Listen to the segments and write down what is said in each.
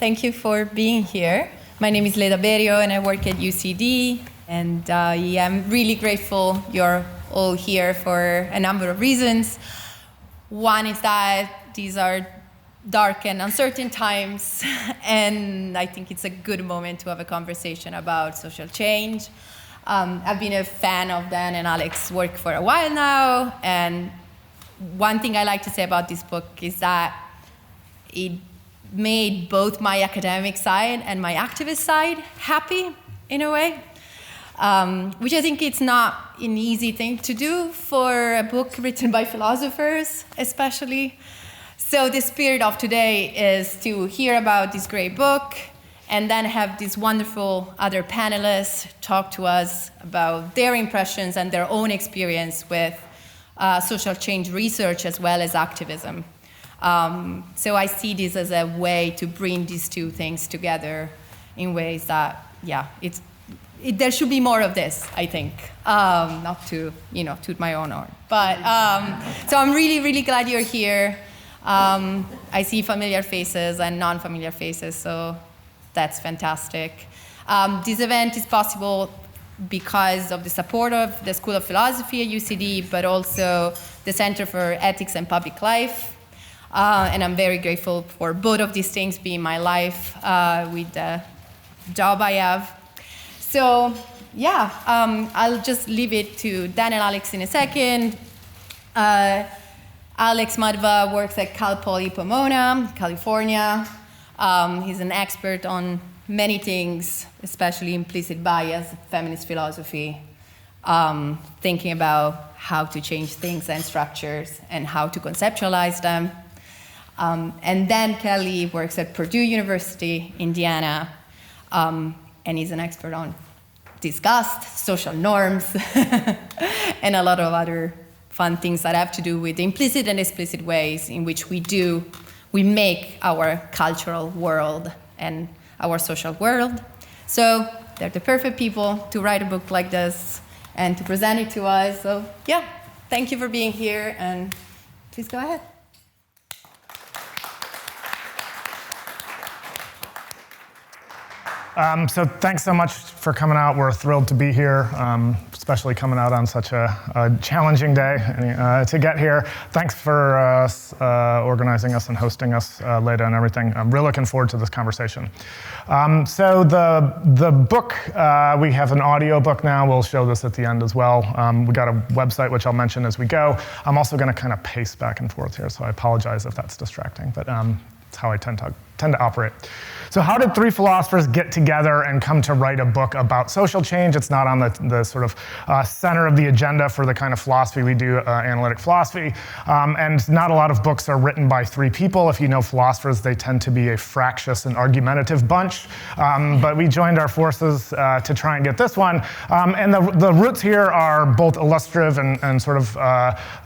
Thank you for being here. My name is Leda Berio, and I work at UCD. And I'm really grateful you're all here for a number of reasons. One is that these are dark and uncertain times, and I think it's a good moment to have a conversation about social change. I've been a fan of Dan and Alex's work for a while now, and one thing I like to say about this book is that it made both my academic side and my activist side happy, in a way, which I think it's not an easy thing to do for a book written by philosophers, especially. So the spirit of today is to hear about this great book and then have these wonderful other panelists talk to us about their impressions and their own experience with social change research as well as activism. So I see this as a way to bring these two things together in ways that, there should be more of this, I think. Not to, toot my own horn. But, so I'm really, really glad you're here. I see familiar faces and non-familiar faces, so that's fantastic. This event is possible because of the support of the School of Philosophy at UCD, but also the Center for Ethics and Public Life. And I'm very grateful for both of these things being my life with the job I have. So, I'll just leave it to Dan and Alex in a second. Alex Madva works at Cull Pomona, California. He's an expert on many things, especially implicit bias, feminist philosophy, thinking about how to change things and structures and how to conceptualize them. And Dan Kelly works at Purdue University, Indiana, and he's an expert on disgust, social norms, and a lot of other fun things that have to do with implicit and explicit ways in which we make our cultural world and our social world. So they're the perfect people to write a book like this and to present it to us. So thank you for being here, and please go ahead. So thanks so much for coming out. We're thrilled to be here, especially coming out on such a challenging day to get here. Thanks for organizing us and hosting us, Leda, and everything. I'm really looking forward to this conversation. So the book, we have an audio book now. We'll show this at the end as well. We got a website, which I'll mention as we go. I'm also going to kind of pace back and forth here, so I apologize if that's distracting, but it's how I tend to operate. So how did three philosophers get together and come to write a book about social change? It's not on the sort of center of the agenda for the kind of philosophy we do, analytic philosophy. And not a lot of books are written by three people. If you know philosophers, they tend to be a fractious and argumentative bunch. But we joined our forces to try and get this one. And the roots here are both illustrative and sort of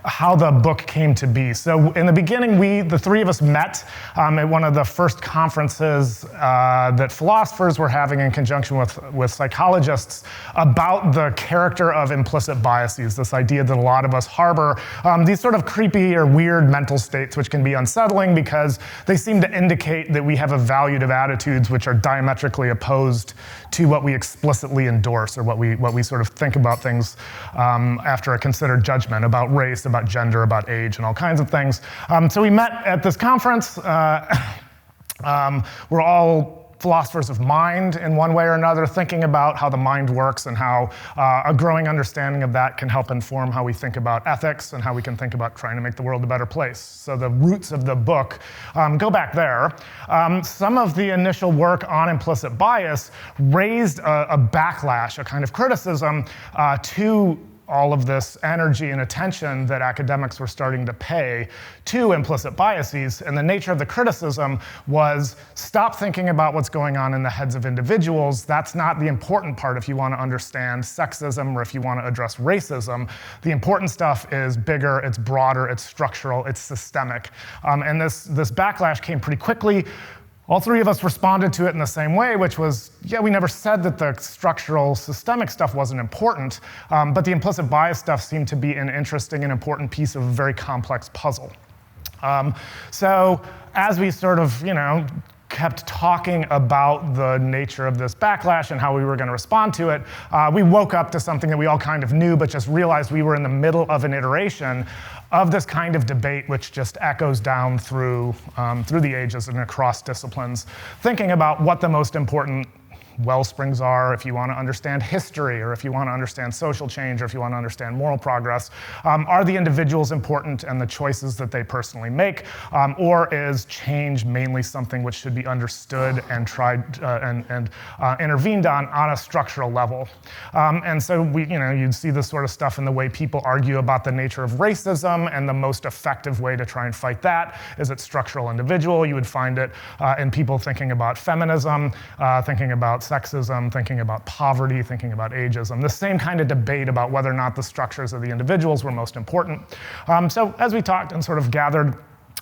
how the book came to be. So in the beginning, the three of us met at one of the first conferences that philosophers were having in conjunction with psychologists about the character of implicit biases, this idea that a lot of us harbor these sort of creepy or weird mental states which can be unsettling because they seem to indicate that we have evaluative attitudes which are diametrically opposed to what we explicitly endorse or what we sort of think about things after a considered judgment about race, about gender, about age, and all kinds of things. So we met at this conference. We're all philosophers of mind in one way or another, thinking about how the mind works and how a growing understanding of that can help inform how we think about ethics and how we can think about trying to make the world a better place. So the roots of the book go back there. Some of the initial work on implicit bias raised a backlash, a kind of criticism to all of this energy and attention that academics were starting to pay to implicit biases. And the nature of the criticism was, stop thinking about what's going on in the heads of individuals. That's not the important part if you want to understand sexism or if you want to address racism. The important stuff is bigger, it's broader, it's structural, it's systemic. And this backlash came pretty quickly. All three of us responded to it in the same way, which was, we never said that the structural, systemic stuff wasn't important, but the implicit bias stuff seemed to be an interesting and important piece of a very complex puzzle. So as we sort of, kept talking about the nature of this backlash and how we were going to respond to it, we woke up to something that we all kind of knew, but just realized we were in the middle of an iteration of this kind of debate which just echoes down through the ages and across disciplines, thinking about what the most important wellsprings are, if you want to understand history, or if you want to understand social change, or if you want to understand moral progress. Are the individuals important and the choices that they personally make, or is change mainly something which should be understood and tried and intervened on a structural level? And so you'd see this sort of stuff in the way people argue about the nature of racism, and the most effective way to try and fight that is it's structural individual. You would find it in people thinking about feminism, thinking about sexism, thinking about poverty, thinking about ageism, the same kind of debate about whether or not the structures of the individuals were most important. So as we talked and sort of gathered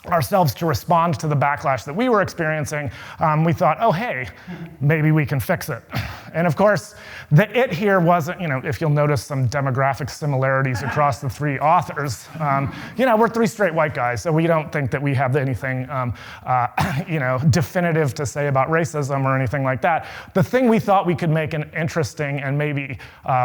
ourselves to respond to the backlash that we were experiencing, we thought, oh, hey, maybe we can fix it. And of course, the it here wasn't, if you'll notice some demographic similarities across the three authors, we're three straight white guys, so we don't think that we have anything, definitive to say about racism or anything like that. The thing we thought we could make an interesting and maybe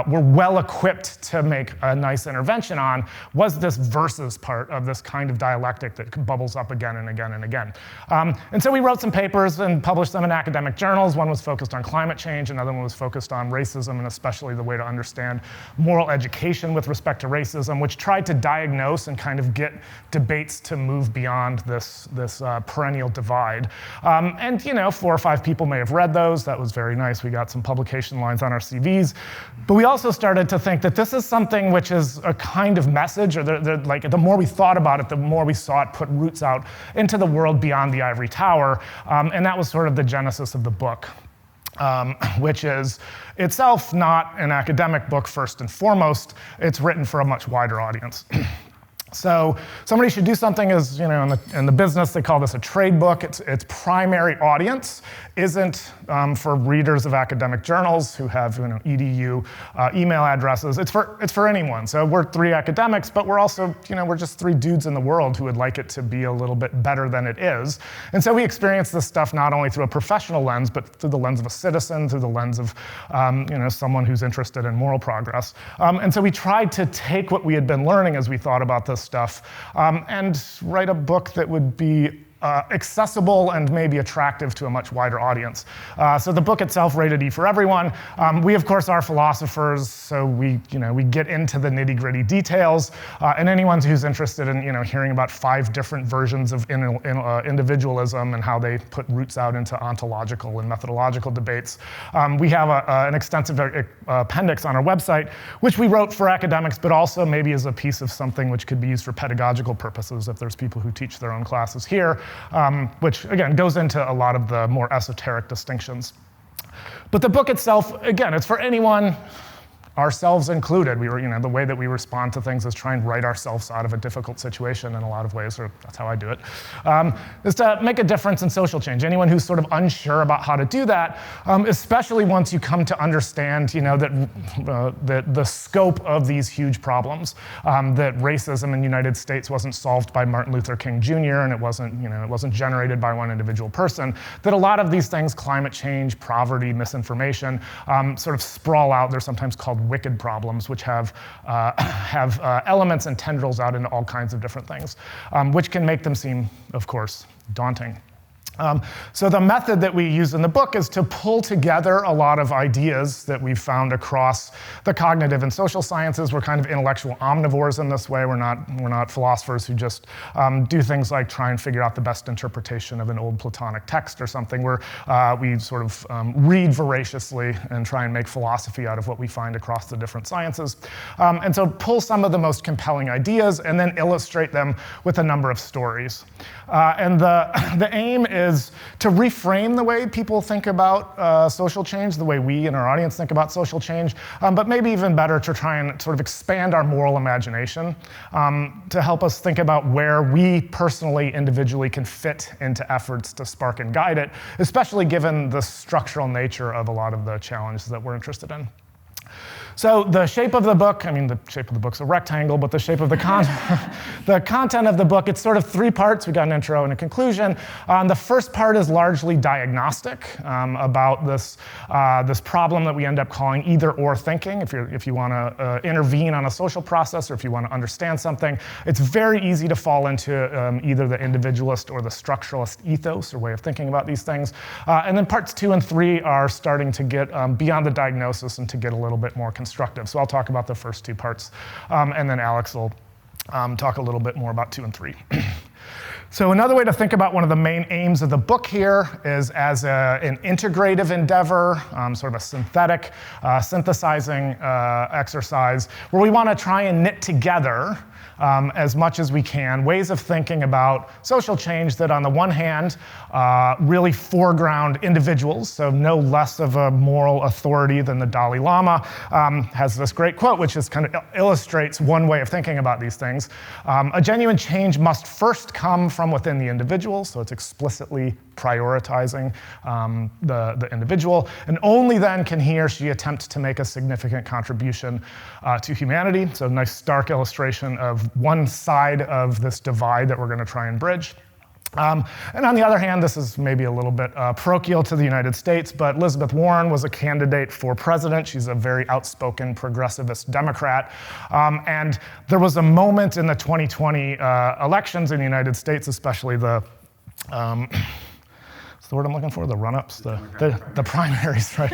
were well equipped to make a nice intervention on was this versus part of this kind of dialectic that bubbles up again and again and again. And so we wrote some papers and published them in academic journals. One was focused on climate change, another one was focused on racism, and especially the way to understand moral education with respect to racism, which tried to diagnose and kind of get debates to move beyond this perennial divide. And 4 or 5 people may have read those. That was very nice. We got some publication lines on our CVs. But we also started to think that this is something which is a kind of message, or the more we thought about it, the more we saw it put roots out into the world beyond the ivory tower. And that was sort of the genesis of the book. Which is itself not an academic book first and foremost. It's written for a much wider audience. So somebody should do something as, in the business, they call this a trade book. Its primary audience isn't for readers of academic journals who have edu email addresses. It's for anyone. So we're 3 academics, but we're also, we're just 3 dudes in the world who would like it to be a little bit better than it is. And so we experience this stuff not only through a professional lens, but through the lens of a citizen, through the lens of someone who's interested in moral progress. And so we tried to take what we had been learning as we thought about this stuff and write a book that would be accessible and maybe attractive to a much wider audience. So the book itself, rated E for everyone. We, of course, are philosophers, so we get into the nitty-gritty details. And anyone who's interested in hearing about 5 different versions of individualism and how they put roots out into ontological and methodological debates, we have an extensive appendix on our website, which we wrote for academics, but also maybe as a piece of something which could be used for pedagogical purposes if there's people who teach their own classes here. Which, again, goes into a lot of the more esoteric distinctions. But the book itself, again, it's for anyone, ourselves included. The way that we respond to things is try and write ourselves out of a difficult situation in a lot of ways, or that's how I do it, is to make a difference in social change. Anyone who's sort of unsure about how to do that, especially once you come to understand, that the scope of these huge problems, that racism in the United States wasn't solved by Martin Luther King Jr. and it wasn't generated by one individual person. That a lot of these things, climate change, poverty, misinformation, sort of sprawl out. They're sometimes called wicked problems, which have elements and tendrils out into all kinds of different things, which can make them seem, of course, daunting. So the method that we use in the book is to pull together a lot of ideas that we've found across the cognitive and social sciences. We're kind of intellectual omnivores in this way. We're not philosophers who just do things like try and figure out the best interpretation of an old Platonic text or something. We sort of read voraciously and try and make philosophy out of what we find across the different sciences. And so pull some of the most compelling ideas and then illustrate them with a number of stories. And the aim is to reframe the way people think about social change, the way we and our audience think about social change, but maybe even better to try and sort of expand our moral imagination to help us think about where we personally, individually can fit into efforts to spark and guide it, especially given the structural nature of a lot of the challenges that we're interested in. So the shape of the book, I mean, the shape of the book's a rectangle, but the shape of the the content of the book, it's sort of 3 parts. We got an intro and a conclusion. The first part is largely diagnostic about this problem that we end up calling either-or thinking. If you want to intervene on a social process or if you want to understand something, it's very easy to fall into either the individualist or the structuralist ethos or way of thinking about these things. And then parts 2 and 3 are starting to get beyond the diagnosis and to get a little bit more constructive. So I'll talk about the first 2 parts, and then Alex will talk a little bit more about 2 and 3. So another way to think about one of the main aims of the book here is as an integrative endeavor, sort of a synthetic, synthesizing exercise, where we want to try and knit together as much as we can ways of thinking about social change that on the one hand really foreground individuals, so no less of a moral authority than the Dalai Lama, has this great quote which just kind of illustrates one way of thinking about these things. A genuine change must first come from within the individual, so it's explicitly prioritizing the individual, and only then can he or she attempt to make a significant contribution to humanity. So a nice stark illustration of one side of this divide that we're going to try and bridge. And on the other hand, this is maybe a little bit parochial to the United States, but Elizabeth Warren was a candidate for president. She's a very outspoken progressivist Democrat. And there was a moment in the 2020 elections in the United States, especially the the word I'm looking for, the run-ups, the primaries, right?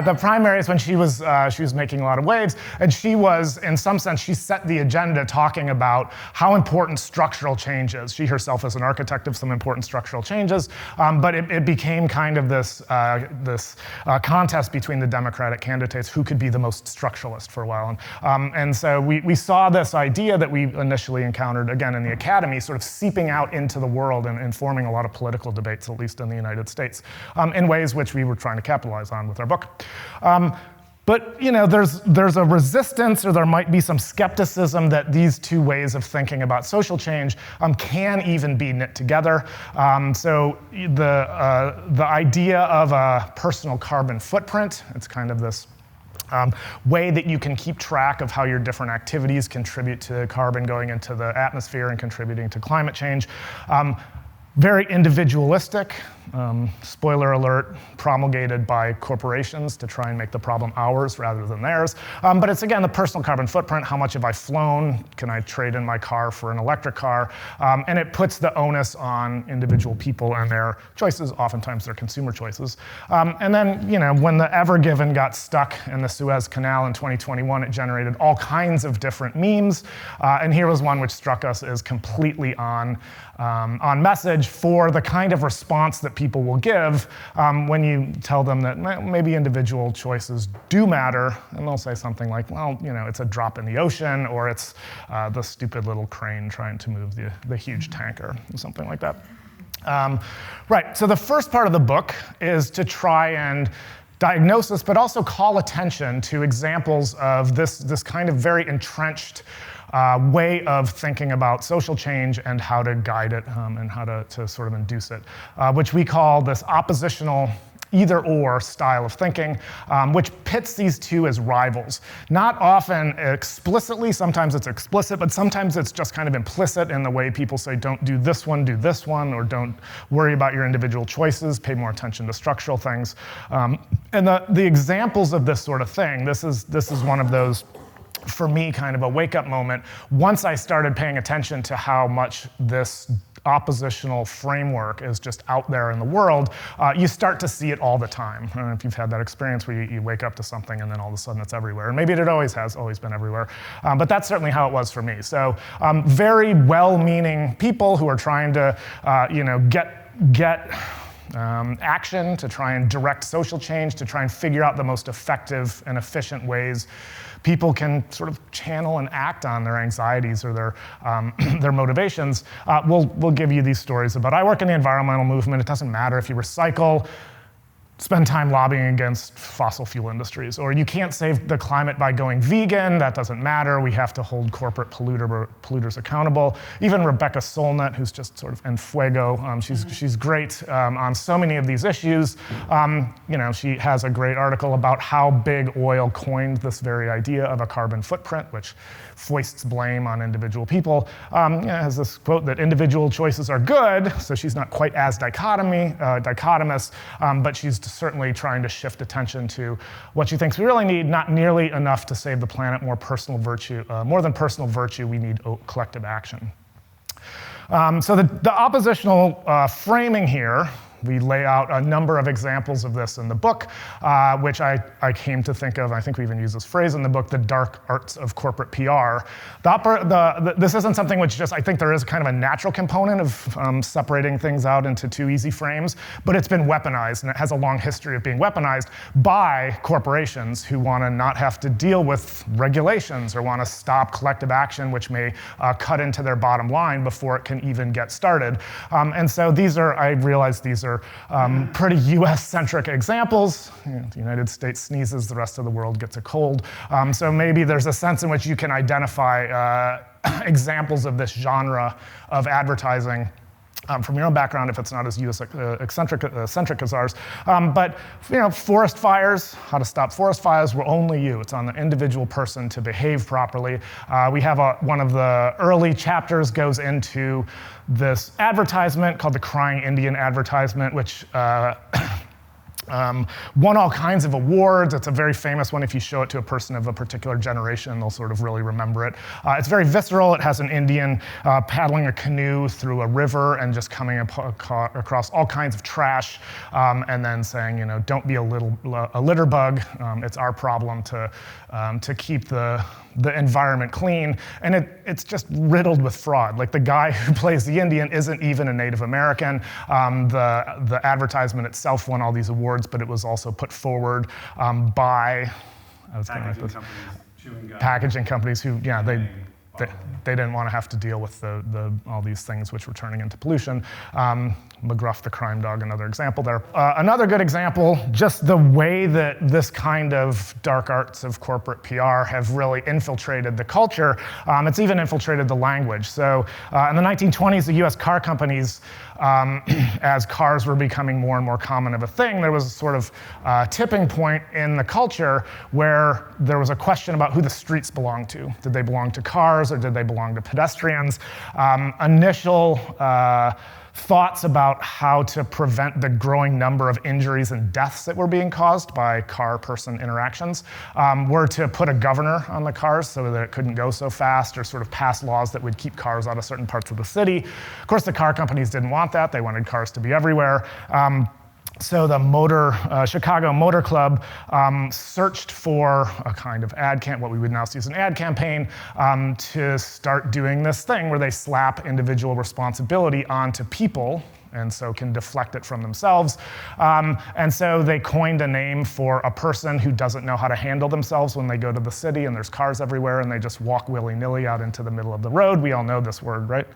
The primaries when she was making a lot of waves, and she was, in some sense, she set the agenda talking about how important structural change is. She herself is an architect of some important structural changes, but it became kind of this contest between the Democratic candidates who could be the most structuralist for a while. And so we saw this idea that we initially encountered, again, in the academy, sort of seeping out into the world and informing a lot of political debates, at least in the United States, in ways which we were trying to capitalize on with our book. But there's a resistance, or there might be some skepticism that these 2 ways of thinking about social change can even be knit together. So the idea of a personal carbon footprint, it's kind of this way that you can keep track of how your different activities contribute to carbon going into the atmosphere and contributing to climate change. Very individualistic, spoiler alert, promulgated by corporations to try and make the problem ours rather than theirs. But it's, again, the personal carbon footprint. How much have I flown? Can I trade in my car for an electric car? And it puts the onus on individual people and their choices, oftentimes their consumer choices. And then, when the Ever Given got stuck in the Suez Canal in 2021, it generated all kinds of different memes. And here was one which struck us as completely on message for the kind of response that people will give when you tell them that maybe individual choices do matter, and they'll say something like, well, it's a drop in the ocean, or it's the stupid little crane trying to move the huge tanker, or something like that. Right, so the first part of the book is to try and diagnose this, but also call attention to examples of this kind of very entrenched way of thinking about social change and how to guide it and how to sort of induce it, which we call this oppositional either-or style of thinking, which pits these 2 as rivals. Not often explicitly, sometimes it's explicit, but sometimes it's just kind of implicit in the way people say, don't do this one, or don't worry about your individual choices, pay more attention to structural things. And the examples of this sort of thing, this is one of those, for me, kind of a wake-up moment. Once I started paying attention to how much this oppositional framework is just out there in the world, you start to see it all the time. I don't know if you've had that experience where you wake up to something and then all of a sudden it's everywhere. And maybe it always been everywhere. But that's certainly how it was for me. So very well-meaning people who are trying to get action, to try and direct social change, to try and figure out the most effective and efficient ways people can sort of channel and act on their anxieties or their motivations. We'll give you these stories about, I work in the environmental movement. It doesn't matter if you recycle. spend time lobbying against fossil fuel industries. Or you can't save the climate by going vegan, that doesn't matter, we have to hold corporate polluters accountable. Even Rebecca Solnit, who's just sort of en fuego, she's great on so many of these issues. She has a great article about how big oil coined this very idea of a carbon footprint, which foists blame on individual people. Has this quote that individual choices are good, so she's not quite as dichotomous, but she's certainly trying to shift attention to what she thinks we really need, not nearly enough to save the planet, more than personal virtue, we need collective action. So the oppositional framing here, we lay out a number of examples of this in the book, which I came to think of, I think we even use this phrase in the book, the dark arts of corporate PR. This isn't something which I think there is kind of a natural component of separating things out into two easy frames, but it's been weaponized, and it has a long history of being weaponized by corporations who want to not have to deal with regulations or want to stop collective action, which may cut into their bottom line before it can even get started. And so I realize these are pretty US-centric examples. The United States sneezes, the rest of the world gets a cold. So maybe there's a sense in which you can identify examples of this genre of advertising from your own background, if it's not as US-centric as ours. But forest fires, how to stop forest fires, were only you. It's on the individual person to behave properly. We have one of the early chapters goes into this advertisement called the Crying Indian advertisement, which won all kinds of awards. It's a very famous one. If you show it to a person of a particular generation, they'll sort of really remember it. It's very visceral. It has an Indian paddling a canoe through a river and just coming across all kinds of trash, and then saying, don't be a litter bug. It's our problem to keep the environment clean, and it's just riddled with fraud. Like, the guy who plays the Indian isn't even a Native American. The advertisement itself won all these awards, but it was also put forward by packaging companies who, they didn't want to have to deal with all these things which were turning into pollution. McGruff the crime dog, another example there. Another good example, just the way that this kind of dark arts of corporate PR have really infiltrated the culture. It's even infiltrated the language. So in the 1920s, the US car companies, as cars were becoming more and more common of a thing, there was a sort of tipping point in the culture where there was a question about who the streets belonged to. Did they belong to cars, or did they belong to pedestrians? Initial thoughts about how to prevent the growing number of injuries and deaths that were being caused by car-person interactions were to put a governor on the cars so that it couldn't go so fast, or sort of pass laws that would keep cars out of certain parts of the city. Of course, the car companies didn't want that. They wanted cars to be everywhere. So the Chicago Motor Club searched for a kind of what we would now see as an ad campaign, to start doing this thing where they slap individual responsibility onto people, and so can deflect it from themselves. And so they coined a name for a person who doesn't know how to handle themselves when they go to the city and there's cars everywhere and they just walk willy-nilly out into the middle of the road. We all know this word, right?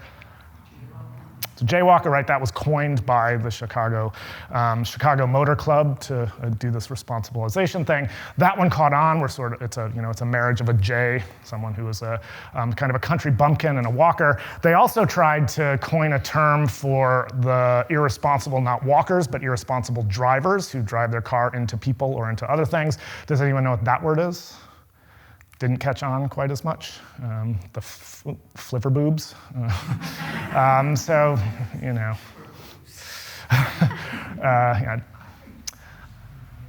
So jaywalker, right? That was coined by the Chicago Motor Club to do this responsibilization thing. That one caught on. It's a marriage of a J, someone who is a kind of a country bumpkin and a walker. They also tried to coin a term for the irresponsible, not walkers, but irresponsible drivers who drive their car into people or into other things. Does anyone know what that word is? Didn't catch on quite as much. The flipper boobs. So,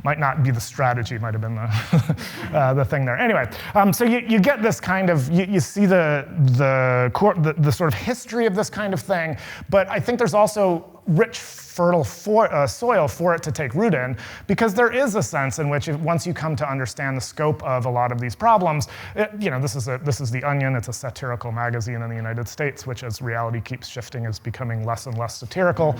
might not be the strategy, might have been the thing there. Anyway, so you get this kind of, you see the sort of history of this kind of thing, but I think there's also rich, fertile soil for it to take root in, because there is a sense in which once you come to understand the scope of a lot of these problems, this is The Onion. It's a satirical magazine in the United States, which as reality keeps shifting is becoming less and less satirical.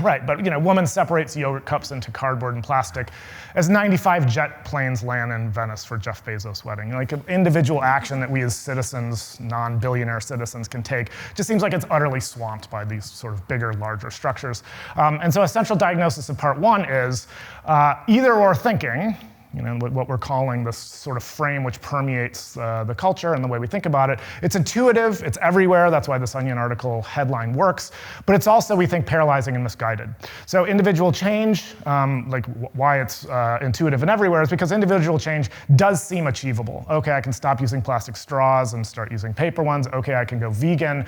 Right, but woman separates yogurt cups into cardboard and plastic as 95 jet planes land in Venice for Jeff Bezos' wedding. Like an individual action that we as citizens, non-billionaire citizens, can take just seems like it's utterly swamped by these sort of bigger, larger structures. And so a central diagnosis of part one is either or thinking, what we're calling this sort of frame which permeates the culture and the way we think about it. It's intuitive, it's everywhere, that's why this Onion article headline works, but it's also, we think, paralyzing and misguided. So individual change, why it's intuitive and everywhere is because individual change does seem achievable. Okay, I can stop using plastic straws and start using paper ones. Okay, I can go vegan.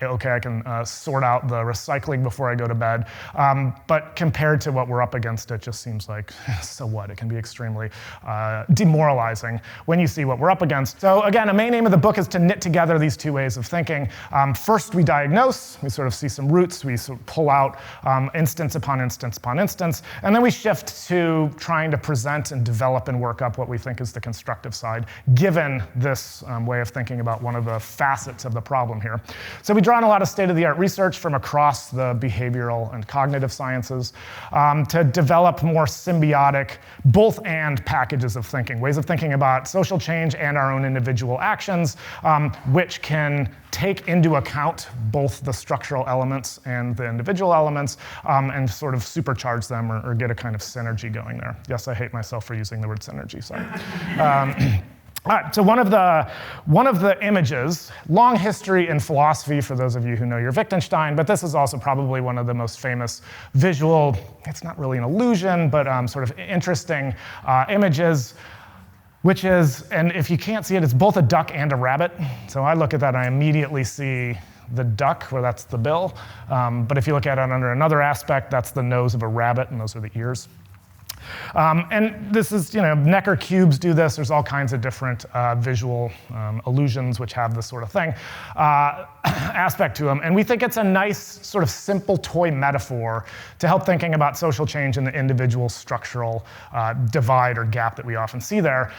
Okay, I can sort out the recycling before I go to bed. But compared to what we're up against, it just seems like, so what? It can be extremely demoralizing when you see what we're up against. So again, a main aim of the book is to knit together these two ways of thinking. First, we diagnose, we sort of see some roots, we sort of pull out instance upon instance upon instance, and then we shift to trying to present and develop and work up what we think is the constructive side, given this way of thinking about one of the facets of the problem here. So we draw on a lot of state-of-the-art research from across the behavioral and cognitive sciences to develop more symbiotic, both and packages of thinking, ways of thinking about social change and our own individual actions, which can take into account both the structural elements and the individual elements and sort of supercharge them or get a kind of synergy going there. Yes, I hate myself for using the word synergy, sorry. All right, so one of the images, long history in philosophy for those of you who know your Wittgenstein, but this is also probably one of the most famous visual, it's not really an illusion, but sort of interesting images, which is, and if you can't see it, it's both a duck and a rabbit. So I look at that and I immediately see the duck, where that's the bill. But if you look at it under another aspect, that's the nose of a rabbit, and those are the ears. And this is, Necker cubes do this. There's all kinds of different visual illusions which have this sort of thing aspect to them. And we think it's a nice sort of simple toy metaphor to help thinking about social change and the individual structural divide or gap that we often see there.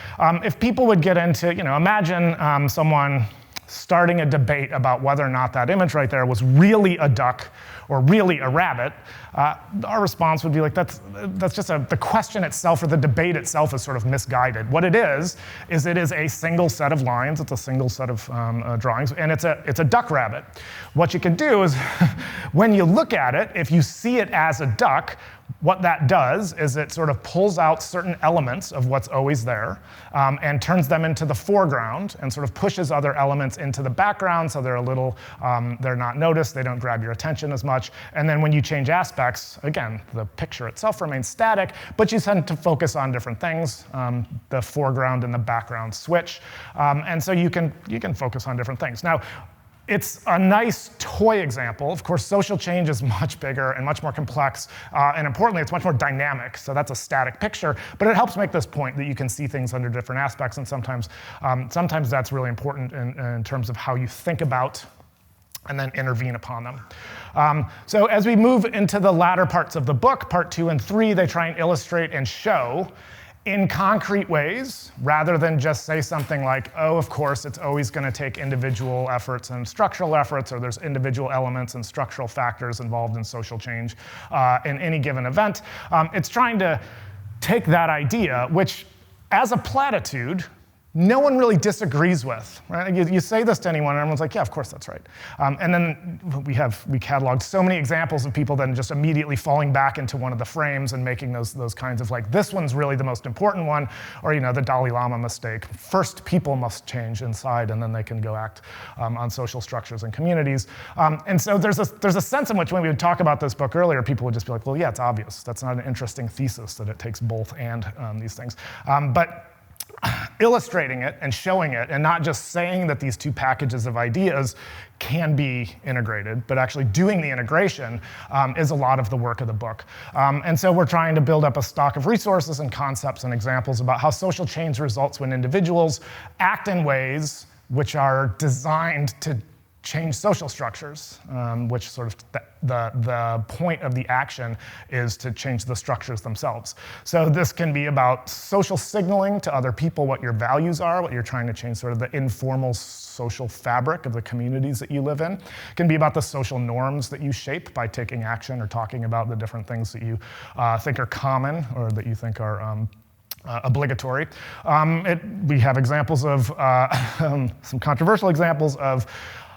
If people would get into, imagine someone starting a debate about whether or not that image right there was really a duck or really a rabbit, our response would be like, that's just the question itself or the debate itself is sort of misguided. What it is it is a single set of lines, it's a single set of drawings, and it's a duck rabbit. What you can do is, when you look at it, if you see it as a duck, what that does is it sort of pulls out certain elements of what's always there and turns them into the foreground and sort of pushes other elements into the background so they're a little, they're not noticed, they don't grab your attention as much. And then when you change aspects, again, the picture itself remains static, but you tend to focus on different things. The foreground and the background switch. And so you can focus on different things. Now, it's a nice toy example. Of course, social change is much bigger and much more complex, and importantly, it's much more dynamic. So that's a static picture, but it helps make this point that you can see things under different aspects, and sometimes that's really important in terms of how you think about and then intervene upon them. So as we move into the latter parts of the book, part 2 and 3, they try and illustrate and show in concrete ways, rather than just say something like, oh, of course, it's always going to take individual efforts and structural efforts, or there's individual elements and structural factors involved in social change in any given event. It's trying to take that idea, which, as a platitude, no one really disagrees with, right? You say this to anyone, and everyone's like, yeah, of course that's right. And then we cataloged so many examples of people then just immediately falling back into one of the frames and making those kinds of like, this one's really the most important one, or the Dalai Lama mistake. First, people must change inside, and then they can go act on social structures and communities. And so there's a sense in which when we would talk about this book earlier, people would just be like, well, yeah, it's obvious. That's not an interesting thesis that it takes both and these things. But illustrating it and showing it, and not just saying that these two packages of ideas can be integrated, but actually doing the integration is a lot of the work of the book. And so we're trying to build up a stock of resources and concepts and examples about how social change results when individuals act in ways which are designed to change social structures, which sort of the point of the action is to change the structures themselves. So this can be about social signaling to other people what your values are, what you're trying to change, sort of the informal social fabric of the communities that you live in. It can be about the social norms that you shape by taking action or talking about the different things that you think are common or that you think are obligatory. We have examples of, some controversial examples of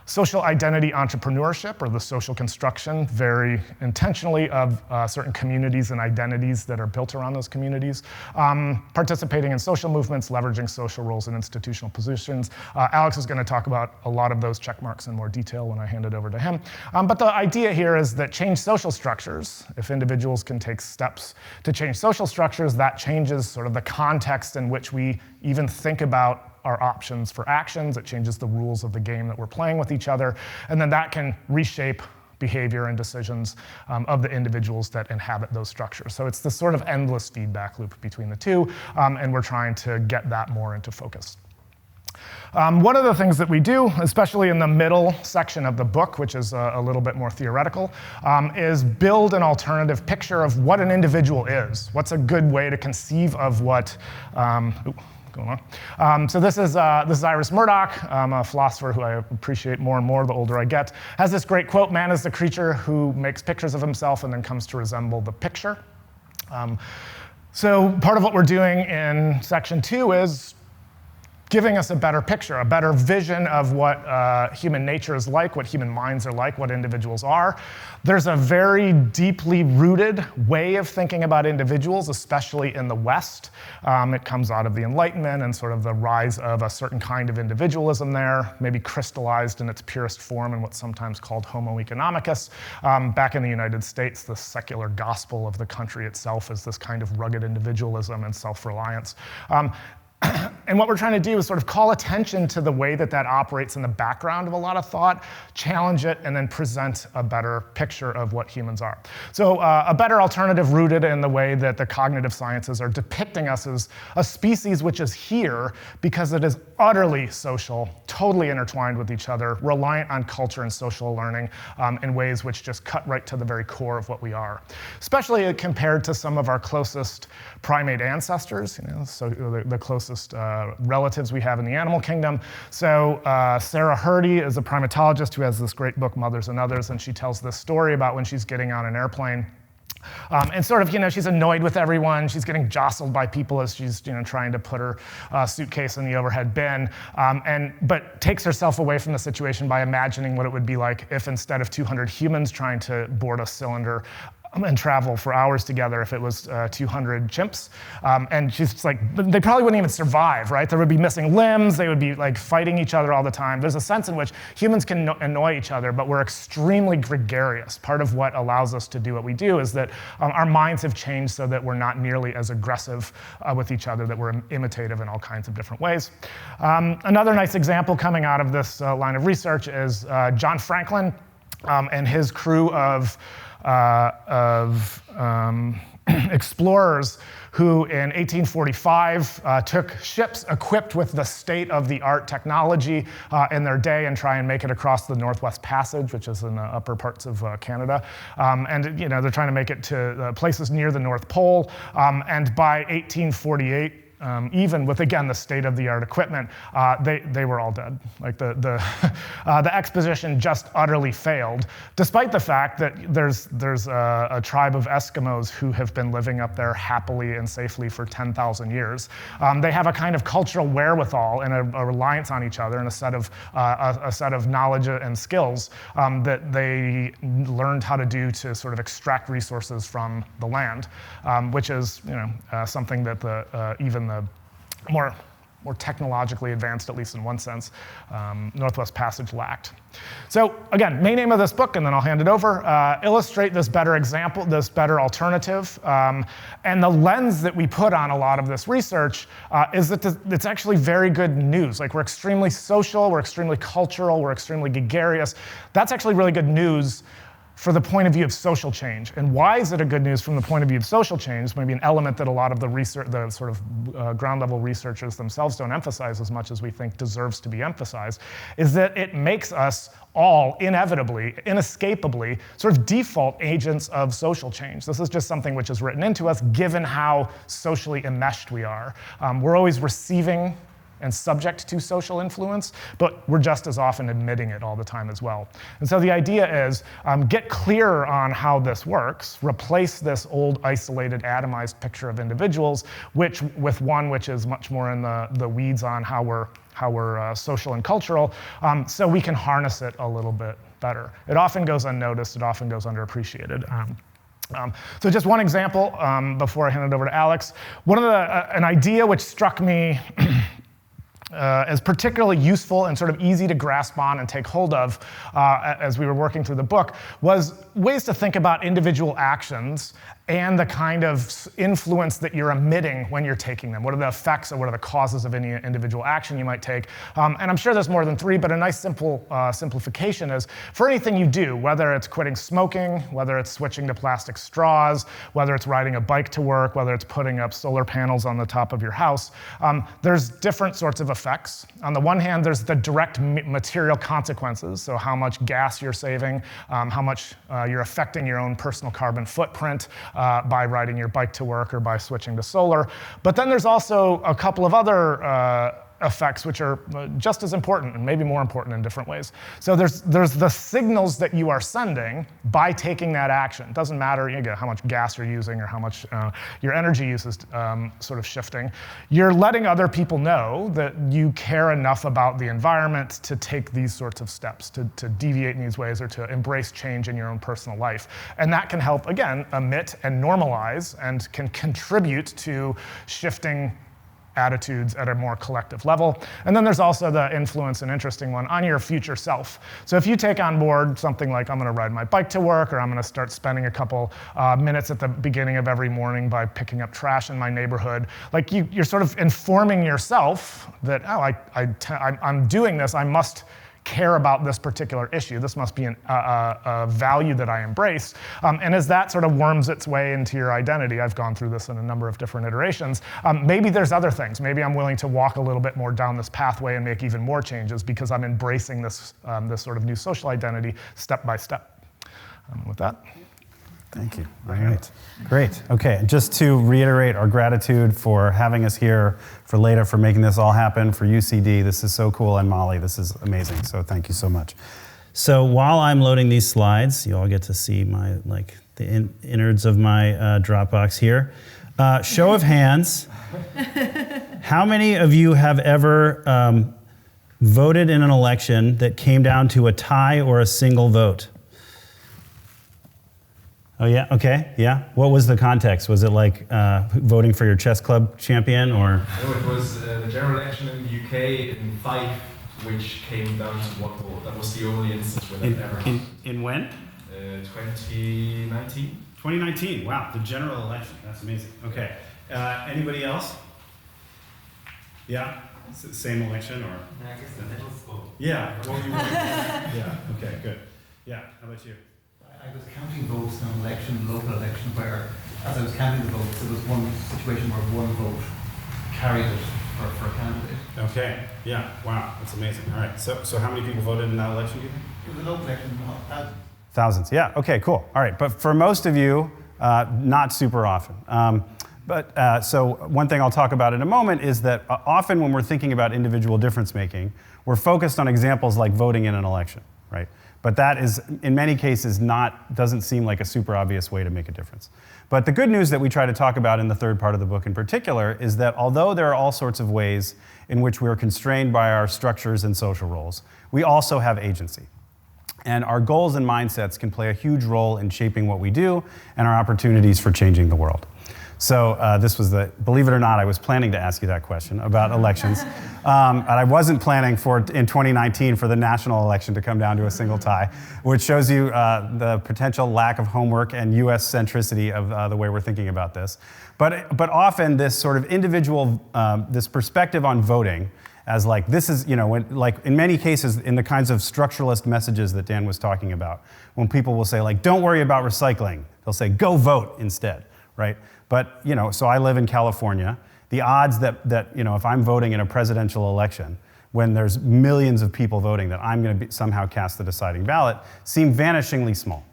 social identity entrepreneurship, or the social construction, very intentionally, of certain communities and identities that are built around those communities. Participating in social movements, leveraging social roles and institutional positions. Alex is going to talk about a lot of those check marks in more detail when I hand it over to him. But the idea here is that change social structures, if individuals can take steps to change social structures, that changes sort of the context in which we even think about our options for actions. It changes the rules of the game that we're playing with each other, and then that can reshape behavior and decisions of the individuals that inhabit those structures. So it's this sort of endless feedback loop between the two, and we're trying to get that more into focus. One of the things that we do, especially in the middle section of the book, which is a little bit more theoretical, is build an alternative picture of what an individual is. What's a good way to conceive of what going on. So this is Iris Murdoch, a philosopher who I appreciate more and more the older I get. Has this great quote: "Man is the creature who makes pictures of himself and then comes to resemble the picture." So part of what we're doing in section 2 is giving us a better picture, a better vision of what human nature is like, what human minds are like, what individuals are. There's a very deeply rooted way of thinking about individuals, especially in the West. It comes out of the Enlightenment and sort of the rise of a certain kind of individualism there, maybe crystallized in its purest form in what's sometimes called Homo economicus. Back in the United States, the secular gospel of the country itself is this kind of rugged individualism and self-reliance. And what we're trying to do is sort of call attention to the way that that operates in the background of a lot of thought, challenge it, and then present a better picture of what humans are. So a better alternative rooted in the way that the cognitive sciences are depicting us as a species which is here because it is utterly social, totally intertwined with each other, reliant on culture and social learning in ways which just cut right to the very core of what we are. Especially compared to some of our closest primate ancestors, so the closest relatives we have in the animal kingdom. So Sarah Hrdy is a primatologist who has this great book, Mothers and Others, and she tells this story about when she's getting on an airplane. And sort of, she's annoyed with everyone. She's getting jostled by people as she's, trying to put her suitcase in the overhead bin, but takes herself away from the situation by imagining what it would be like if instead of 200 humans trying to board a cylinder and travel for hours together, if it was 200 chimps. And she's just like, they probably wouldn't even survive, right? There would be missing limbs. They would be like fighting each other all the time. There's a sense in which humans can annoy each other, but we're extremely gregarious. Part of what allows us to do what we do is that our minds have changed so that we're not nearly as aggressive with each other, that we're imitative in all kinds of different ways. Another nice example coming out of this line of research is John Franklin and his crew of explorers who in 1845 took ships equipped with the state-of-the-art technology in their day and try and make it across the Northwest Passage, which is in the upper parts of Canada. And they're trying to make it to places near the North Pole. And by 1848, even with, again, the state-of-the-art equipment, they were all dead. Like the exposition just utterly failed, despite the fact that there's a tribe of Eskimos who have been living up there happily and safely for 10,000 years. They have a kind of cultural wherewithal and a reliance on each other and a set of knowledge and skills that they learned how to do to sort of extract resources from the land, which is something that even the more technologically advanced, at least in one sense, Northwest Passage lacked. So again, main aim of this book, and then I'll hand it over, illustrate this better example, this better alternative. And the lens that we put on a lot of this research is that it's actually very good news. Like, we're extremely social, we're extremely cultural, we're extremely gregarious. That's actually really good news for the point of view of social change. And why is it a good news from the point of view of social change? Maybe an element that a lot of the research, the sort of ground level researchers themselves don't emphasize as much as we think deserves to be emphasized, is that it makes us all inevitably, inescapably, sort of default agents of social change. This is just something which is written into us given how socially enmeshed we are. We're always receiving and subject to social influence, but we're just as often admitting it all the time as well. And so the idea is get clearer on how this works, replace this old isolated atomized picture of individuals with one which is much more in the weeds on how we're social and cultural, so we can harness it a little bit better. It often goes unnoticed, it often goes underappreciated. So just one example before I hand it over to Alex. An idea which struck me as particularly useful and sort of easy to grasp on and take hold of as we were working through the book was ways to think about individual actions and the kind of influence that you're emitting when you're taking them. What are the effects or what are the causes of any individual action you might take? And I'm sure there's more than three, but a nice simple simplification is for anything you do, whether it's quitting smoking, whether it's switching to plastic straws, whether it's riding a bike to work, whether it's putting up solar panels on the top of your house, there's different sorts of effects. On the one hand, there's the direct material consequences, so how much gas you're saving, how much you're affecting your own personal carbon footprint, by riding your bike to work or by switching to solar. But then there's also a couple of other effects which are just as important and maybe more important in different ways. So there's the signals that you are sending by taking that action. It doesn't matter how much gas you're using or how much your energy use is sort of shifting. You're letting other people know that you care enough about the environment to take these sorts of steps, to deviate in these ways or to embrace change in your own personal life. And that can help, again, emit and normalize and can contribute to shifting attitudes at a more collective level. And then there's also the influence, an interesting one, on your future self. So if you take on board something like I'm gonna ride my bike to work, or I'm gonna start spending a couple minutes at the beginning of every morning by picking up trash in my neighborhood, like you're sort of informing yourself that, I'm doing this, I must care about this particular issue. This must be a value that I embrace. And as that sort of worms its way into your identity, I've gone through this in a number of different iterations, maybe there's other things. Maybe I'm willing to walk a little bit more down this pathway and make even more changes because I'm embracing this sort of new social identity step by step. With that. Thank you. All right. Great. Okay. Just to reiterate our gratitude for having us here, for Leda for making this all happen, for UCD. This is so cool, and MoLI. This is amazing. So thank you so much. So while I'm loading these slides, you all get to see my the innards of my Dropbox here. Show of hands. How many of you have ever voted in an election that came down to a tie or a single vote? Oh yeah, okay, yeah. What was the context? Was it like voting for your chess club champion, or? No, it was the general election in the UK in Fife, which came down to one vote. That was the only instance where that ever happened. In when? 2019. 2019, wow, the general election, that's amazing. Okay, anybody else? Yeah, same election, or? I guess the middle school. Yeah, what were you voting for? Yeah, okay, good. Yeah, how about you? I was counting votes in an election, local election, where as I was counting the votes, there was one situation where one vote carried it for a candidate. Okay, yeah, wow, that's amazing. All right, so how many people voted in that election, do you think? It was a local election, thousands. Thousands, yeah, okay, cool. All right, but for most of you, not super often. So one thing I'll talk about in a moment is that often when we're thinking about individual difference making, we're focused on examples like voting in an election, right? But that is, in many cases, doesn't seem like a super obvious way to make a difference. But the good news that we try to talk about in the third part of the book in particular is that although there are all sorts of ways in which we are constrained by our structures and social roles, we also have agency. And our goals and mindsets can play a huge role in shaping what we do and our opportunities for changing the world. So this was believe it or not, I was planning to ask you that question about elections. And I wasn't planning in 2019 for the national election to come down to a single tie, which shows you the potential lack of homework and US centricity of the way we're thinking about this. But often this sort of individual, this perspective on voting as like, this is, like in many cases, in the kinds of structuralist messages that Dan was talking about, when people will say like, don't worry about recycling, they'll say, go vote instead, right? But, so I live in California. The odds that if I'm voting in a presidential election, when there's millions of people voting, that I'm going to somehow cast the deciding ballot, seem vanishingly small,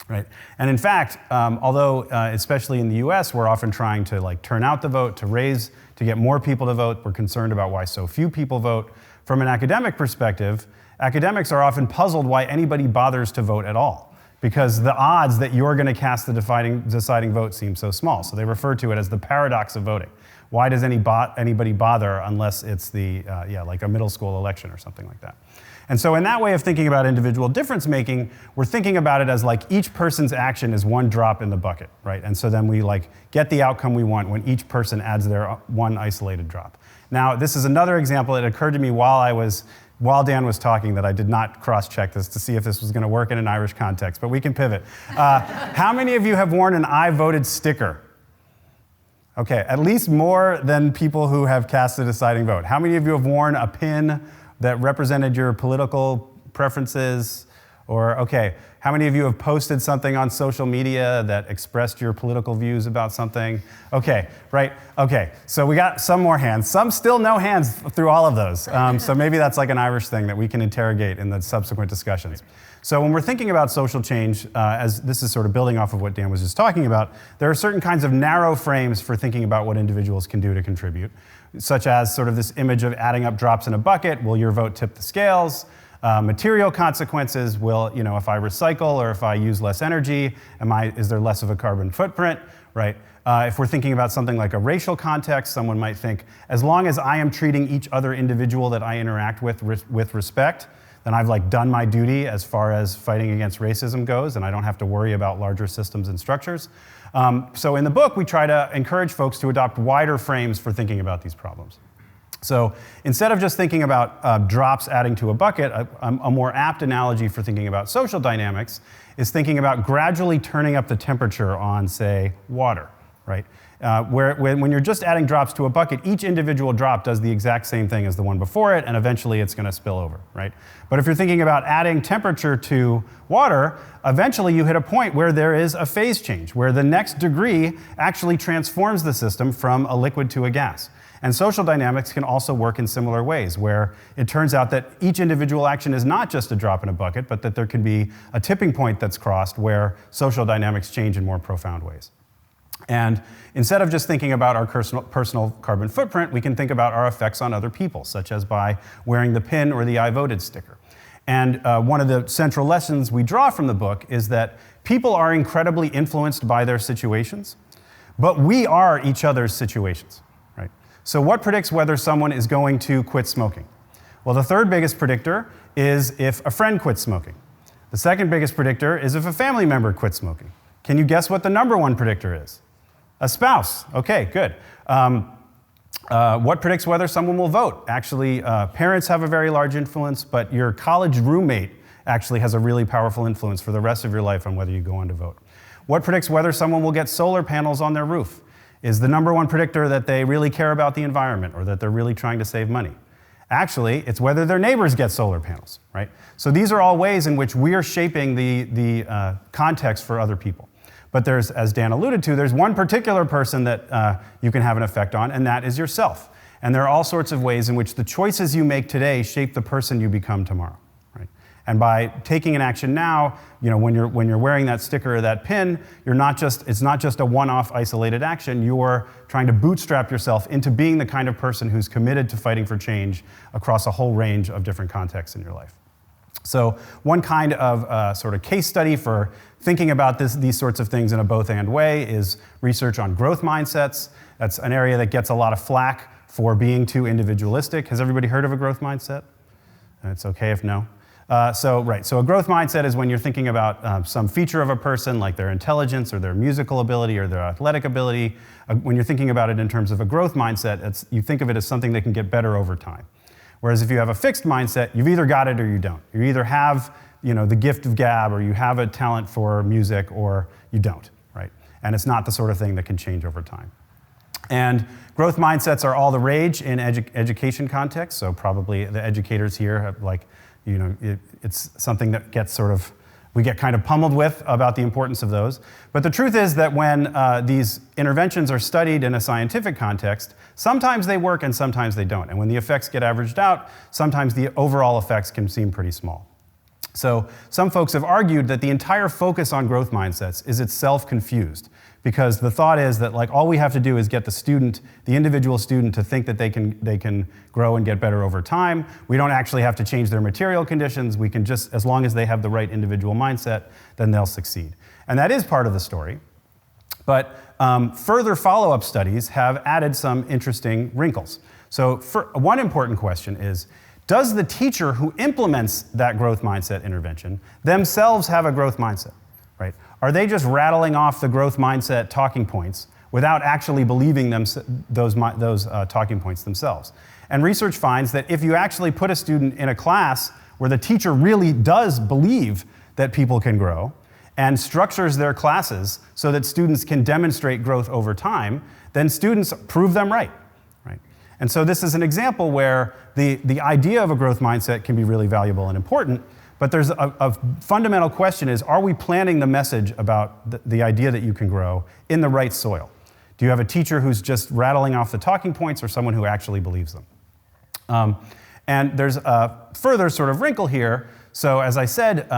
right? And in fact, although especially in the US, we're often trying to like turn out the vote, to get more people to vote, we're concerned about why so few people vote. From an academic perspective, academics are often puzzled why anybody bothers to vote at all, because the odds that you're going to cast the deciding vote seem so small. So they refer to it as the paradox of voting. Why does anybody bother unless it's like a middle school election or something like that? And so in that way of thinking about individual difference making, we're thinking about it as like each person's action is one drop in the bucket, right? And so then we like get the outcome we want when each person adds their one isolated drop. Now, this is another example. It occurred to me while Dan was talking that I did not cross-check this to see if this was going to work in an Irish context, but we can pivot. How many of you have worn an I voted sticker? Okay, at least more than people who have cast the deciding vote. How many of you have worn a pin that represented your political preferences? Or, okay, how many of you have posted something on social media that expressed your political views about something? Okay, right, okay, so we got some more hands. Some still no hands through all of those. So maybe that's like an Irish thing that we can interrogate in the subsequent discussions. So when we're thinking about social change, as this is sort of building off of what Dan was just talking about, there are certain kinds of narrow frames for thinking about what individuals can do to contribute, such as sort of this image of adding up drops in a bucket. Will your vote tip the scales? Material consequences. Will, if I recycle or if I use less energy, is there less of a carbon footprint, right? If we're thinking about something like a racial context, someone might think, as long as I am treating each other individual that I interact with respect, then I've like done my duty as far as fighting against racism goes, and I don't have to worry about larger systems and structures. So in the book, we try to encourage folks to adopt wider frames for thinking about these problems. So instead of just thinking about drops adding to a bucket, a more apt analogy for thinking about social dynamics is thinking about gradually turning up the temperature on, say, water, right? When you're just adding drops to a bucket, each individual drop does the exact same thing as the one before it, and eventually it's going to spill over, right? But if you're thinking about adding temperature to water, eventually you hit a point where there is a phase change, where the next degree actually transforms the system from a liquid to a gas. And social dynamics can also work in similar ways, where it turns out that each individual action is not just a drop in a bucket, but that there can be a tipping point that's crossed where social dynamics change in more profound ways. And instead of just thinking about our personal carbon footprint, we can think about our effects on other people, such as by wearing the pin or the I voted sticker. And one of the central lessons we draw from the book is that people are incredibly influenced by their situations, but we are each other's situations, right? So what predicts whether someone is going to quit smoking? Well, the third biggest predictor is if a friend quits smoking. The second biggest predictor is if a family member quits smoking. Can you guess what the number one predictor is? A spouse. Okay, good. What predicts whether someone will vote? Actually, parents have a very large influence, but your college roommate actually has a really powerful influence for the rest of your life on whether you go on to vote. What predicts whether someone will get solar panels on their roof? Is the number one predictor that they really care about the environment or that they're really trying to save money? Actually, it's whether their neighbors get solar panels, right? So these are all ways in which we are shaping the context for other people. But there's, as Dan alluded to, there's one particular person that you can have an effect on, and that is yourself. And there are all sorts of ways in which the choices you make today shape the person you become tomorrow, right? And by taking an action now, when you're wearing that sticker or that pin, it's not just a one-off isolated action. You're trying to bootstrap yourself into being the kind of person who's committed to fighting for change across a whole range of different contexts in your life. So one kind of sort of case study for thinking about these sorts of things in a both-and way is research on growth mindsets. That's an area that gets a lot of flack for being too individualistic. Has everybody heard of a growth mindset? It's okay if no. So a growth mindset is when you're thinking about some feature of a person, like their intelligence or their musical ability or their athletic ability. When you're thinking about it in terms of a growth mindset, you think of it as something that can get better over time. Whereas if you have a fixed mindset, you've either got it or you don't. You either have the gift of gab, or you have a talent for music, or you don't, right? And it's not the sort of thing that can change over time. And growth mindsets are all the rage in education context, so probably the educators here have it's something that gets we get kind of pummeled with about the importance of those. But the truth is that when these interventions are studied in a scientific context, sometimes they work and sometimes they don't. And when the effects get averaged out, sometimes the overall effects can seem pretty small. So some folks have argued that the entire focus on growth mindsets is itself confused, because the thought is that all we have to do is get the individual student to think that they can grow and get better over time. We don't actually have to change their material conditions. We can just, as long as they have the right individual mindset, then they'll succeed. And that is part of the story. But further follow-up studies have added some interesting wrinkles. So one important question is, does the teacher who implements that growth mindset intervention themselves have a growth mindset? Right? Are they just rattling off the growth mindset talking points without actually believing those talking points themselves? And research finds that if you actually put a student in a class where the teacher really does believe that people can grow and structures their classes so that students can demonstrate growth over time, then students prove them right. And so this is an example where the idea of a growth mindset can be really valuable and important, but there's a fundamental question is, are we planting the message about the idea that you can grow in the right soil? Do you have a teacher who's just rattling off the talking points or someone who actually believes them? And there's a further sort of wrinkle here. So as I said,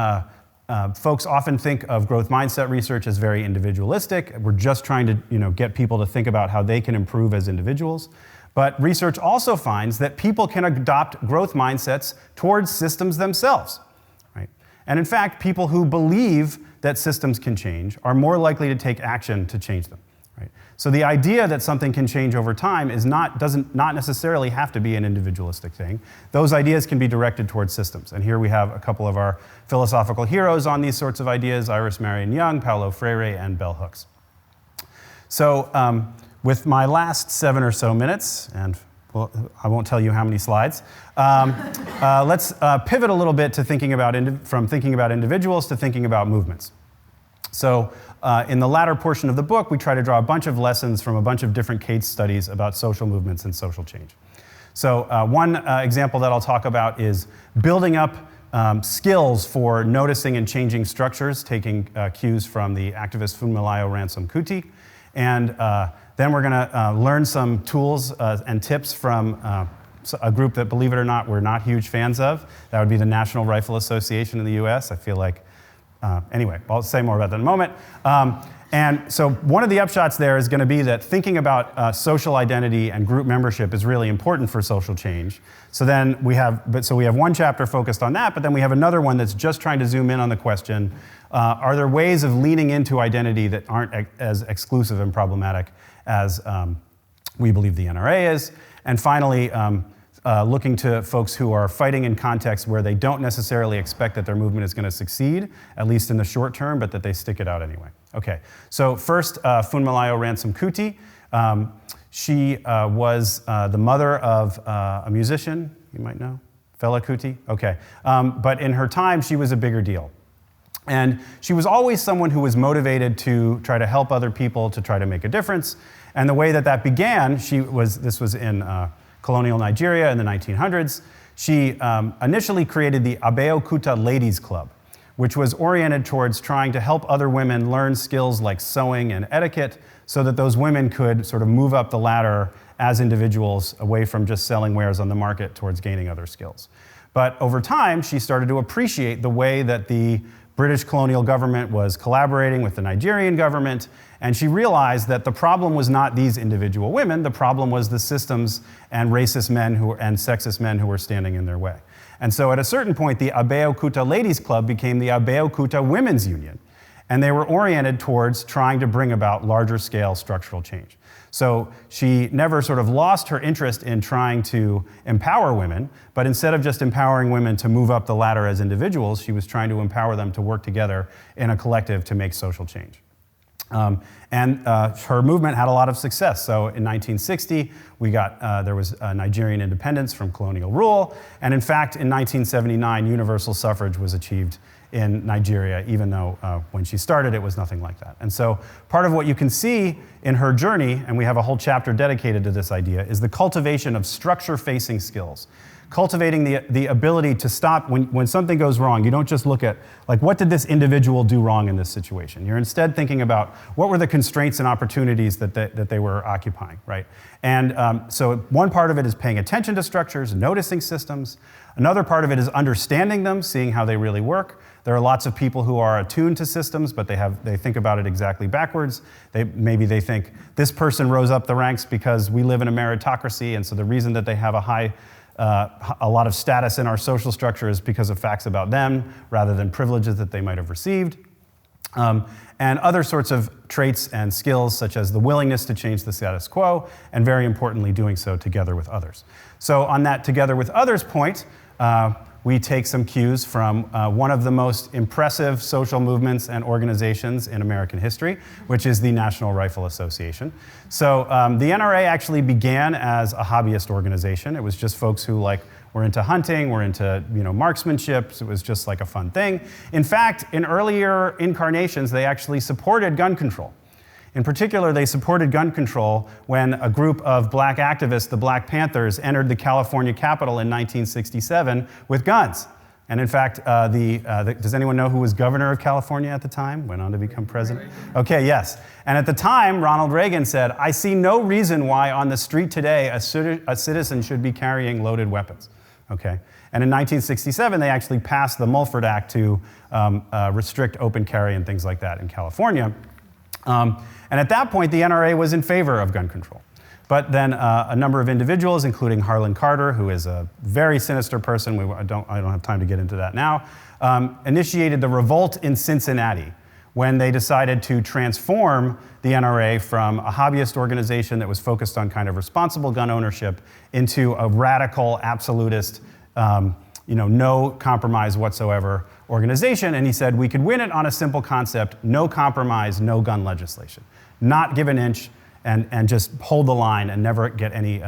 folks often think of growth mindset research as very individualistic. We're just trying to get people to think about how they can improve as individuals. But research also finds that people can adopt growth mindsets towards systems themselves. Right? And in fact, people who believe that systems can change are more likely to take action to change them. Right? So the idea that something can change over time doesn't necessarily have to be an individualistic thing. Those ideas can be directed towards systems. And here we have a couple of our philosophical heroes on these sorts of ideas: Iris Marion Young, Paulo Freire, and Bell Hooks. So with my last 7 or so minutes, and I won't tell you how many slides, let's pivot a little bit to from thinking about individuals to thinking about movements. So in the latter portion of the book, we try to draw a bunch of lessons from a bunch of different case studies about social movements and social change. So one example that I'll talk about is building up skills for noticing and changing structures, taking cues from the activist Funmilayo Ransom Kuti. And then we're going to learn some tools and tips from a group that, believe it or not, we're not huge fans of. That would be the National Rifle Association in the US. I feel like, anyway, I'll say more about that in a moment. And so one of the upshots there is going to be that thinking about social identity and group membership is really important for social change. So then we have one chapter focused on that, but then we have another one that's just trying to zoom in on the question, are there ways of leaning into identity that aren't as exclusive and problematic as we believe the NRA is? And finally, looking to folks who are fighting in contexts where they don't necessarily expect that their movement is going to succeed, at least in the short term, but that they stick it out anyway. Okay, so first, Funmilayo Ransom Kuti. She was the mother of a musician, you might know, Fela Kuti. Okay, but in her time, she was a bigger deal. And she was always someone who was motivated to try to help other people, to try to make a difference. And the way that began, this was in colonial Nigeria in the 1900s. She initially created the Abeokuta Ladies Club, which was oriented towards trying to help other women learn skills like sewing and etiquette so that those women could sort of move up the ladder as individuals away from just selling wares on the market towards gaining other skills. But over time, she started to appreciate the way that the British colonial government was collaborating with the Nigerian government, and she realized that the problem was not these individual women, the problem was the systems and racist men and sexist men who were standing in their way. And so at a certain point, the Abeokuta Ladies Club became the Abeokuta Women's Union, and they were oriented towards trying to bring about larger scale structural change. So she never sort of lost her interest in trying to empower women, but instead of just empowering women to move up the ladder as individuals, she was trying to empower them to work together in a collective to make social change. Her movement had a lot of success. So in 1960, there was Nigerian independence from colonial rule. And in fact, in 1979, universal suffrage was achieved in Nigeria, even though when she started, it was nothing like that. And so part of what you can see in her journey, and we have a whole chapter dedicated to this idea, is the cultivation of structure-facing skills. Cultivating the ability to stop when something goes wrong. You don't just look at, like, what did this individual do wrong in this situation? You're instead thinking about what were the constraints and opportunities that they were occupying, right? And so one part of it is paying attention to structures, noticing systems. Another part of it is understanding them, seeing how they really work. There are lots of people who are attuned to systems, but they think about it exactly backwards. Maybe they think this person rose up the ranks because we live in a meritocracy, and so the reason that they have a lot of status in our social structure is because of facts about them rather than privileges that they might have received. And other sorts of traits and skills, such as the willingness to change the status quo, and very importantly, doing so together with others. So on that together with others point, we take some cues from one of the most impressive social movements and organizations in American history, which is the National Rifle Association. So the NRA actually began as a hobbyist organization. It was just folks who were into hunting, were into marksmanship. So it was just like a fun thing. In fact, in earlier incarnations, they actually supported gun control. In particular, they supported gun control when a group of black activists, the Black Panthers, entered the California Capitol in 1967 with guns. And in fact, does anyone know who was governor of California at the time? Went on to become president? Okay, yes. And at the time, Ronald Reagan said, "I see no reason why on the street today a citizen should be carrying loaded weapons." Okay. And in 1967, they actually passed the Mulford Act to restrict open carry and things like that in California. And at that point, the NRA was in favor of gun control. But then a number of individuals, including Harlan Carter, who is a very sinister person, I don't have time to get into that now, initiated the revolt in Cincinnati when they decided to transform the NRA from a hobbyist organization that was focused on kind of responsible gun ownership into a radical, absolutist, no compromise whatsoever organization. And he said we could win it on a simple concept: no compromise, no gun legislation. Not give an inch and just hold the line and never get any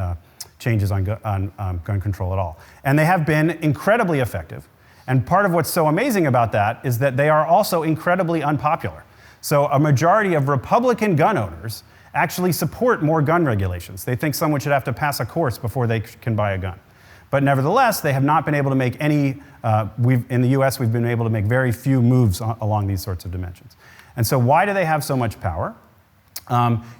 changes on gun control at all. And they have been incredibly effective. And part of what's so amazing about that is that they are also incredibly unpopular. So a majority of Republican gun owners actually support more gun regulations. They think someone should have to pass a course before they can buy a gun. But nevertheless, they have not been able to make any, in the US, we've been able to make very few moves along these sorts of dimensions. And so why do they have so much power?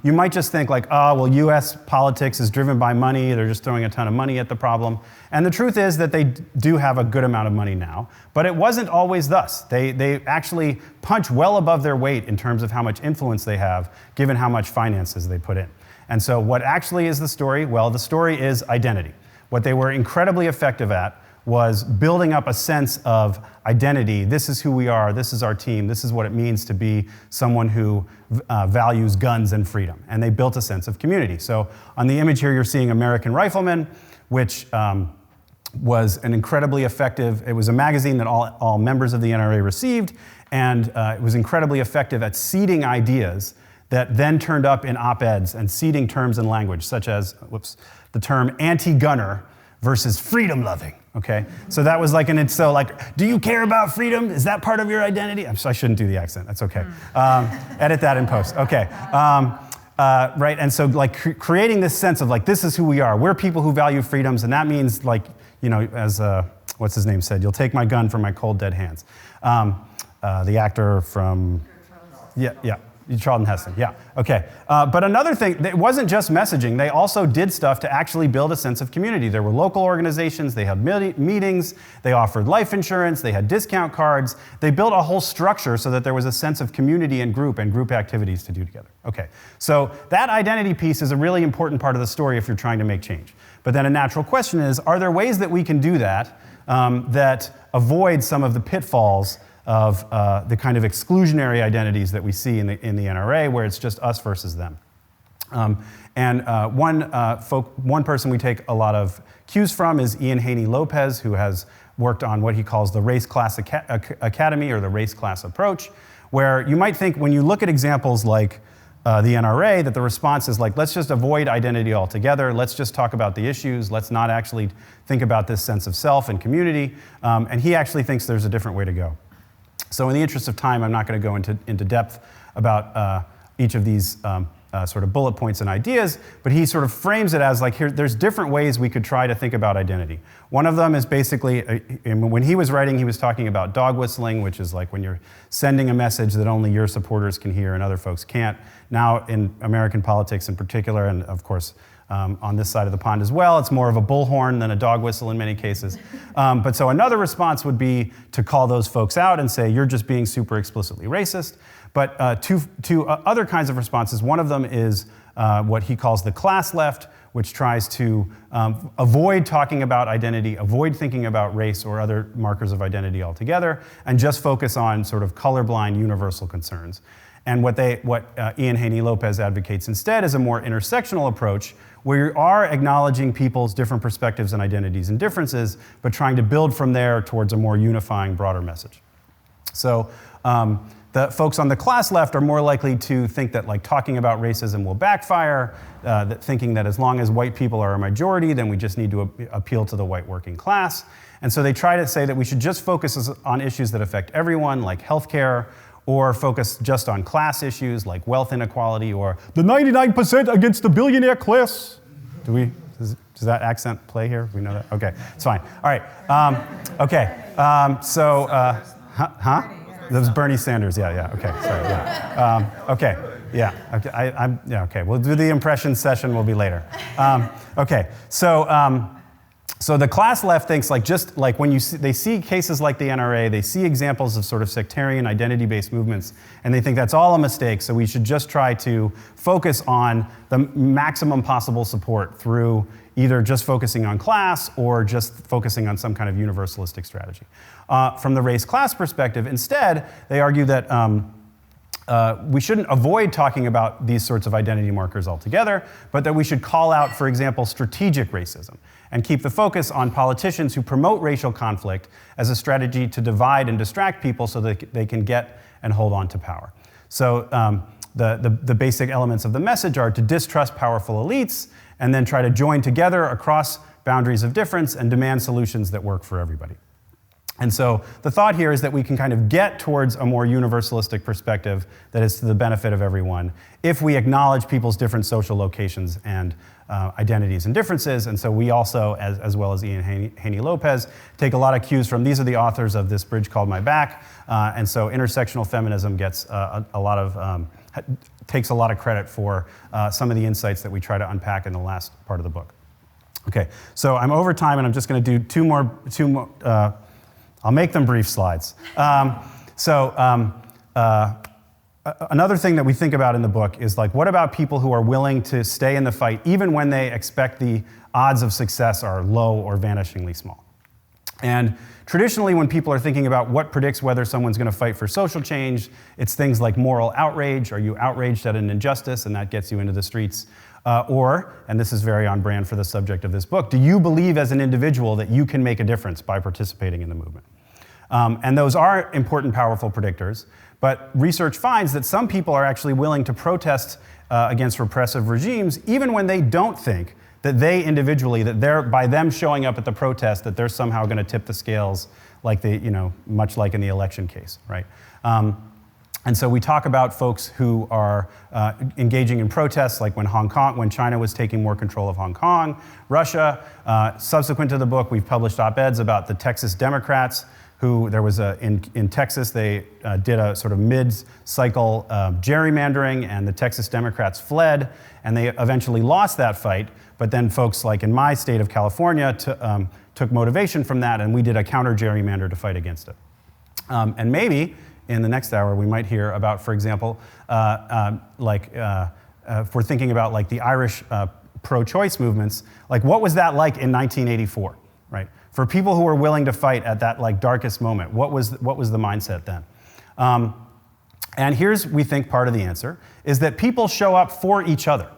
You might just think US politics is driven by money, they're just throwing a ton of money at the problem. And the truth is that they do have a good amount of money now, but it wasn't always thus. They actually punch well above their weight in terms of how much influence they have, given how much finances they put in. And so what actually is the story? Well, the story is identity. What they were incredibly effective at was building up a sense of identity. This is who we are, this is our team, this is what it means to be someone who values guns and freedom. And they built a sense of community. So on the image here, you're seeing American Rifleman, which was an incredibly effective, it was a magazine that all members of the NRA received, and it was incredibly effective at seeding ideas that then turned up in op-eds and seeding terms and language, such as, the term anti-gunner versus freedom-loving. Okay, so that was do you care about freedom? Is that part of your identity? I shouldn't do the accent. That's okay. Edit that in post. Okay, right. And so creating this sense of this is who we are. We're people who value freedoms, and that means as what's his name said, you'll take my gun from my cold dead hands. The actor from Charlton Heston, yeah, okay. But another thing, it wasn't just messaging. They also did stuff to actually build a sense of community. There were local organizations, they had meetings, they offered life insurance, they had discount cards. They built a whole structure so that there was a sense of community and group activities to do together. Okay, so that identity piece is a really important part of the story if you're trying to make change. But then a natural question is, are there ways that we can do that that avoid some of the pitfalls of the kind of exclusionary identities that we see in the NRA, where it's just us versus them. One person we take a lot of cues from is Ian Haney Lopez, who has worked on what he calls the race class academy, or the race class approach, where you might think when you look at examples like the NRA that the response is let's just avoid identity altogether, let's just talk about the issues, let's not actually think about this sense of self and community, and he actually thinks there's a different way to go. So in the interest of time, I'm not going to go into depth about each of these sort of bullet points and ideas, but he sort of frames it as like, there's different ways we could try to think about identity. One of them is basically, when he was writing, he was talking about dog whistling, which is like when you're sending a message that only your supporters can hear and other folks can't. Now in American politics in particular, and of course on this side of the pond as well, it's more of a bullhorn than a dog whistle in many cases. But so another response would be to call those folks out and say, you're just being super explicitly racist. But two other kinds of responses, one of them is what he calls the class left, which tries to avoid talking about identity, avoid thinking about race or other markers of identity altogether, and just focus on sort of colorblind universal concerns. And what Ian Haney-Lopez advocates instead is a more intersectional approach, where you are acknowledging people's different perspectives and identities and differences, but trying to build from there towards a more unifying, broader message. So the folks on the class left are more likely to think that like talking about racism will backfire, thinking that as long as white people are a majority, then we just need to appeal to the white working class. And so they try to say that we should just focus on issues that affect everyone, like healthcare, or focus just on class issues like wealth inequality, or the 99% against the billionaire class. Does that accent play here? We know that? Okay, it's fine. All right. That was Bernie Sanders. Yeah. Okay. Sorry. Yeah. Okay. Yeah. Okay. Okay. We'll do the impression session. Will be later. Okay. So the class left thinks like just like when they see cases like the NRA, they see examples of sort of sectarian identity-based movements, and they think that's all a mistake. So we should just try to focus on the maximum possible support through either just focusing on class or just focusing on some kind of universalistic strategy. From the race-class perspective, instead, they argue that we shouldn't avoid talking about these sorts of identity markers altogether, but that we should call out, for example, strategic racism, and keep the focus on politicians who promote racial conflict as a strategy to divide and distract people so that they can get and hold on to power. So the basic elements of the message are to distrust powerful elites and then try to join together across boundaries of difference and demand solutions that work for everybody. And so the thought here is that we can kind of get towards a more universalistic perspective that is to the benefit of everyone if we acknowledge people's different social locations and identities and differences. And so we also, as well as Ian Haney-Lopez, take a lot of cues from, these are the authors of This Bridge Called My Back. And so intersectional feminism gets takes a lot of credit for some of the insights that we try to unpack in the last part of the book. Okay, so I'm over time and I'm just gonna do two more I'll make them brief slides. Another thing that we think about in the book is like, what about people who are willing to stay in the fight even when they expect the odds of success are low or vanishingly small? And traditionally, when people are thinking about what predicts whether someone's going to fight for social change, it's things like moral outrage. Are you outraged at an injustice? And that gets you into the streets. And this is very on brand for the subject of this book, do you believe as an individual that you can make a difference by participating in the movement? And those are important, powerful predictors. But research finds that some people are actually willing to protest against repressive regimes, even when they don't think that they individually, by them showing up at the protest, that they're somehow going to tip the scales, like much like in the election case, right? And so we talk about folks who are engaging in protests, like when China was taking more control of Hong Kong, Russia. Subsequent to the book, we've published op-eds about the Texas Democrats, who there was in Texas, they did a sort of mid-cycle gerrymandering, and the Texas Democrats fled, and they eventually lost that fight. But then folks like in my state of California took motivation from that, and we did a counter-gerrymander to fight against it. And maybe in the next hour, we might hear about, for example, if we're thinking about like the Irish pro-choice movements, like what was that like in 1984, right? For people who were willing to fight at that like darkest moment, what was the mindset then? And here's, we think, part of the answer, is that people show up for each other.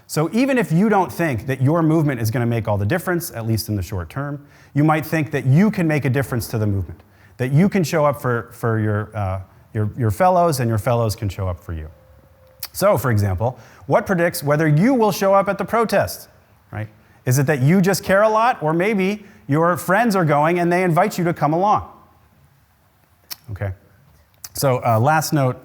So even if you don't think that your movement is going to make all the difference, at least in the short term, you might think that you can make a difference to the movement, that you can show up for your fellows, and your fellows can show up for you. So, for example, what predicts whether you will show up at the protest, right? Is it that you just care a lot, or maybe your friends are going and they invite you to come along? Okay, So last note,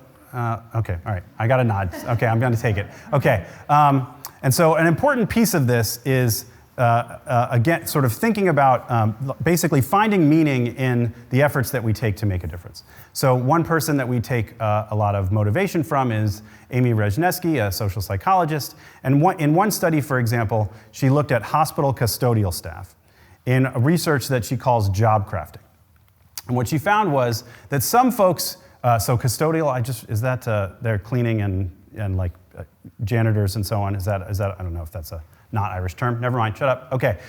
okay, all right, I got a nod. Okay, I'm going to take it. Okay, and so an important piece of this is, again, sort of thinking about basically finding meaning in the efforts that we take to make a difference. So one person that we take a lot of motivation from is Amy Rezhneski, a social psychologist. And in one study, for example, she looked at hospital custodial staff in a research that she calls job crafting. And what she found was that some folks, so custodial, is that they're cleaning and like janitors and so on? Is that I don't know if that's a not Irish term. Never mind, shut up. Okay.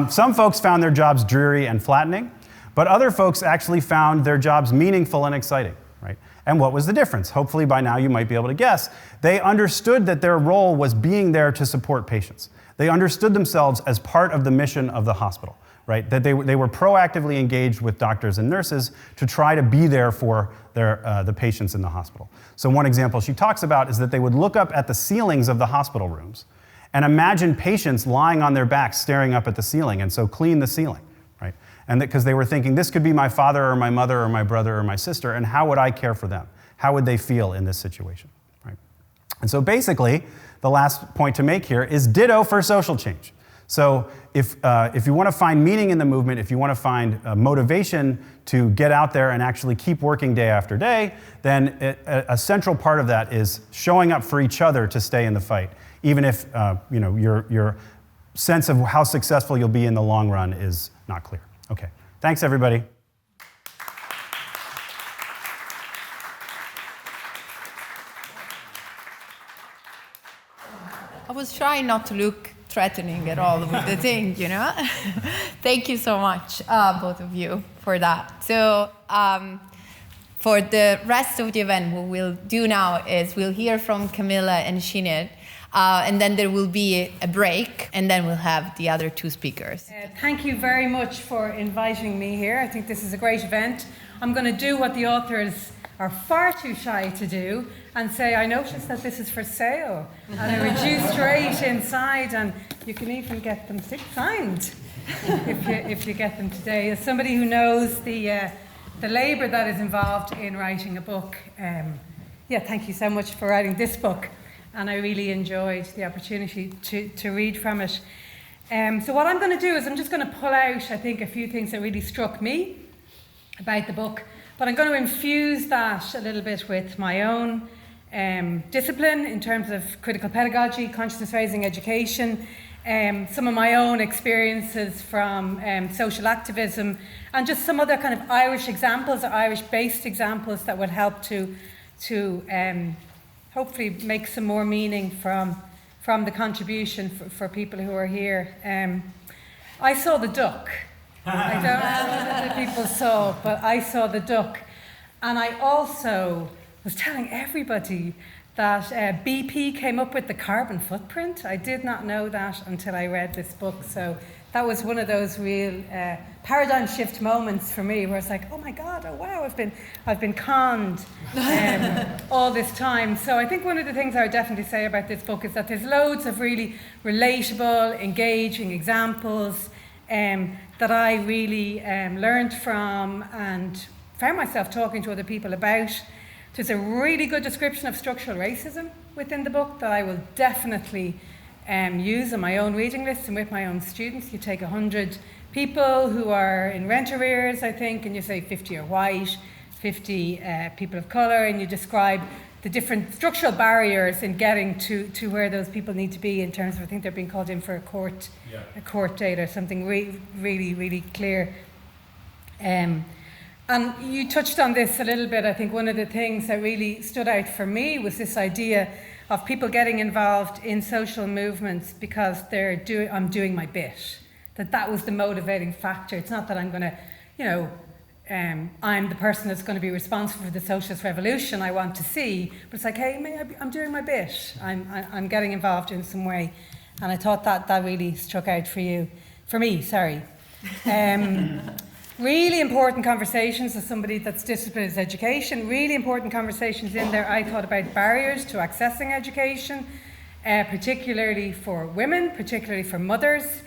Some folks found their jobs dreary and flattening, but other folks actually found their jobs meaningful and exciting, right? And what was the difference? Hopefully by now you might be able to guess. They understood that their role was being there to support patients. They understood themselves as part of the mission of the hospital, right? That they were proactively engaged with doctors and nurses to try to be there for the patients in the hospital. So one example she talks about is that they would look up at the ceilings of the hospital rooms and imagine patients lying on their backs staring up at the ceiling, and so clean the ceiling, right? And because they were thinking, this could be my father or my mother or my brother or my sister, and how would I care for them? How would they feel in this situation, right? And so basically, the last point to make here is ditto for social change. So if you want to find meaning in the movement, if you want to find motivation to get out there and actually keep working day after day, then a central part of that is showing up for each other to stay in the fight, even if your sense of how successful you'll be in the long run is not clear. Okay, thanks everybody. I was trying not to look threatening at all with the thing, you know? Thank you so much, both of you, for that. So for the rest of the event, what we'll do now is we'll hear from Camilla and Sinead, and then there will be a break, and then we'll have the other two speakers. Thank you very much for inviting me here. I think this is a great event. I'm going to do what the authors are far too shy to do and say, I noticed that this is for sale at a reduced rate inside, and you can even get them signed if you get them today. As somebody who knows the labour that is involved in writing a book, thank you so much for writing this book, and I really enjoyed the opportunity to read from it. So what I'm going to do is I'm just going to pull out, I think, a few things that really struck me about the book, but I'm going to infuse that a little bit with my own discipline in terms of critical pedagogy, consciousness raising education, some of my own experiences from social activism, and just some other kind of Irish examples or Irish-based examples that would help to hopefully make some more meaning from the contribution for people who are here. I saw the duck. I don't know what other people saw, but I saw the duck. And I also was telling everybody that BP came up with the carbon footprint. I did not know that until I read this book. So that was one of those real paradigm shift moments for me, where it's like, oh my God, oh wow, I've been conned all this time. So I think one of the things I would definitely say about this book is that there's loads of really relatable, engaging examples that I really learned from and found myself talking to other people about. There's a really good description of structural racism within the book that I will definitely use in my own reading list and with my own students. You take 100 people who are in rent arrears, I think, and you say 50 are white, 50 people of colour, and you describe the different structural barriers in getting to where those people need to be in terms of, I think they're being called in for a court date or something really clear. And you touched on this a little bit. I think one of the things that really stood out for me was this idea of people getting involved in social movements because I'm doing my bit. That was the motivating factor. It's not that I'm going to, I'm the person that's going to be responsible for the socialist revolution I want to see, but it's like, hey, I'm doing my bit. I'm getting involved in some way. And I thought that really struck out for me. Really important conversations as somebody that's disciplined as education, really important conversations in there. I thought about barriers to accessing education, particularly for women, particularly for mothers.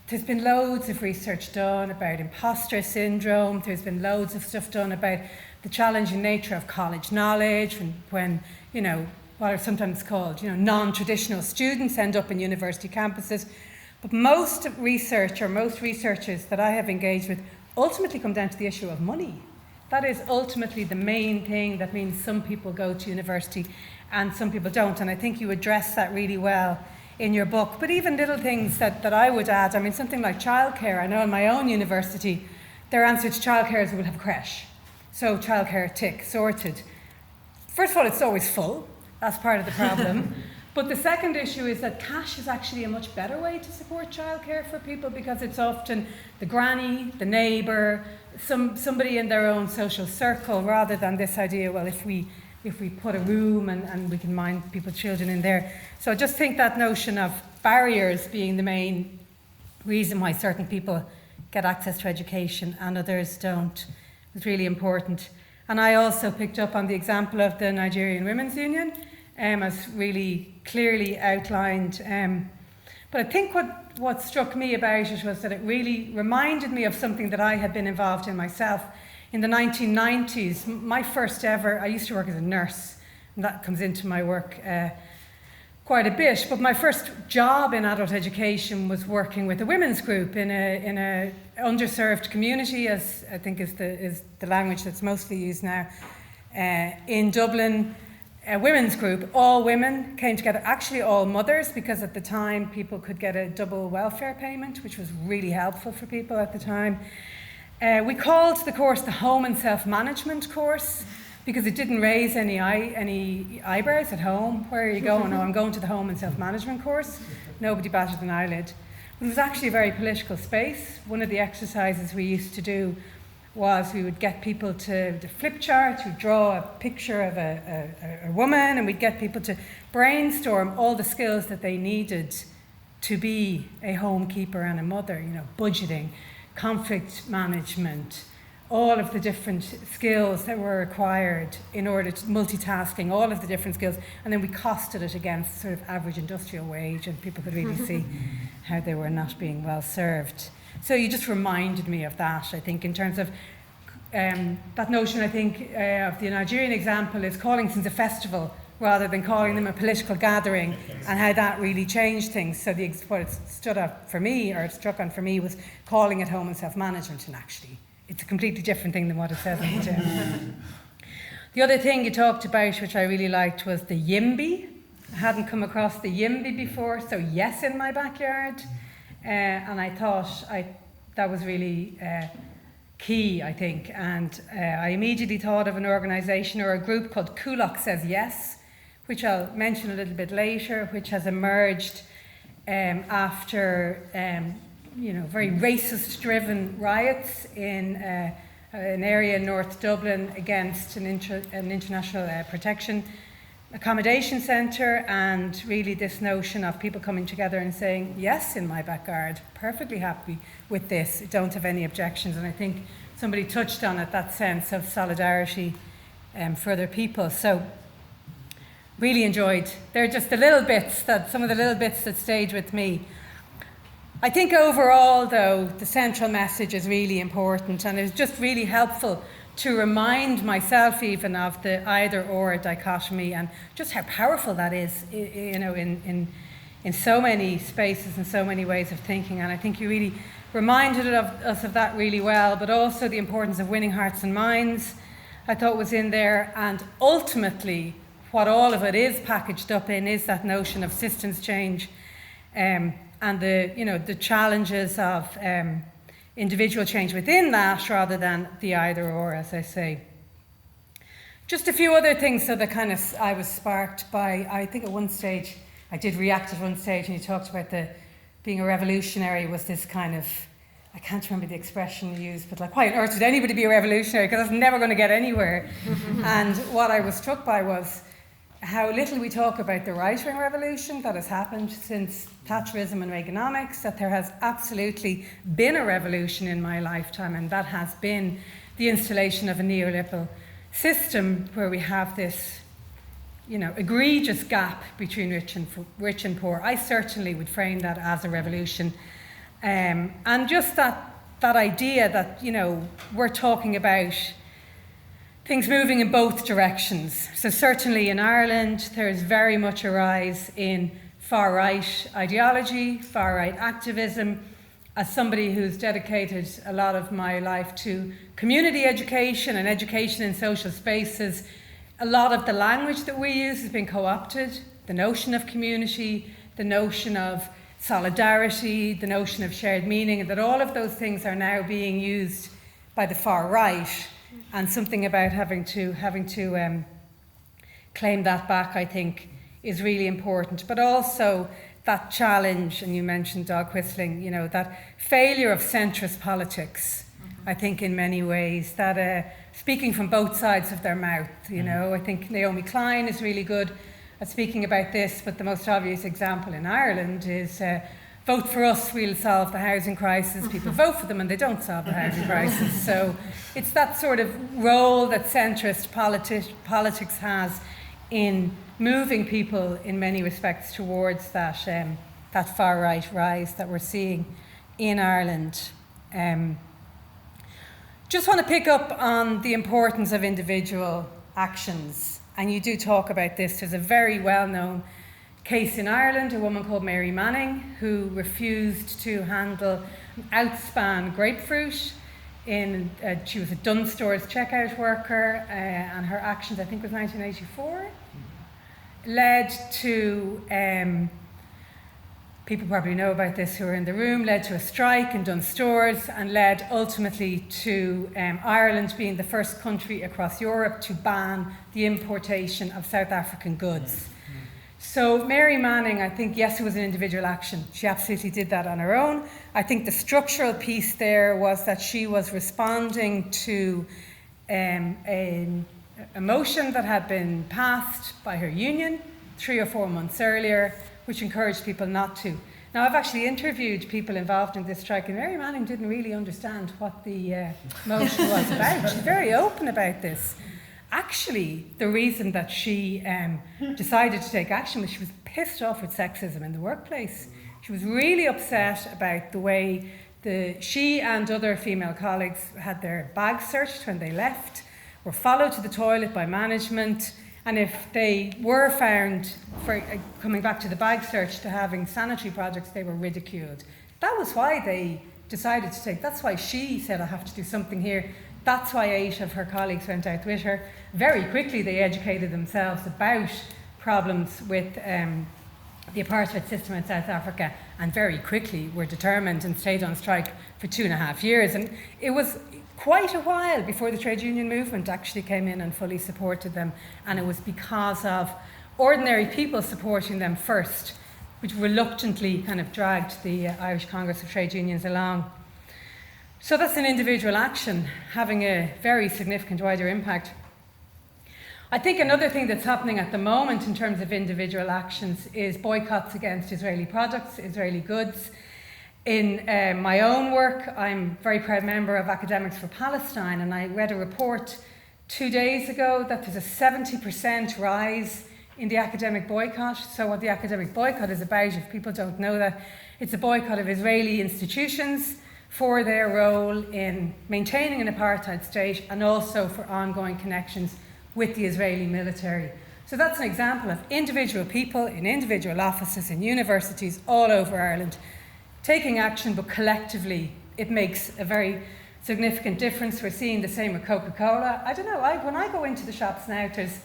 there's been loads of research done about imposter syndrome. There's been loads of stuff done about the challenging nature of college knowledge when you know, what are sometimes called, you know, non-traditional students end up in university campuses. But most researchers that I have engaged with ultimately come down to the issue of money. That is ultimately the main thing that means some people go to university and some people don't. And I think you address that really well in your book. But even little things that I would add, I mean, something like childcare. I know in my own university, their answer to childcare is we'll have a creche. So childcare, tick, sorted. First of all, it's always full. That's part of the problem. But the second issue is that cash is actually a much better way to support childcare for people, because it's often the granny, the neighbour, somebody in their own social circle, rather than this idea, well, if we put a room and we can mind people's children in there. So I just think that notion of barriers being the main reason why certain people get access to education and others don't is really important. And I also picked up on the example of the Nigerian Women's Union, as really clearly outlined. But I think what struck me about it was that it really reminded me of something that I had been involved in myself. In the 1990s, my first ever, I used to work as a nurse, and that comes into my work quite a bit, but my first job in adult education was working with a women's group in a underserved community, as I think is the language that's mostly used now, in Dublin. A women's group, all women came together, actually all mothers, because at the time people could get a double welfare payment, which was really helpful for people at the time. We called the course the Home and Self-Management course, because it didn't raise any eyebrows at home. Where are you going? Oh, I'm going to the Home and Self-Management course. Nobody batted an eyelid. It was actually a very political space. One of the exercises we used to do was we would get people to flip chart, to draw a picture of a woman, and we'd get people to brainstorm all the skills that they needed to be a homekeeper and a mother, you know, budgeting, conflict management, all of the different skills that were required in order to multitasking, all of the different skills, and then we costed it against sort of average industrial wage, and people could really see how they were not being well served. So you just reminded me of that, I think, in terms of that notion, I think, of the Nigerian example is calling things a festival rather than calling them a political gathering, and how that really changed things. So what it stood up for me, or it struck on for me, was calling it home and self-management, and actually it's a completely different thing than what it says on the tin. The other thing you talked about, which I really liked, was the YIMBY. I hadn't come across the YIMBY before, so yes in my backyard. And I thought that was really key, I think. And I immediately thought of an organisation or a group called Cull Says Yes, which I'll mention a little bit later, which has emerged after very racist-driven riots in an area in North Dublin against an international protection accommodation centre, and really this notion of people coming together and saying, yes, in my backyard, perfectly happy with this, don't have any objections. And I think somebody touched on it, that sense of solidarity for other people. So really enjoyed. They're just some of the little bits that stayed with me. I think overall, though, the central message is really important, and it's just really helpful to remind myself even of the either-or dichotomy, and just how powerful that is, in so many spaces and so many ways of thinking. And I think you really reminded us of that really well, but also the importance of winning hearts and minds, I thought was in there. And ultimately, what all of it is packaged up in is that notion of systems change, and the challenges of individual change within that, rather than the either or, as I say. Just a few other things so that I was sparked by, I think at one stage, I did react at one stage, and you talked about being a revolutionary was this kind of, I can't remember the expression you used, but like, why on earth would anybody be a revolutionary? Because that's never going to get anywhere. And what I was struck by was how little we talk about the right-wing revolution that has happened since Thatcherism and Reaganomics, that there has absolutely been a revolution in my lifetime, and that has been the installation of a neoliberal system where we have this, egregious gap between rich and poor. I certainly would frame that as a revolution. And just that idea that, we're talking about things moving in both directions. So certainly in Ireland, there's very much a rise in far-right ideology, far-right activism. As somebody who's dedicated a lot of my life to community education and education in social spaces, a lot of the language that we use has been co-opted. The notion of community, the notion of solidarity, the notion of shared meaning, and that all of those things are now being used by the far right. And something about having to claim that back, I think, is really important. But also that challenge, and you mentioned dog whistling, that failure of centrist politics, I think in many ways, that speaking from both sides of their mouth, I think Naomi Klein is really good at speaking about this, but the most obvious example in Ireland is vote for us, we'll solve the housing crisis. People vote for them and they don't solve the housing crisis. So it's that sort of role that centrist politics has in moving people in many respects towards that far right rise that we're seeing in Ireland. Just want to pick up on the importance of individual actions, and you do talk about this. There's a very well-known case in Ireland, a woman called Mary Manning, who refused to handle an outspan grapefruit. She was a Dunnes Stores checkout worker, and her actions, I think it was 1984, led to, people probably know about this who are in the room, led to a strike in Dunnes Stores and led ultimately to Ireland being the first country across Europe to ban the importation of South African goods. So Mary Manning, I think, yes, it was an individual action. She absolutely did that on her own. I think the structural piece there was that she was responding to a motion that had been passed by her union 3 or 4 months earlier, which encouraged people not to. Now, I've actually interviewed people involved in this strike, and Mary Manning didn't really understand what the motion was about. She's very open about this. Actually, the reason that she decided to take action was she was pissed off with sexism in the workplace. She was really upset about the way she and other female colleagues had their bags searched when they left, were followed to the toilet by management, and if they were found, for coming back to the bag search, to having sanitary products, they were ridiculed. That was why they decided to take, that's why she said, I have to do something here. That's why 8 of her colleagues went out with her. Very quickly they educated themselves about problems with the apartheid system in South Africa, and very quickly were determined and stayed on strike for 2.5 years. And it was quite a while before the trade union movement actually came in and fully supported them, and it was because of ordinary people supporting them first, which reluctantly kind of dragged the Irish Congress of Trade Unions along. So that's an individual action having a very significant wider impact. I think another thing that's happening at the moment in terms of individual actions is boycotts against Israeli products, Israeli goods. In my own work, I'm a very proud member of Academics for Palestine, and I read a report 2 days ago that there's a 70% rise in the academic boycott. So what the academic boycott is about, if people don't know that, it's a boycott of Israeli institutions for their role in maintaining an apartheid state and also for ongoing connections with the Israeli military. So that's an example of individual people in individual offices in universities all over Ireland taking action, but collectively it makes a very significant difference. We're seeing the same with Coca-Cola. I don't know, when I go into the shops now, there's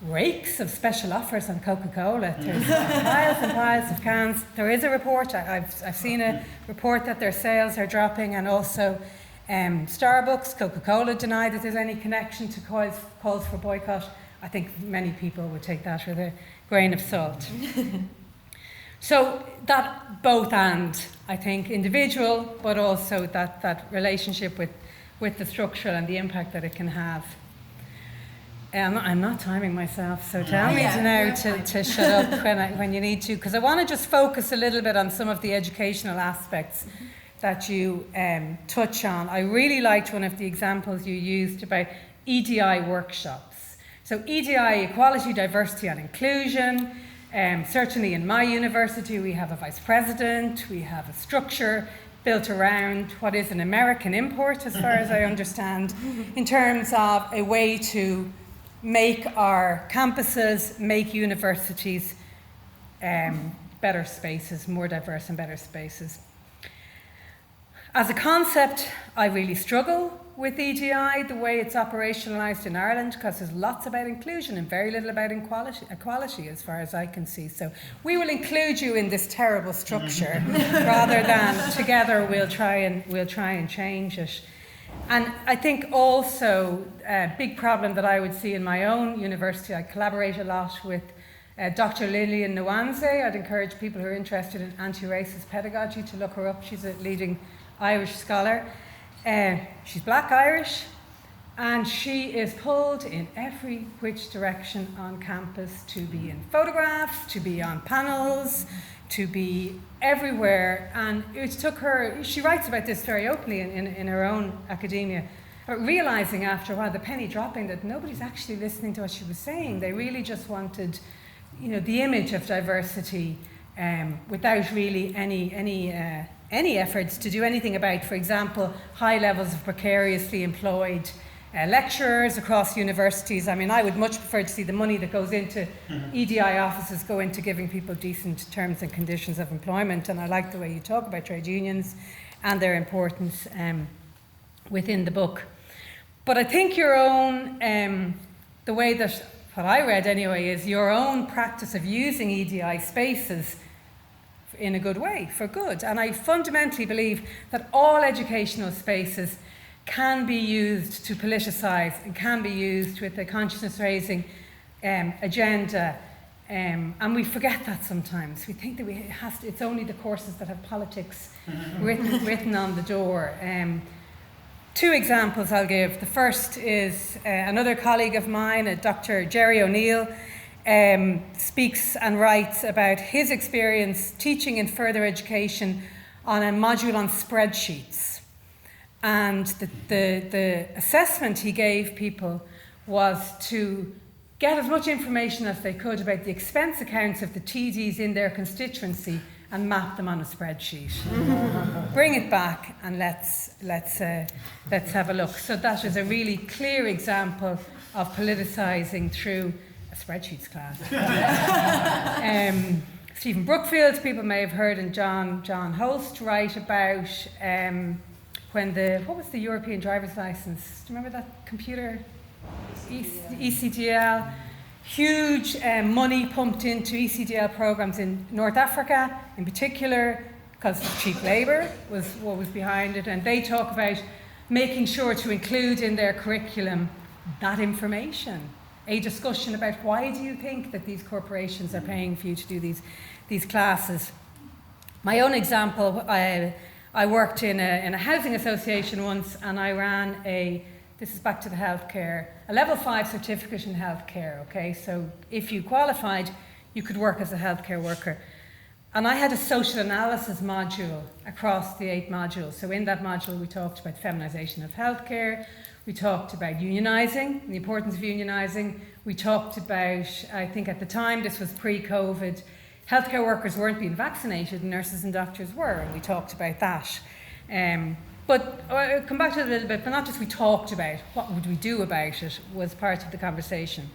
rakes of special offers on Coca-Cola. There's piles and piles of cans. There is a report, I've seen a report that their sales are dropping, and also Starbucks, Coca-Cola deny that there's any connection to calls for boycott. I think many people would take that with a grain of salt. So that both and, I think, individual, but also that relationship with the structural and the impact that it can have. I'm not timing myself, so tell me to shut up when you need to, because I want to just focus a little bit on some of the educational aspects that you touch on. I really liked one of the examples you used about EDI workshops. So EDI, equality, diversity and inclusion. Certainly in my university we have a vice president, we have a structure built around what is an American import, as far as I understand, in terms of a way to make our campuses, make universities better spaces, more diverse and better spaces. As a concept, I really struggle with EDI, the way it's operationalised in Ireland, because there's lots about inclusion and very little about equality as far as I can see. So we will include you in this terrible structure rather than together we'll try and change it. And I think also a big problem that I would see in my own university, I collaborate a lot with Dr. Lillian Nwanze. I'd encourage people who are interested in anti-racist pedagogy to look her up. She's a leading Irish scholar. She's Black Irish, and she is pulled in every which direction on campus to be in photographs, to be on panels, to be everywhere. And it took her, she writes about this very openly in her own academia, but realizing after a while, the penny dropping, that nobody's actually listening to what she was saying. They really just wanted, the image of diversity without really any efforts to do anything about, for example, high levels of precariously employed lecturers across universities. I mean, I would much prefer to see the money that goes into EDI offices go into giving people decent terms and conditions of employment. And I like the way you talk about trade unions and their importance within the book. But I think your own, the way that, what I read anyway, is your own practice of using EDI spaces in a good way, for good. And I fundamentally believe that all educational spaces can be used to politicise and can be used with a consciousness-raising agenda. And we forget that sometimes. We think that it's only the courses that have politics written on the door. Two examples I'll give. The first is another colleague of mine, Dr. Jerry O'Neill, speaks and writes about his experience teaching in further education on a module on spreadsheets. And the assessment he gave people was to get as much information as they could about the expense accounts of the TDs in their constituency and map them on a spreadsheet. Bring it back and let's have a look. So that is a really clear example of politicising through a spreadsheets class. Stephen Brookfield, people may have heard, and John Holst write about what was the European driver's license? Do you remember that computer? ECDL. Huge money pumped into ECDL programs in North Africa, in particular, because cheap labour was what was behind it. And they talk about making sure to include in their curriculum that information. A discussion about why do you think that these corporations are paying for you to do these classes. My own example, I worked in a housing association once, and I ran this is back to the healthcare, a level 5 certificate in healthcare, okay? So if you qualified, you could work as a healthcare worker. And I had a social analysis module across the 8 modules. So in that module, we talked about feminisation of healthcare. We talked about unionising, the importance of unionising. We talked about, I think at the time, this was pre-COVID, healthcare workers weren't being vaccinated, and nurses and doctors were, and we talked about that. But I'll come back to it a little bit, but not just we talked about, what would we do about it, was part of the conversation.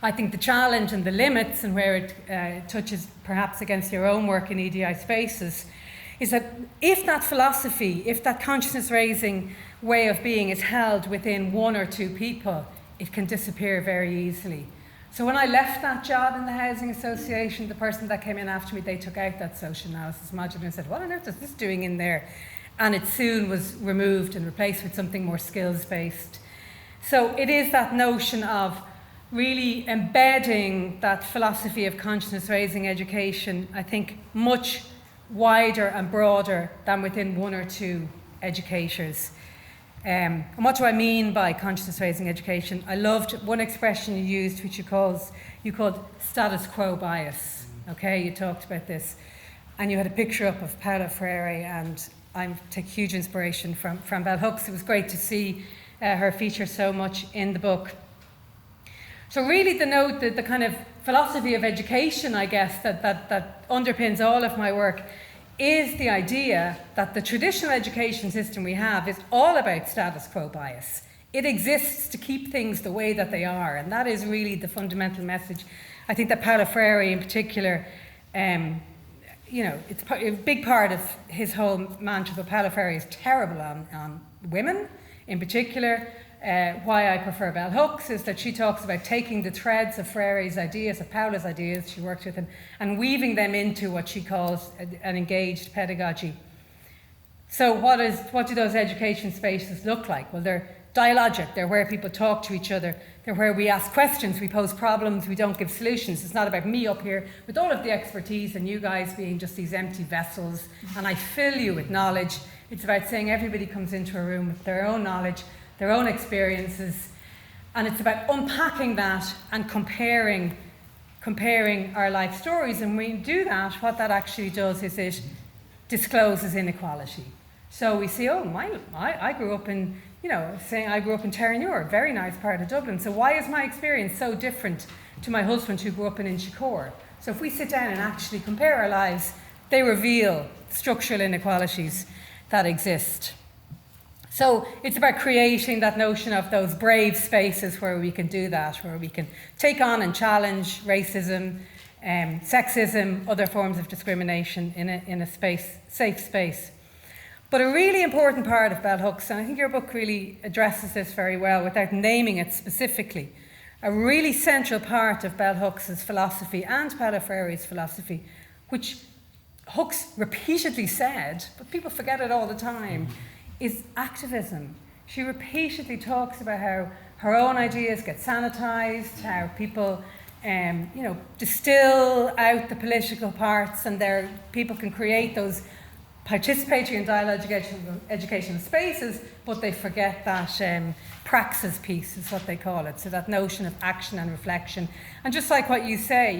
I think the challenge and the limits, and where it touches perhaps against your own work in EDI spaces, is that if that philosophy, if that consciousness-raising way of being is held within 1 or 2 people, it can disappear very easily. So when I left that job in the Housing Association, the person that came in after me, they took out that social analysis module and said, what on earth is this doing in there? And it soon was removed and replaced with something more skills-based. So it is that notion of really embedding that philosophy of consciousness-raising education, I think, much wider and broader than within 1 or 2 educators. And what do I mean by consciousness-raising education? I loved one expression you used, which you called status quo bias. Okay, you talked about this. And you had a picture up of Paula Freire, and I take huge inspiration from Bell Hooks. It was great to see her feature so much in the book. So really the kind of philosophy of education, I guess, that underpins all of my work is the idea that the traditional education system we have is all about status quo bias. It exists to keep things the way that they are, and that is really the fundamental message. I think that Paulo Freire in particular, it's a big part of his whole mantra, but Paulo Freire is terrible on women in particular. Why I prefer Bell Hooks is that she talks about taking the threads of Freire's ideas, of Paulo's ideas, she worked with him, and weaving them into what she calls an engaged pedagogy. So what do those education spaces look like? Well, they're dialogic, they're where people talk to each other, they're where we ask questions, we pose problems, we don't give solutions. It's not about me up here with all of the expertise and you guys being just these empty vessels and I fill you with knowledge. It's about saying everybody comes into a room with their own knowledge, their own experiences, and it's about unpacking that and comparing our life stories. And when we do that, what that actually does is it discloses inequality. So we see, I grew up in, I grew up in Terranure, a very nice part of Dublin. So why is my experience so different to my husband who grew up in Inchicore? So if we sit down and actually compare our lives, they reveal structural inequalities that exist. So it's about creating that notion of those brave spaces where we can do that, where we can take on and challenge racism, sexism, other forms of discrimination in a safe space. But a really important part of Bell Hooks, and I think your book really addresses this very well without naming it specifically, a really central part of Bell Hooks' philosophy and Paulo Freire's philosophy, which Hooks repeatedly said, but people forget it all the time, is activism. She repeatedly talks about how her own ideas get sanitized, how people distill out the political parts and people can create those participatory and dialogic educational spaces, but they forget that praxis piece is what they call it. So that notion of action and reflection. And just like what you say,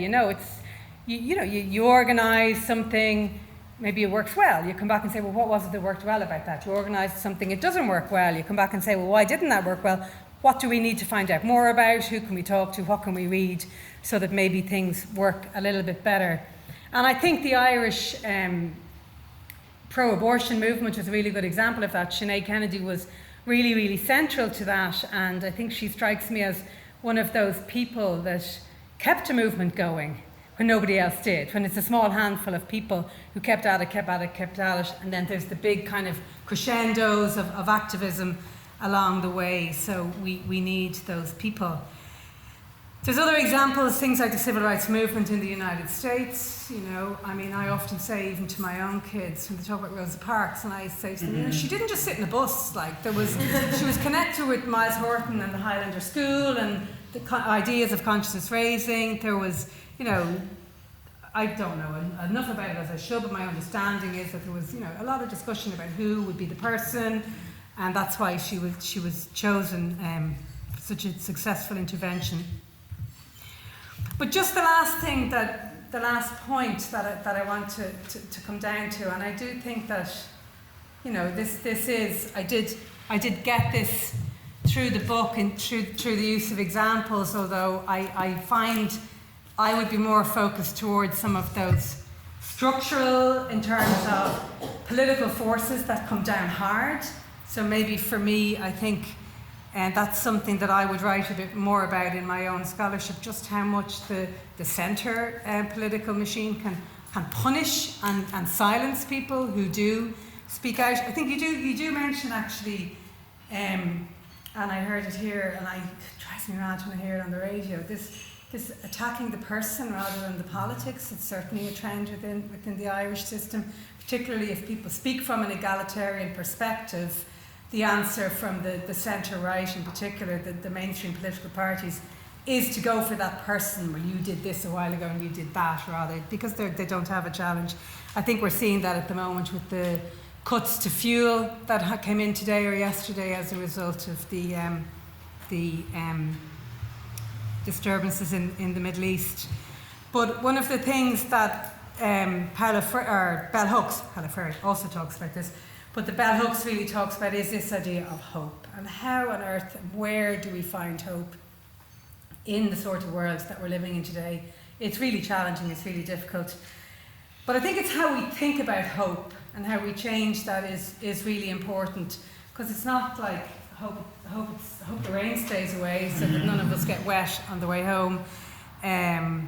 you organize something, maybe it works well. You come back and say, well, what was it that worked well about that? You organize something, it doesn't work well. You come back and say, well, why didn't that work well? What do we need to find out more about? Who can we talk to? What can we read so that maybe things work a little bit better? And I think the Irish pro-abortion movement was a really good example of that. Sinead Kennedy was really, really central to that, and I think she strikes me as one of those people that kept a movement going when nobody else did, when it's a small handful of people who kept at it, and then there's the big kind of crescendos of activism along the way. So we need those people. There's other examples, things like the civil rights movement in the United States. I often say, even to my own kids, when they talk about Rosa Parks, and I say to them, she didn't just sit in a bus. She was connected with Miles Horton and the Highlander School and the ideas of consciousness raising. There was, I don't know enough about it as I should, but my understanding is that there was, a lot of discussion about who would be the person, and that's why she was chosen for such a successful intervention. But just the last point that I want to come down to, and I do think that, this is, I did get this through the book and through the use of examples, although I find I would be more focused towards some of those structural, in terms of political forces that come down hard. So maybe for me, I think, and that's something that I would write a bit more about in my own scholarship, just how much the centre political machine can punish and silence people who do speak out. I think you do mention actually, and I heard it here, and it drives me mad when I hear it on the radio, this attacking the person rather than the politics. It's certainly a trend within the Irish system, particularly if people speak from an egalitarian perspective. The answer from the centre-right in particular, the mainstream political parties, is to go for that person. Well, you did this a while ago and you did that, rather, because they don't have a challenge. I think we're seeing that at the moment with the cuts to fuel that came in today or yesterday as a result of the disturbances in the Middle East. But one of the things that Bell Hooks also talks about this, but the Bell Hooks really talks about is this idea of hope, and how on earth, where do we find hope in the sort of worlds that we're living in today? It's really challenging, it's really difficult. But I think it's how we think about hope and how we change that is really important, because it's not like hope the rain stays away so that none of us get wet on the way home. I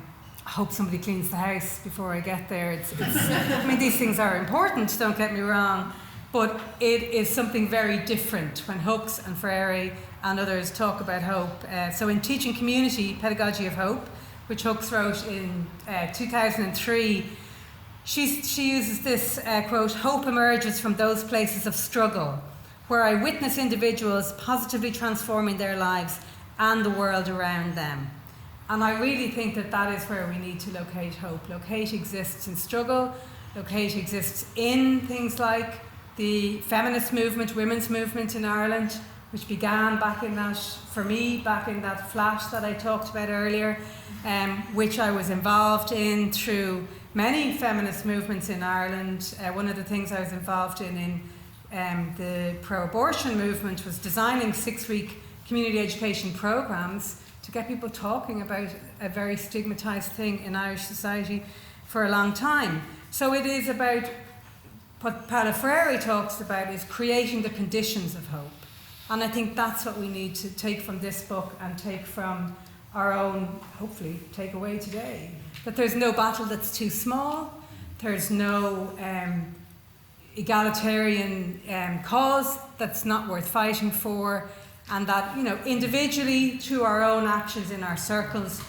hope somebody cleans the house before I get there. I mean, these things are important, don't get me wrong, but it is something very different when Hooks and Freire and others talk about hope. So in Teaching Community, Pedagogy of Hope, which Hooks wrote in 2003, she uses this quote, "Hope emerges from those places of struggle where I witness individuals positively transforming their lives and the world around them." And I really think that is where we need to locate hope. Locate exists in struggle. Locate exists in things like the feminist movement, women's movement in Ireland, which began back in that flat that I talked about earlier, which I was involved in through many feminist movements in Ireland. One of the things I was involved in the pro-abortion movement was designing 6-week community education programs to get people talking about a very stigmatized thing in Irish society for a long time. So it is about, what Paolo Freire talks about is creating the conditions of hope. And I think that's what we need to take from this book and take from our own, hopefully, takeaway today. That there's no battle that's too small, there's no egalitarian cause that's not worth fighting for, and that, you know, individually, through our own actions in our circles,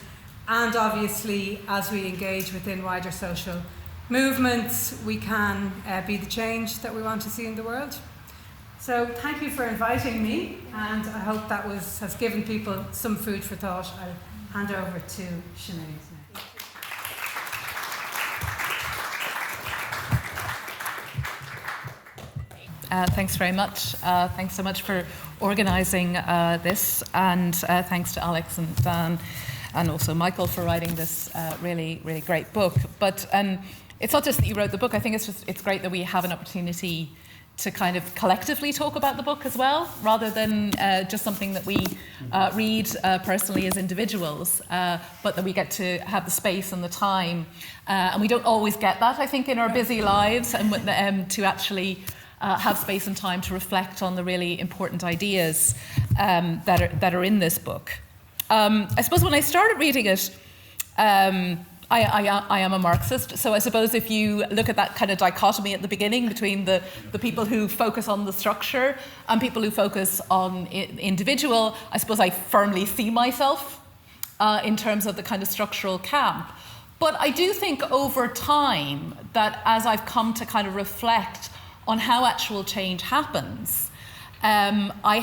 and obviously as we engage within wider social movements, we can be the change that we want to see in the world. So thank you for inviting me, and I hope that has given people some food for thought. I'll hand over to Sinead now. Thanks very much. Thanks so much for organising this, and thanks to Alex and Dan and also Michael for writing this really, really great book. But it's not just that you wrote the book. I think it's great that we have an opportunity to kind of collectively talk about the book as well, rather than just something that we read personally as individuals, but that we get to have the space and the time. And we don't always get that, I think, in our busy lives, and to actually have space and time to reflect on the really important ideas that are in this book. I suppose when I started reading it, I am a Marxist, so I suppose if you look at that kind of dichotomy at the beginning between the people who focus on the structure and people who focus on individual, I suppose I firmly see myself in terms of the kind of structural camp. But I do think over time that as I've come to kind of reflect on how actual change happens, I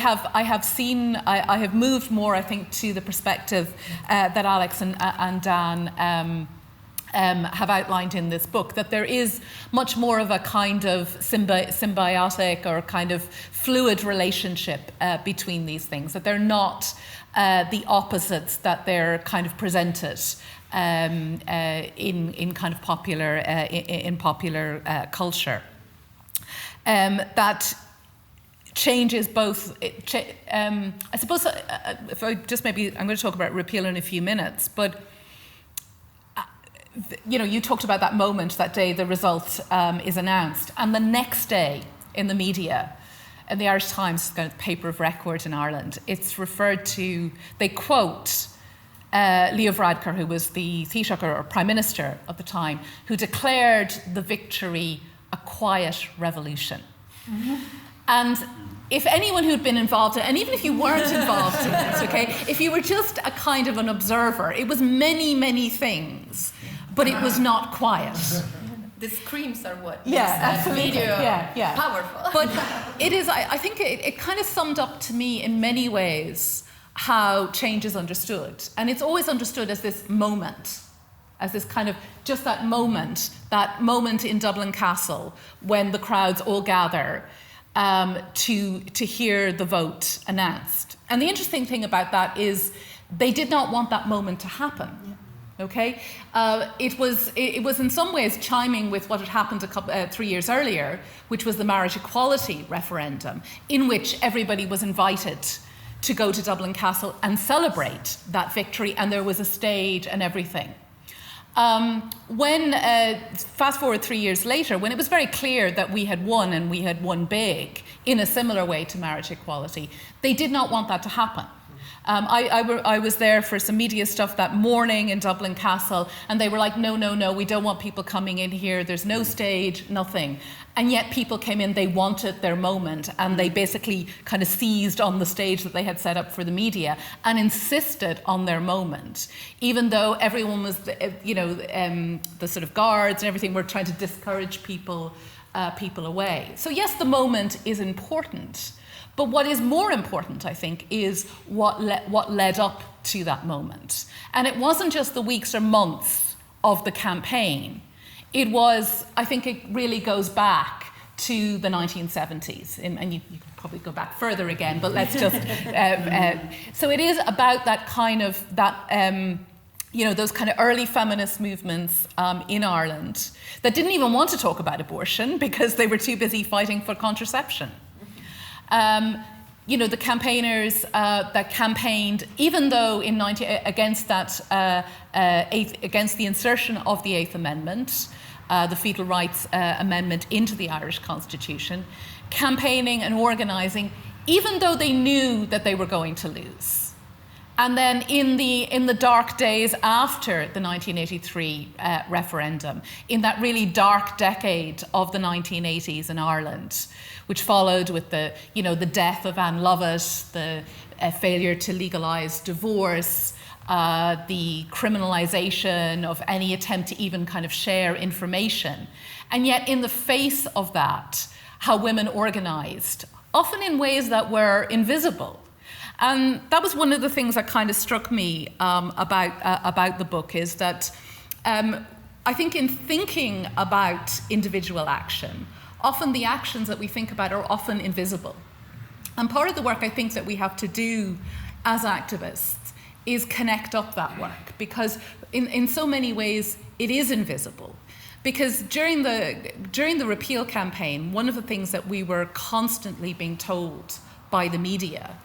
have moved more, I think, to the perspective that Alex and Dan have outlined in this book, that there is much more of a kind of symbiotic or kind of fluid relationship between these things, that they're not the opposites that they're kind of presented in kind of popular culture. That change is both, I suppose, if I just maybe, I'm going to talk about repeal in a few minutes, but you know, you talked about that moment, that day the result is announced, and the next day in the media, in the Irish Times, kind of paper of record in Ireland, it's referred to, they quote Leo Varadkar, who was the Taoiseach or Prime Minister at the time, who declared the victory a quiet revolution. Mm-hmm. And if anyone who'd been involved in, and even if you weren't involved in this, okay, if you were just a kind of an observer, it was many, many things, but it was not quiet. The screams are what makes that video powerful. But it is, I think it kind of summed up to me in many ways how change is understood. And it's always understood as this moment, as this kind of, just that moment in Dublin Castle when the crowds all gather to hear the vote announced. And the interesting thing about that is they did not want that moment to happen. Yeah. Okay, it was in some ways chiming with what had happened 3 years earlier, which was the marriage equality referendum, in which everybody was invited to go to Dublin Castle and celebrate that victory, and there was a stage and everything. When, fast forward 3 years later, when it was very clear that we had won and we had won big in a similar way to marriage equality, they did not want that to happen. I was there for some media stuff that morning in Dublin Castle, and they were like, no, no, no, we don't want people coming in here, there's no stage, nothing. And yet people came in, they wanted their moment, and they basically kind of seized on the stage that they had set up for the media and insisted on their moment, even though everyone was, the sort of guards and everything were trying to discourage people away. So yes, the moment is important. But what is more important, I think, is what led up to that moment. And it wasn't just the weeks or months of the campaign. It was, I think it really goes back to the 1970s. And you could probably go back further again, but let's just... so it is about that kind of, those kind of early feminist movements in Ireland that didn't even want to talk about abortion because they were too busy fighting for contraception. The campaigners that campaigned, even though against the insertion of the Eighth Amendment, the Fetal Rights Amendment into the Irish Constitution, campaigning and organising, even though they knew that they were going to lose. And then in the dark days after the 1983 referendum, in that really dark decade of the 1980s in Ireland, which followed with the death of Anne Lovett, the failure to legalise divorce, the criminalisation of any attempt to even kind of share information. And yet in the face of that, how women organised, often in ways that were invisible. And that was one of the things that kind of struck me about the book, is that I think in thinking about individual action, often the actions that we think about are often invisible. And part of the work I think that we have to do as activists is connect up that work, because in so many ways it is invisible. Because during the repeal campaign, one of the things that we were constantly being told by the media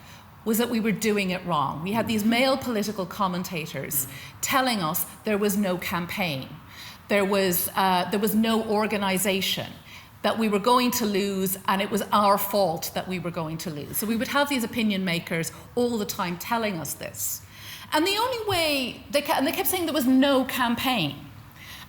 was that we were doing it wrong. We had these male political commentators telling us there was no campaign, there was no organisation, that we were going to lose, and it was our fault that we were going to lose. So we would have these opinion makers all the time telling us this. And the only way, they kept saying there was no campaign.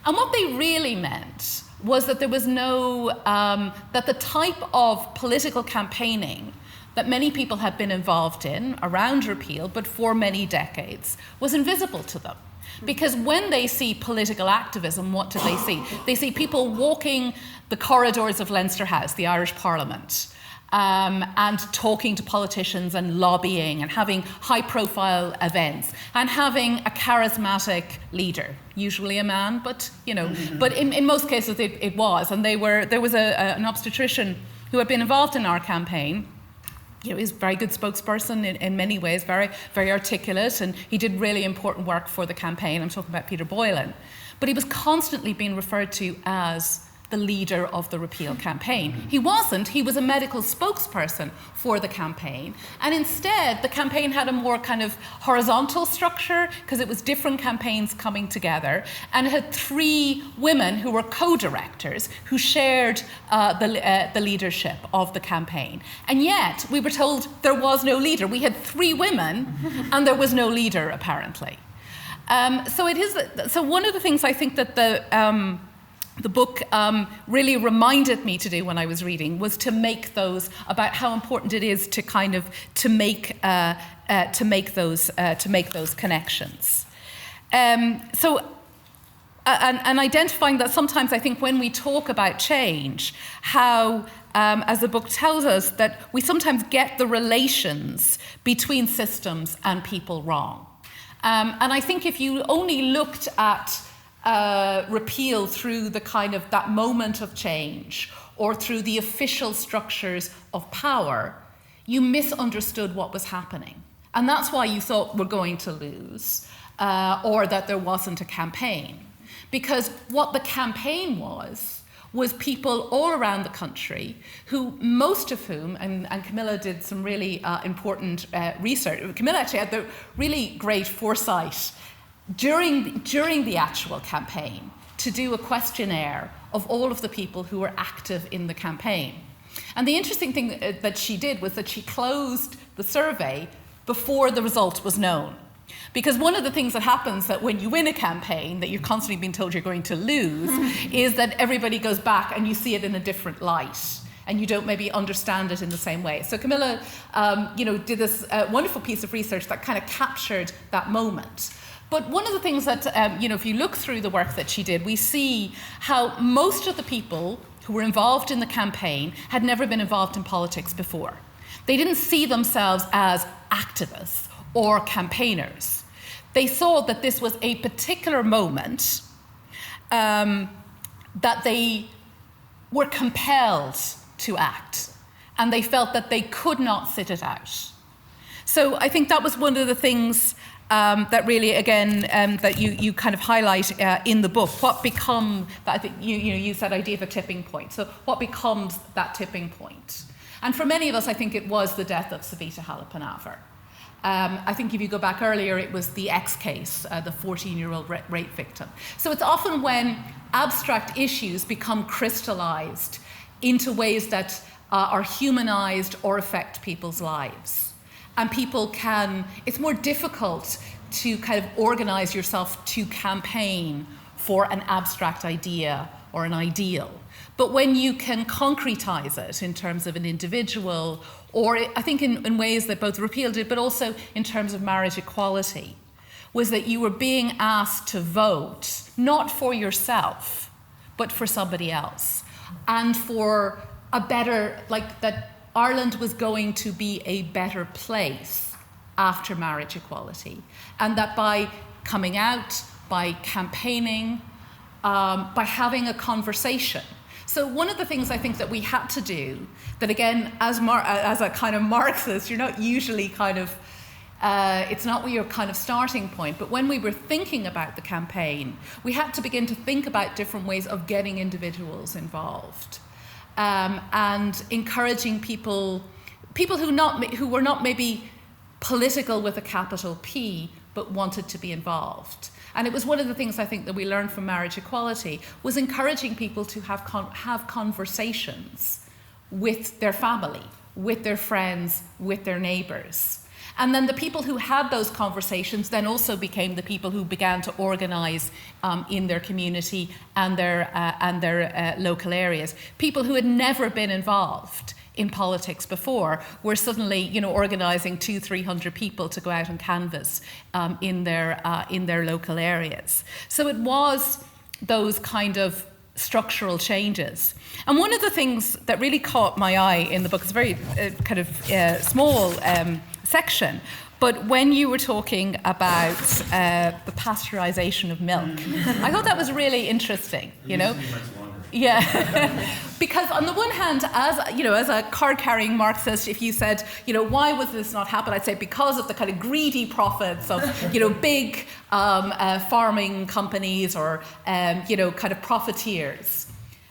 And what they really meant was that there was no, that the type of political campaigning that many people had been involved in around repeal, but for many decades, was invisible to them. Because when they see political activism, what do they see? They see people walking the corridors of Leinster House, the Irish Parliament, and talking to politicians and lobbying and having high-profile events and having a charismatic leader, usually a man, but but in most cases it was. And there was an obstetrician who had been involved in our campaign. He's a very good spokesperson in many ways, very, very articulate, and he did really important work for the campaign. I'm talking about Peter Boylan. But he was constantly being referred to as the leader of the repeal campaign. He wasn't, he was a medical spokesperson for the campaign. And instead, the campaign had a more kind of horizontal structure, because it was different campaigns coming together. And it had 3 women who were co-directors who shared the leadership of the campaign. And yet, we were told there was no leader. We had 3 women, and there was no leader, apparently. So one of the things I think that the book really reminded me to do when I was reading was to make those, about how important it is to kind of to make those connections. And identifying that sometimes I think when we talk about change, how as the book tells us, that we sometimes get the relations between systems and people wrong. And I think if you only looked at repeal through the kind of that moment of change or through the official structures of power, you misunderstood what was happening. And that's why you thought we're going to lose, or that there wasn't a campaign. Because what the campaign was people all around the country, who most of whom, and Camilla did some really important research. Camilla actually had the really great foresight during the actual campaign, to do a questionnaire of all of the people who were active in the campaign. And the interesting thing that she did was that she closed the survey before the result was known. Because one of the things that happens that when you win a campaign that you're constantly being told you're going to lose is that everybody goes back and you see it in a different light and you don't maybe understand it in the same way. So Camilla, did this wonderful piece of research that kind of captured that moment. But one of the things that, if you look through the work that she did, we see how most of the people who were involved in the campaign had never been involved in politics before. They didn't see themselves as activists or campaigners. They saw that this was a particular moment that they were compelled to act, and they felt that they could not sit it out. So I think that was one of the things that really, again, that you kind of highlight in the book. What becomes, I think you use that idea of a tipping point. So what becomes that tipping point? And for many of us, I think it was the death of Savita Halappanavar. I think if you go back earlier, it was the X case, the 14-year-old rape victim. So it's often when abstract issues become crystallized into ways that are humanized or affect people's lives. And it's more difficult to kind of organize yourself to campaign for an abstract idea or an ideal. But when you can concretize it in terms of an individual, or I think in ways that both Repeal did, but also in terms of marriage equality, was that you were being asked to vote, not for yourself, but for somebody else. And for a better, that Ireland was going to be a better place after marriage equality. And that by coming out, by campaigning, by having a conversation. So one of the things I think that we had to do, that again, as a kind of Marxist, you're not usually kind of, it's not your kind of starting point, but when we were thinking about the campaign, we had to begin to think about different ways of getting individuals involved. And encouraging people who were not maybe political with a capital P, but wanted to be involved. And it was one of the things I think that we learned from marriage equality was encouraging people to have conversations with their family, with their friends, with their neighbours. And then the people who had those conversations then also became the people who began to organise in their community and their local areas. People who had never been involved in politics before were suddenly, organising 200-300 people to go out and canvass in their local areas. So it was those kind of structural changes. And one of the things that really caught my eye in the book is a very kind of small section, but when you were talking about the pasteurization of milk, I thought that was really interesting, Yeah, because on the one hand, as a card-carrying Marxist, if you said, why was this not happen? I'd say because of the kind of greedy profits of, big farming companies or, kind of profiteers.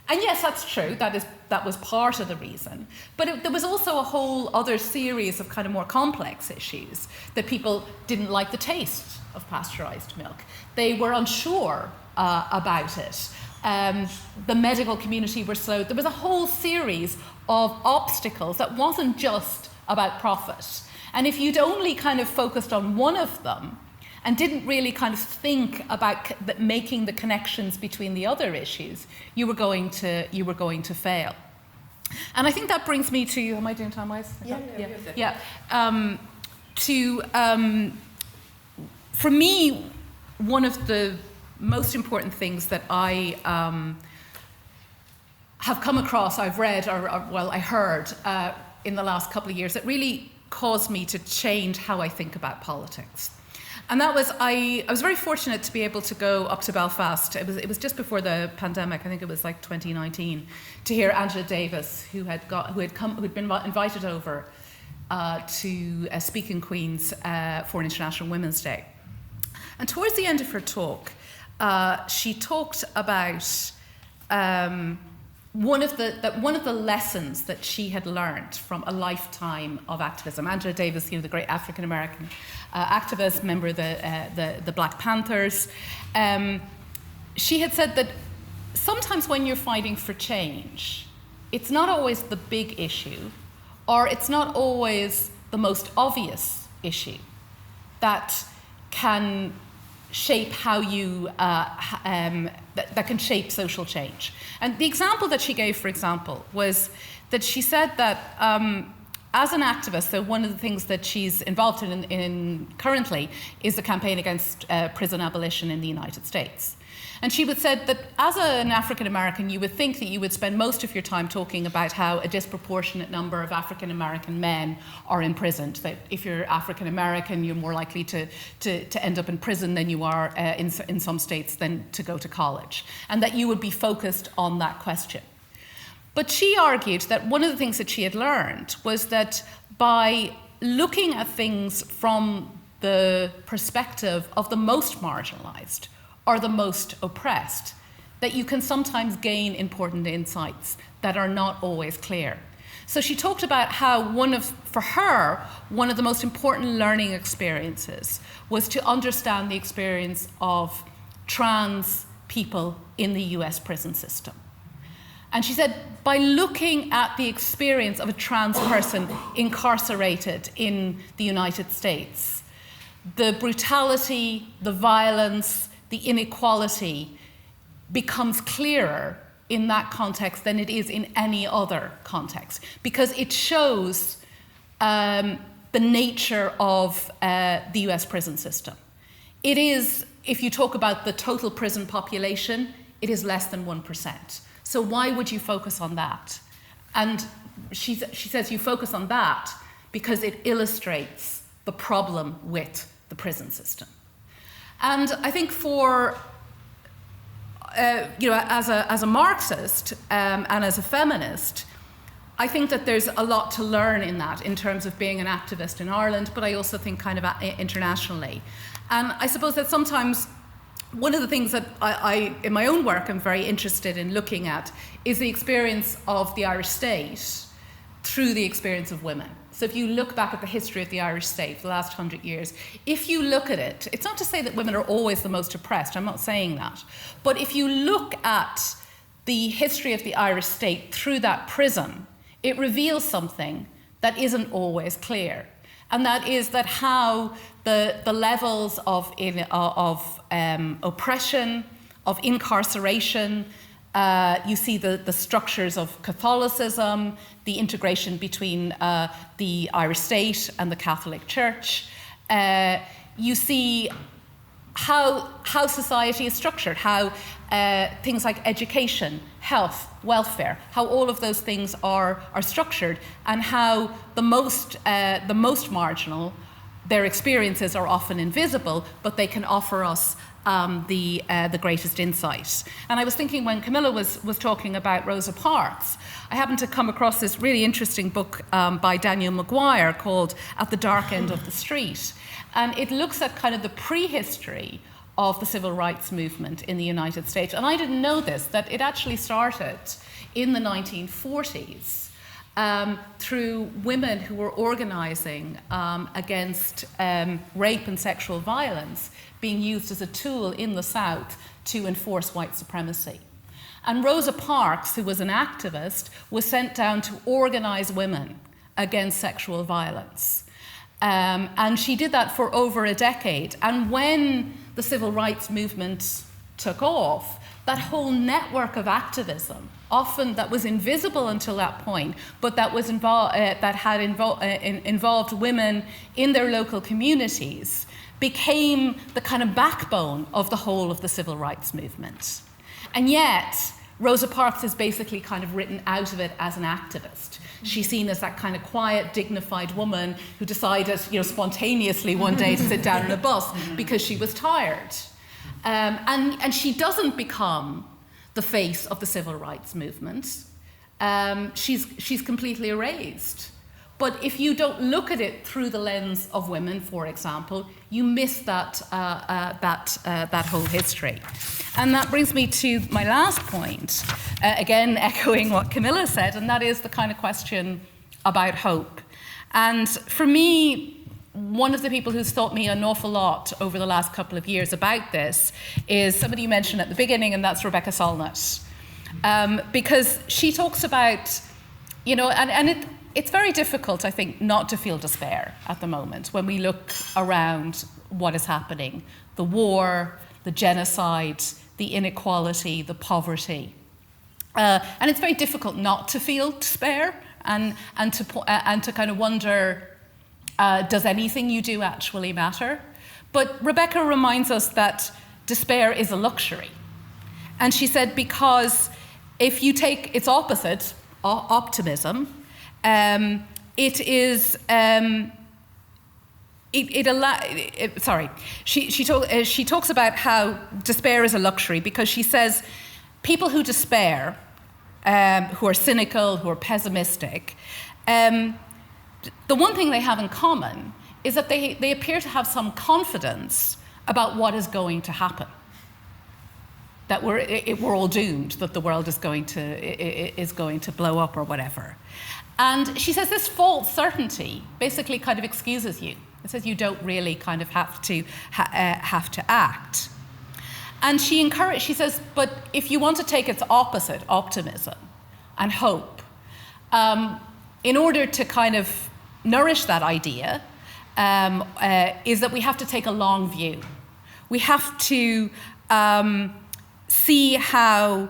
And yes, that's true. That was part of the reason. But there was also a whole other series of kind of more complex issues that people didn't like the taste of pasteurized milk. They were unsure about it. The medical community were slow. There was a whole series of obstacles that wasn't just about profit. And if you'd only kind of focused on one of them and didn't really kind of think about making the connections between the other issues, you were going to fail. And I think that brings me to, am I doing time-wise? Yeah. For me, one of the most important things that I have come across, I've read, I heard in the last couple of years that really caused me to change how I think about politics. And that was, I was very fortunate to be able to go up to Belfast. It was just before the pandemic, I think it was like 2019, to hear Angela Davis, who'd been invited over to speak in Queen's for International Women's Day. And towards the end of her talk, she talked about one of the lessons that she had learned from a lifetime of activism. Angela Davis, the great African American activist, member of the Black Panthers, she had said that sometimes when you're fighting for change, it's not always the big issue, or it's not always the most obvious issue that can shape how you, that can shape social change. And the example that she gave, for example, was that she said that as an activist, so one of the things that she's involved in currently is the campaign against prison abolition in the United States. And she would said that as an African American, you would think that you would spend most of your time talking about how a disproportionate number of African American men are imprisoned. That if you're African American, you're more likely to end up in prison than you are in some states than to go to college. And that you would be focused on that question. But she argued that one of the things that she had learned was that by looking at things from the perspective of the most marginalized, or the most oppressed, that you can sometimes gain important insights that are not always clear. So she talked about how for her, one of the most important learning experiences was to understand the experience of trans people in the US prison system. And she said, by looking at the experience of a trans person incarcerated in the United States, the brutality, the violence, the inequality becomes clearer in that context than it is in any other context, because it shows the nature of the US prison system. It is, if you talk about the total prison population, it is less than 1%. So why would you focus on that? And she says you focus on that because it illustrates the problem with the prison system. And I think for, as a Marxist and as a feminist, I think that there's a lot to learn in that in terms of being an activist in Ireland, but I also think kind of internationally. And I suppose that sometimes one of the things that I in my own work, I'm very interested in looking at is the experience of the Irish state through the experience of women. So if you look back at the history of the Irish state for the last 100 years, if you look at it, it's not to say that women are always the most oppressed, I'm not saying that. But if you look at the history of the Irish state through that prism, it reveals something that isn't always clear. And that is that how the levels of oppression, of incarceration, you see the structures of Catholicism, the integration between the Irish state and the Catholic Church. You see how society is structured, how things like education, health, welfare, how all of those things are structured, and how the most marginal, their experiences are often invisible, but they can offer us the greatest insight. And I was thinking when Camilla was talking about Rosa Parks, I happened to come across this really interesting book by Daniel Maguire called At the Dark End of the Street. And it looks at kind of the prehistory of the civil rights movement in the United States. And I didn't know this, that it actually started in the 1940s through women who were organizing against rape and sexual violence being used as a tool in the South to enforce white supremacy. And Rosa Parks, who was an activist, was sent down to organize women against sexual violence. And she did that for over a decade. And when the civil rights movement took off, that whole network of activism, often that was invisible until that point, but that was involved women in their local communities, became the kind of backbone of the whole of the civil rights movement. And yet, Rosa Parks is basically kind of written out of it as an activist. She's seen as that kind of quiet, dignified woman who decided, spontaneously one day to sit down on a bus because she was tired. And she doesn't become the face of the civil rights movement. She's completely erased. But if you don't look at it through the lens of women, for example, you miss that whole history. And that brings me to my last point, again echoing what Camilla said, and that is the kind of question about hope. And for me, one of the people who's taught me an awful lot over the last couple of years about this is somebody you mentioned at the beginning, and that's Rebecca Solnit. Because she talks about, it's very difficult, I think, not to feel despair at the moment when we look around what is happening. The war, the genocide, the inequality, the poverty. And it's very difficult not to feel despair and to kind of wonder, does anything you do actually matter? But Rebecca reminds us that despair is a luxury. And she said, because if you take its opposite, optimism, she talks about how despair is a luxury because she says people who despair, who are cynical, who are pessimistic, the one thing they have in common is that they appear to have some confidence about what is going to happen. That we're all doomed, that the world is going to blow up or whatever. And she says this false certainty basically kind of excuses you. It says you don't really kind of have to act. And she says, but if you want to take its opposite, optimism and hope, in order to kind of nourish that idea, is that we have to take a long view. We have to see how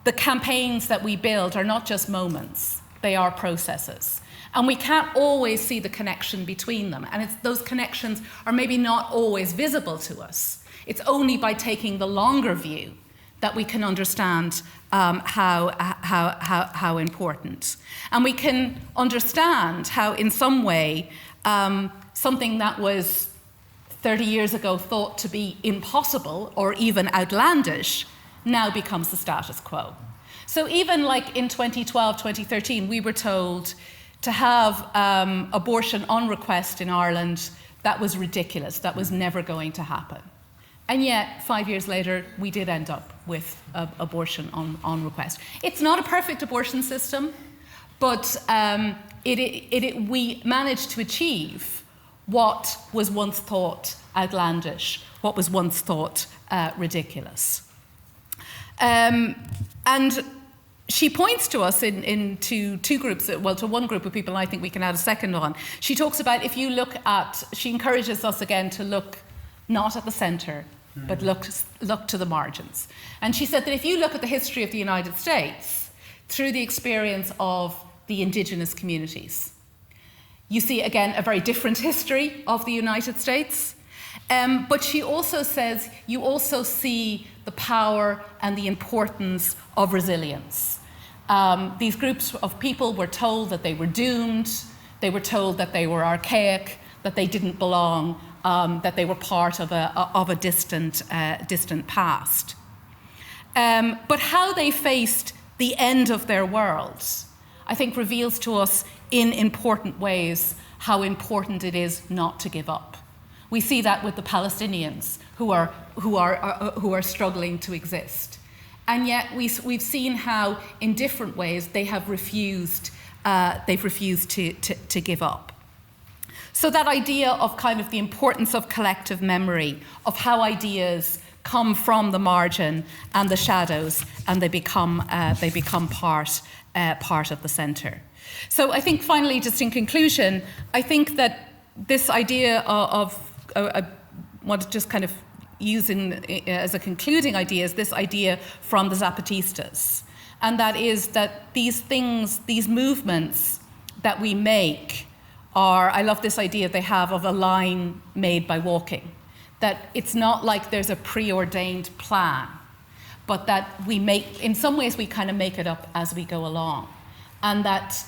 the campaigns that we build are not just moments, they are processes. And we can't always see the connection between them. And those connections are maybe not always visible to us. It's only by taking the longer view that we can understand how important. And we can understand how, in some way, something that was 30 years ago thought to be impossible or even outlandish now becomes the status quo. So even like in 2012, 2013, we were told to have abortion on request in Ireland. That was ridiculous. That was never going to happen. And yet, 5 years later, we did end up with abortion on request. It's not a perfect abortion system, but we managed to achieve what was once thought outlandish, what was once thought ridiculous. And she points to us into two groups, well, to one group of people, and I think we can add a second on. She talks about she encourages us again to look not at the center, but look to the margins. And she said that if you look at the history of the United States through the experience of the indigenous communities, you see, again, a very different history of the United States. But she also says you also see the power and the importance of resilience. These groups of people were told that they were doomed, they were told that they were archaic, that they didn't belong, that they were part of a distant past. But how they faced the end of their worlds, I think, reveals to us in important ways how important it is not to give up. We see that with the Palestinians who are struggling to exist, and yet we've seen how, in different ways, they have refused. They've refused to give up. So that idea of kind of the importance of collective memory, of how ideas come from the margin and the shadows, and they become part of the centre. So I think finally, just in conclusion, I think that this idea of I want to just kind of use as a concluding idea is this idea from the Zapatistas, and that is that these things, these movements that we make are, I love this idea they have of a line made by walking, that it's not like there's a preordained plan, but that we make, in some ways we kind of make it up as we go along, and that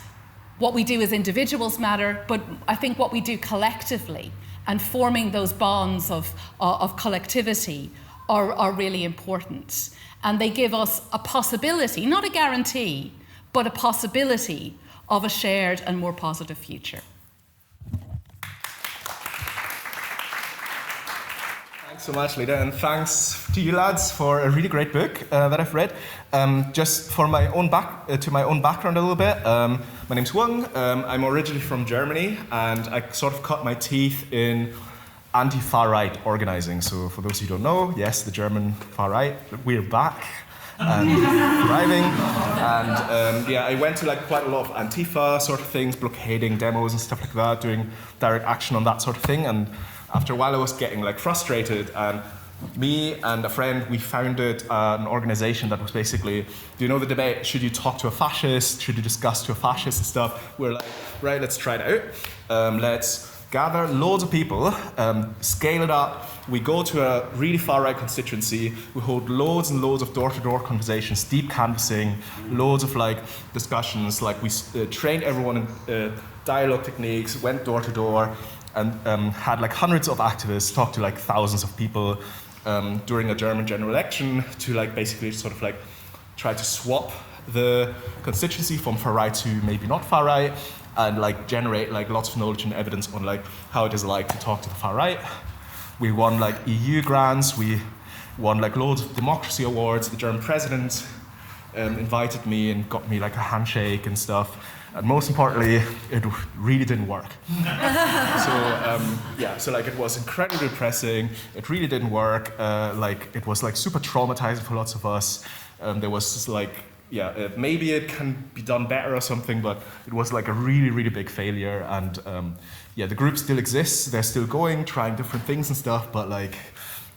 what we do as individuals matter, but I think what we do collectively and forming those bonds of collectivity are really important. And they give us a possibility, not a guarantee, but a possibility of a shared and more positive future. Thanks so much, Leda, and thanks to you lads for a really great book that I've read. Just for my own background a little bit, my name's Nguyen. I'm originally from Germany, and I sort of cut my teeth in anti-far right organizing. So for those who don't know, yes, the German far right, we're back and thriving. And I went to like quite a lot of Antifa sort of things, blockading demos and stuff like that, doing direct action on that sort of thing. And after a while, I was getting like frustrated, and me and a friend, we founded an organization that was basically, do you know the debate, should you talk to a fascist, should you discuss to a fascist and stuff? We're like, right, let's try it out. Let's gather loads of people, scale it up. We go to a really far-right constituency. We hold loads and loads of door-to-door conversations, deep canvassing, loads of like discussions. Like we trained everyone in dialogue techniques, went door-to-door, and had like hundreds of activists talk to like thousands of people during a German general election to like basically sort of like try to swap the constituency from far right to maybe not far right, and like generate like lots of knowledge and evidence on like how it is like to talk to the far right. We won like EU grants, we won like loads of democracy awards. The German president invited me and got me like a handshake and stuff. And most importantly, it really didn't work. So like it was incredibly depressing. It really didn't work. Like it was like super traumatizing for lots of us. There was just like, maybe it can be done better or something, but it was like a really, really big failure. And the group still exists. They're still going, trying different things and stuff, but like,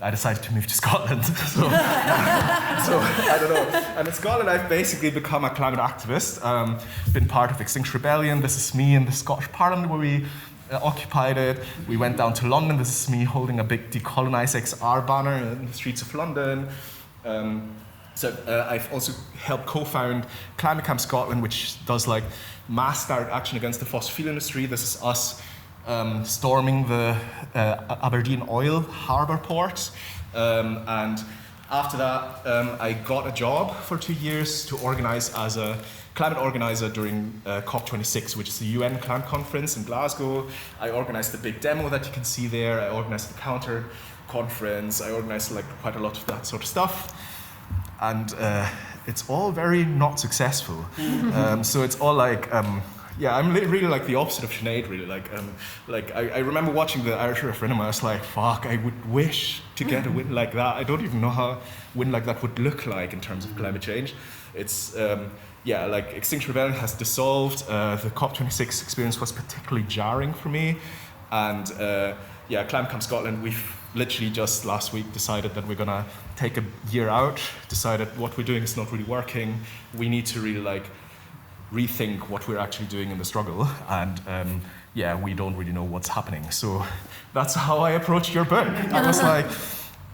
I decided to move to Scotland. So I don't know. And in Scotland, I've basically become a climate activist. Been part of Extinction Rebellion. This is me in the Scottish Parliament where we occupied it. We went down to London. This is me holding a big Decolonise XR banner in the streets of London. I've also helped co-found Climate Camp Scotland, which does like mass direct action against the fossil fuel industry. This is us storming the Aberdeen oil harbour port. And after that, I got a job for 2 years to organise as a climate organiser during COP26, which is the UN climate conference in Glasgow. I organised the big demo that you can see there. I organised the counter conference. I organised like quite a lot of that sort of stuff. And it's all very not successful. So it's all like, I'm really like the opposite of Sinead, really. I remember watching the Irish referendum, I was like, fuck, I would wish to get a win like that. I don't even know how a win like that would look like in terms of climate change. It's, like Extinction Rebellion has dissolved. The COP26 experience was particularly jarring for me. And Climate Camp Scotland, we've literally just last week decided that we're gonna take a year out, decided what we're doing is not really working. We need to really like rethink what we're actually doing in the struggle, and we don't really know what's happening. So that's how I approached your book. I was like,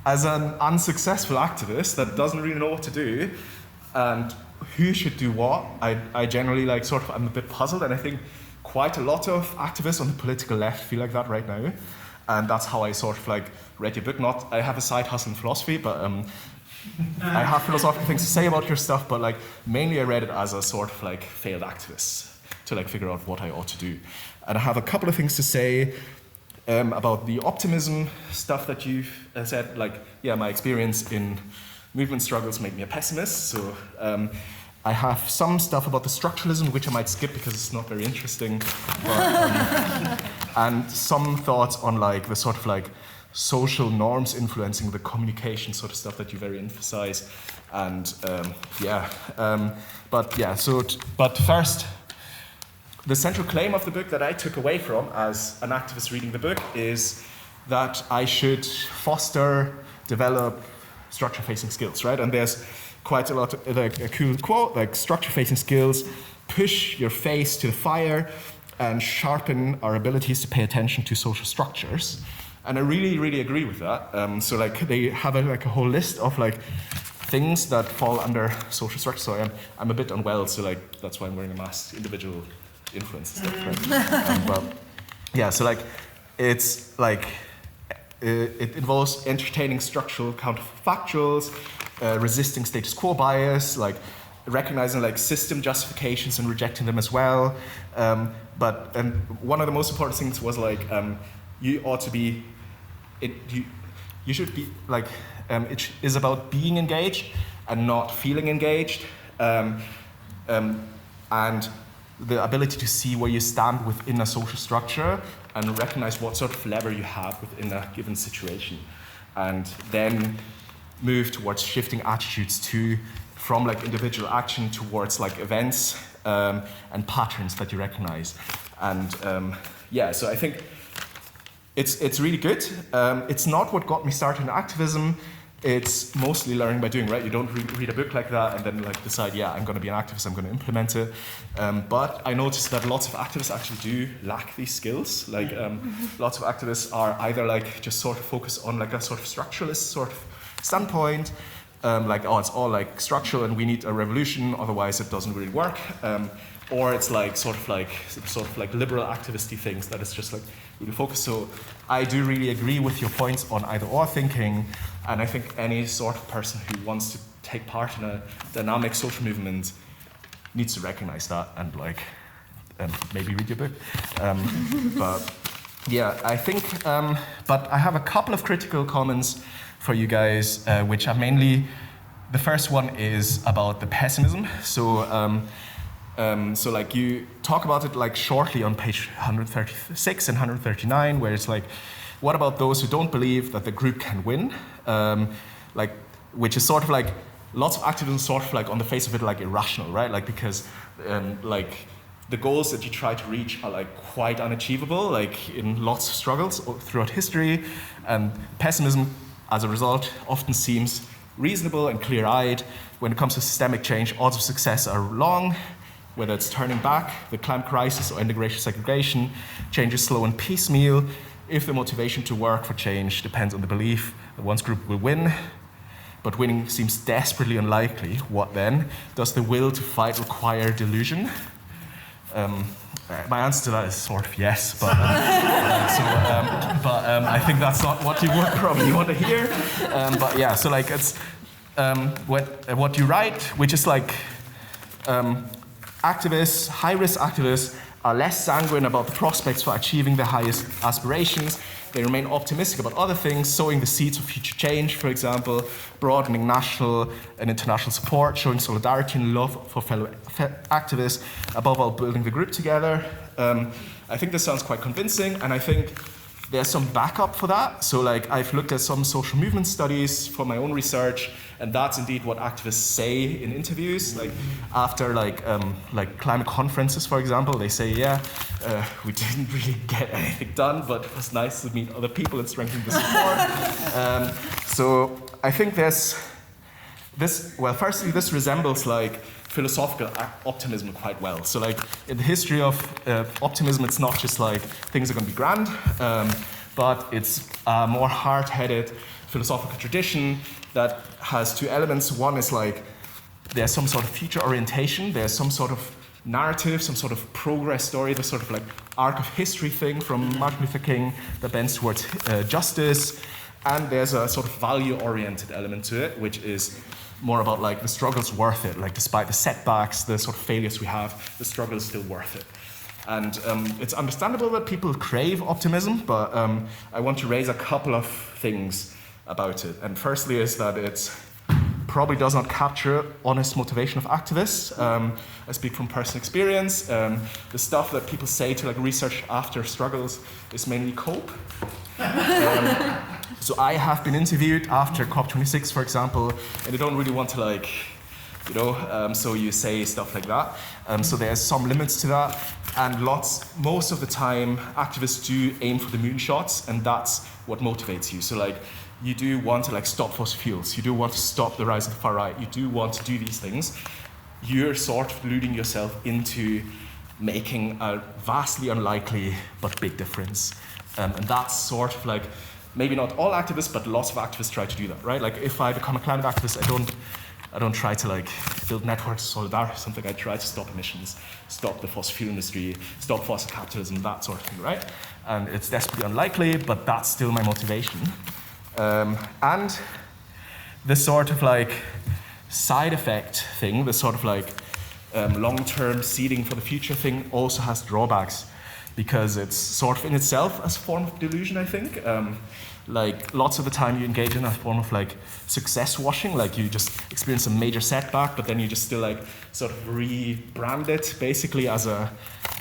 as an unsuccessful activist that doesn't really know what to do and who should do what, I generally like sort of, I'm a bit puzzled, and I think quite a lot of activists on the political left feel like that right now. And that's how I sort of like read your book. Not, I have a side hustle in philosophy, but I have philosophical things to say about your stuff, but like mainly I read it as a sort of like failed activist to like figure out what I ought to do. And I have a couple of things to say about the optimism stuff that you've said. Like, my experience in movement struggles made me a pessimist. So I have some stuff about the structuralism, which I might skip because it's not very interesting. But, and some thoughts on like the sort of like social norms influencing the communication sort of stuff that you very emphasize. And but first, the central claim of the book that I took away from as an activist reading the book is that I should foster, develop structure-facing skills, right? And there's quite a lot of, like a cool quote, like structure-facing skills push your face to the fire and sharpen our abilities to pay attention to social structures. And I really, really agree with that. So like they have a whole list of like things that fall under social structure. So I'm a bit unwell, so like that's why I'm wearing a mask, individual influence and stuff, right? So like it's like it involves entertaining structural counterfactuals, resisting status quo bias, like recognizing like system justifications and rejecting them as well. But one of the most important things was like you ought to be, you should be like, it is about being engaged and not feeling engaged, and the ability to see where you stand within a social structure and recognize what sort of lever you have within a given situation, and then move towards shifting attitudes from like individual action towards like events and patterns that you recognize. And yeah, so I think it's really good. It's not what got me started in activism. It's mostly learning by doing, right? You don't read a book like that and then like decide, yeah, I'm going to be an activist, I'm going to implement it. But I noticed that lots of activists actually do lack these skills. Like lots of activists are either like just sort of focus on like a sort of structuralist sort of standpoint, like, oh, it's all like structural and we need a revolution, otherwise it doesn't really work. Or it's like sort of like liberal activisty things that is just like really focused. So I do really agree with your points on either or thinking, and I think any sort of person who wants to take part in a dynamic social movement needs to recognize that and like maybe read your book. But yeah, I think, but I have a couple of critical comments for you guys, which are mainly, the first one is about the pessimism. So like you talk about it like shortly on page 136 and 139, where it's like, what about those who don't believe that the group can win? Like, which is sort of like, lots of activism sort of like on the face of it like irrational, right? Like because like the goals that you try to reach are like quite unachievable, like in lots of struggles throughout history, and pessimism as a result often seems reasonable and clear-eyed. When it comes to systemic change, odds of success are long. Whether it's turning back the climate crisis or ending racial segregation, change is slow and piecemeal. If the motivation to work for change depends on the belief that one's group will win, but winning seems desperately unlikely, what then? Does the will to fight require delusion? My answer to that is sort of yes, but I think that's not what you would probably want to hear. But yeah, so like it's what you write, which is like activists, high-risk activists, are less sanguine about the prospects for achieving their highest aspirations. They remain optimistic about other things, sowing the seeds of future change, for example, broadening national and international support, showing solidarity and love for fellow activists, above all building the group together. I think this sounds quite convincing, and I think there's some backup for that. So like I've looked at some social movement studies for my own research, and that's indeed what activists say in interviews. Like after like climate conferences, for example, they say, yeah, we didn't really get anything done, but it was nice to meet other people and strengthen the support. So I think there's this, well, firstly, this resembles like philosophical optimism quite well. So like in the history of optimism, it's not just like things are going to be grand, but it's a more hard-headed philosophical tradition that has two elements. One is like there's some sort of future orientation, there's some sort of narrative, some sort of progress story, the sort of like arc of history thing from Martin Luther King that bends towards justice, and there's a sort of value-oriented element to it, which is more about like the struggle's worth it, like despite the setbacks, the sort of failures we have, the struggle is still worth it. And it's understandable that people crave optimism, but I want to raise a couple of things about it. And firstly is that it probably does not capture honest motivation of activists. I speak from personal experience. The stuff that people say to like research after struggles is mainly cope. So I have been interviewed after COP26, for example, and they don't really want to like, you know, so you say stuff like that. So there's some limits to that, and most of the time, activists do aim for the moonshots, and that's what motivates you. So like, you do want to like stop fossil fuels, you do want to stop the rise of the far right, you do want to do these things. You're sort of deluding yourself into making a vastly unlikely but big difference. And that's sort of like, maybe not all activists, but lots of activists try to do that, right? Like if I become a climate activist, I don't try to like build networks of solidarity or something. I try to stop emissions, stop the fossil fuel industry, stop fossil capitalism, that sort of thing, right? And it's desperately unlikely, but that's still my motivation. And this sort of like side effect thing, the sort of like long-term seeding for the future thing, also has drawbacks, because it's sort of in itself a form of delusion, I think. Like lots of the time you engage in a form of like success washing, like you just experience a major setback, but then you just still like sort of rebrand it basically as a,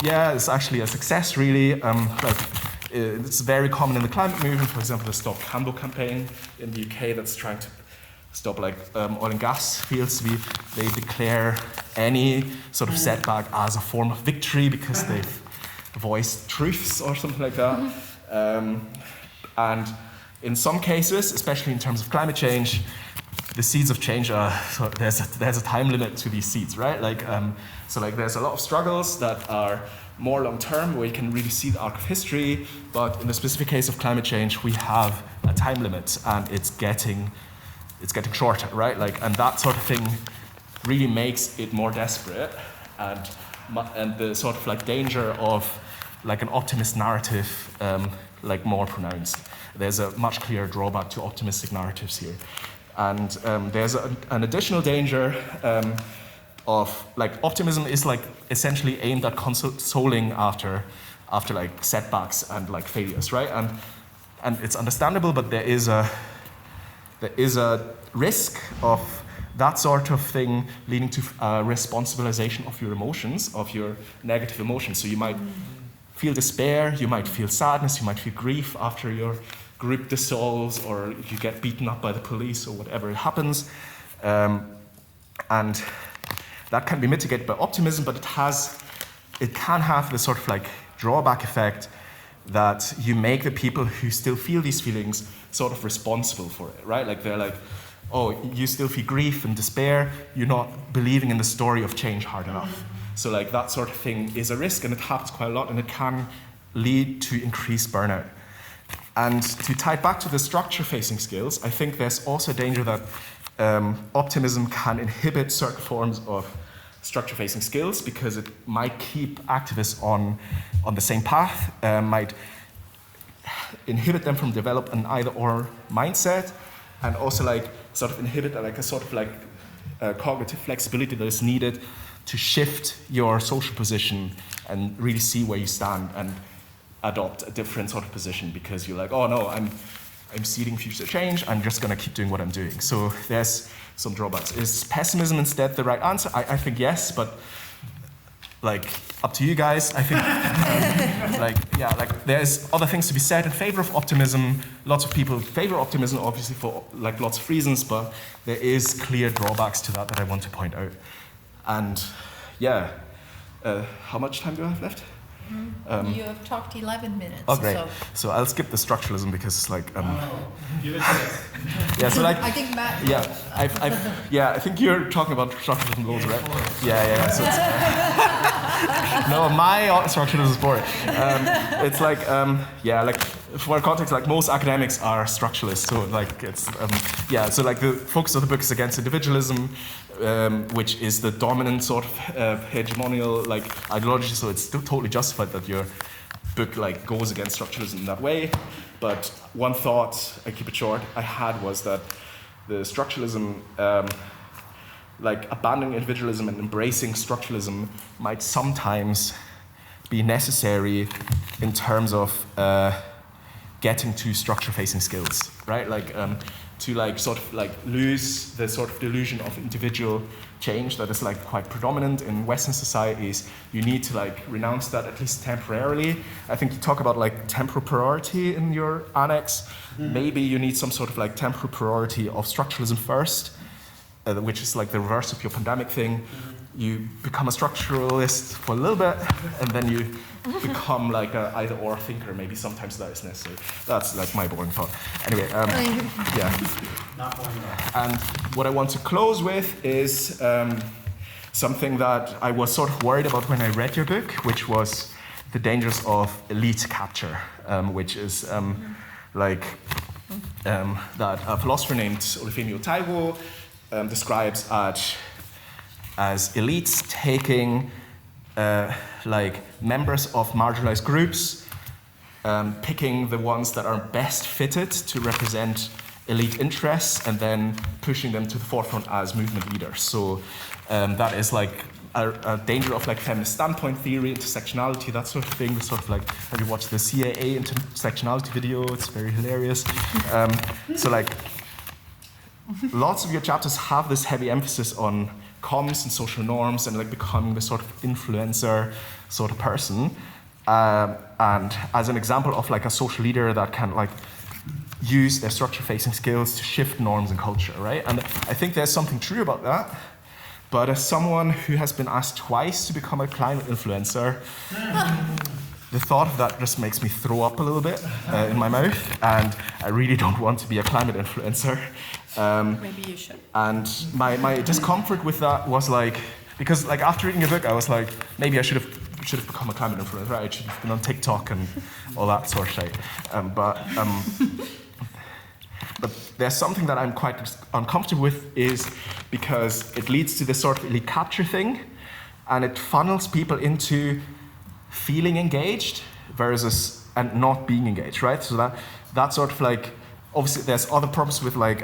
yeah, it's actually a success really. Like it's very common in the climate movement, for example, the Stop Cambo campaign in the UK that's trying to stop like oil and gas fields. They declare any sort of setback as a form of victory because they've voiced truths or something like that. And in some cases, especially in terms of climate change, the seeds of change are, so there's a time limit to these seeds, right? Like, so like there's a lot of struggles that are more long-term where you can really see the arc of history, but in the specific case of climate change, we have a time limit and it's getting shorter, right? Like, and that sort of thing really makes it more desperate, and the sort of like danger of like an optimist narrative like more pronounced. There's a much clearer drawback to optimistic narratives here. And there's an additional danger of like optimism is like essentially aimed at consoling after like setbacks and like failures, right? And it's understandable, but there is a risk of that sort of thing leading to responsibilization of your emotions, of your negative emotions. So you might feel despair, you might feel sadness, you might feel grief after your group dissolves, or you get beaten up by the police or whatever happens. And that can be mitigated by optimism, but it can have the sort of like drawback effect that you make the people who still feel these feelings sort of responsible for it, right? Like they're like, oh, you still feel grief and despair, you're not believing in the story of change hard enough. So like that sort of thing is a risk, and it happens quite a lot, and it can lead to increased burnout. And to tie it back to the structure-facing skills, I think there's also a danger that optimism can inhibit certain forms of structure-facing skills, because it might keep activists on the same path, might inhibit them from develop an either-or mindset, and also like sort of inhibit like a sort of like cognitive flexibility that is needed to shift your social position and really see where you stand and adopt a different sort of position, because you're like, oh no, I'm seeding future change, I'm just gonna keep doing what I'm doing. So there's some drawbacks. Is pessimism instead the right answer? I think yes, but like up to you guys. I think like there's other things to be said in favor of optimism. Lots of people favor optimism, obviously, for like lots of reasons, but there is clear drawbacks to that I want to point out. And yeah, how much time do I have left? You have talked 11 minutes. Oh, great. So I'll skip the structuralism because it's like. Yeah, so like. I think Matt. Yeah, I think you're talking about structuralism goals, right? Yeah. So it's, no, my structuralism is boring. It's like, like for context, like most academics are structuralists. So like it's, so like the focus of the book is against individualism. Which is the dominant sort of hegemonial like ideology, so it's still totally justified that your book like goes against structuralism in that way. But one thought, I keep it short, I had was that the structuralism, like abandoning individualism and embracing structuralism might sometimes be necessary in terms of getting to structure-facing skills, right? Like to like sort of like lose the sort of delusion of individual change that is like quite predominant in Western societies. You need to like renounce that at least temporarily. I think you talk about like temporal priority in your annex. Maybe you need some sort of like temporal priority of structuralism first, which is like the reverse of your pandemic thing. You become a structuralist for a little bit, and then you become like a either-or thinker. Maybe sometimes that is necessary. That's like my boring thought. Anyway, Not boring enough. And what I want to close with is something that I was sort of worried about when I read your book, which was the dangers of elite capture, which is that a philosopher named Olufemi Otaiwo describes as elites taking like members of marginalized groups, picking the ones that are best fitted to represent elite interests and then pushing them to the forefront as movement leaders. So that is like a danger of like feminist standpoint theory, intersectionality, that sort of thing. The sort of like, have you watched the CAA intersectionality video? It's very hilarious. So like, lots of your chapters have this heavy emphasis on comms and social norms and like becoming the sort of influencer sort of person. And as an example of like a social leader that can like use their structure-facing skills to shift norms and culture, right? And I think there's something true about that. But as someone who has been asked twice to become a climate influencer, the thought of that just makes me throw up a little bit in my mouth, and I really don't want to be a climate influencer. Maybe you should. And my discomfort with that was like, because like after reading your book, I was like, maybe I should have become a climate influencer, right? I should have been on TikTok and all that sort of shit. But there's something that I'm quite uncomfortable with is because it leads to this sort of elite capture thing, and it funnels people into feeling engaged and not being engaged, right? So that sort of like, obviously there's other problems with like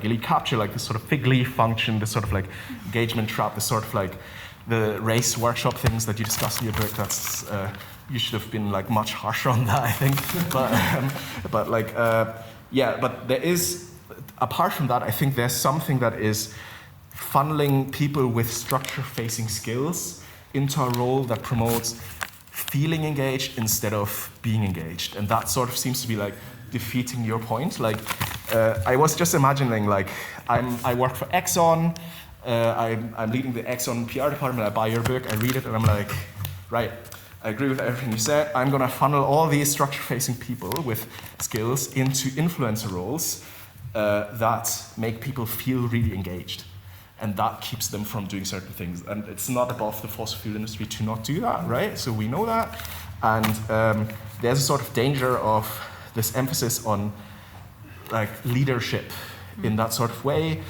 elite capture, like this sort of fig leaf function, this sort of like engagement trap, this sort of like the race workshop things that you discuss in your book. That's you should have been like much harsher on that, I think. But there is, apart from that, I think there's something that is funneling people with structure-facing skills into a role that promotes feeling engaged instead of being engaged. And that sort of seems to be like defeating your point. Like, I was just imagining, like, I work for Exxon, I'm leading the Exxon PR department, I buy your book, I read it, and I'm like, right, I agree with everything you said. I'm going to funnel all these structure-facing people with skills into influencer roles that make people feel really engaged. And that keeps them from doing certain things. And it's not above the fossil fuel industry to not do that, right? So we know that. And there's a sort of danger of this emphasis on like leadership in that sort of way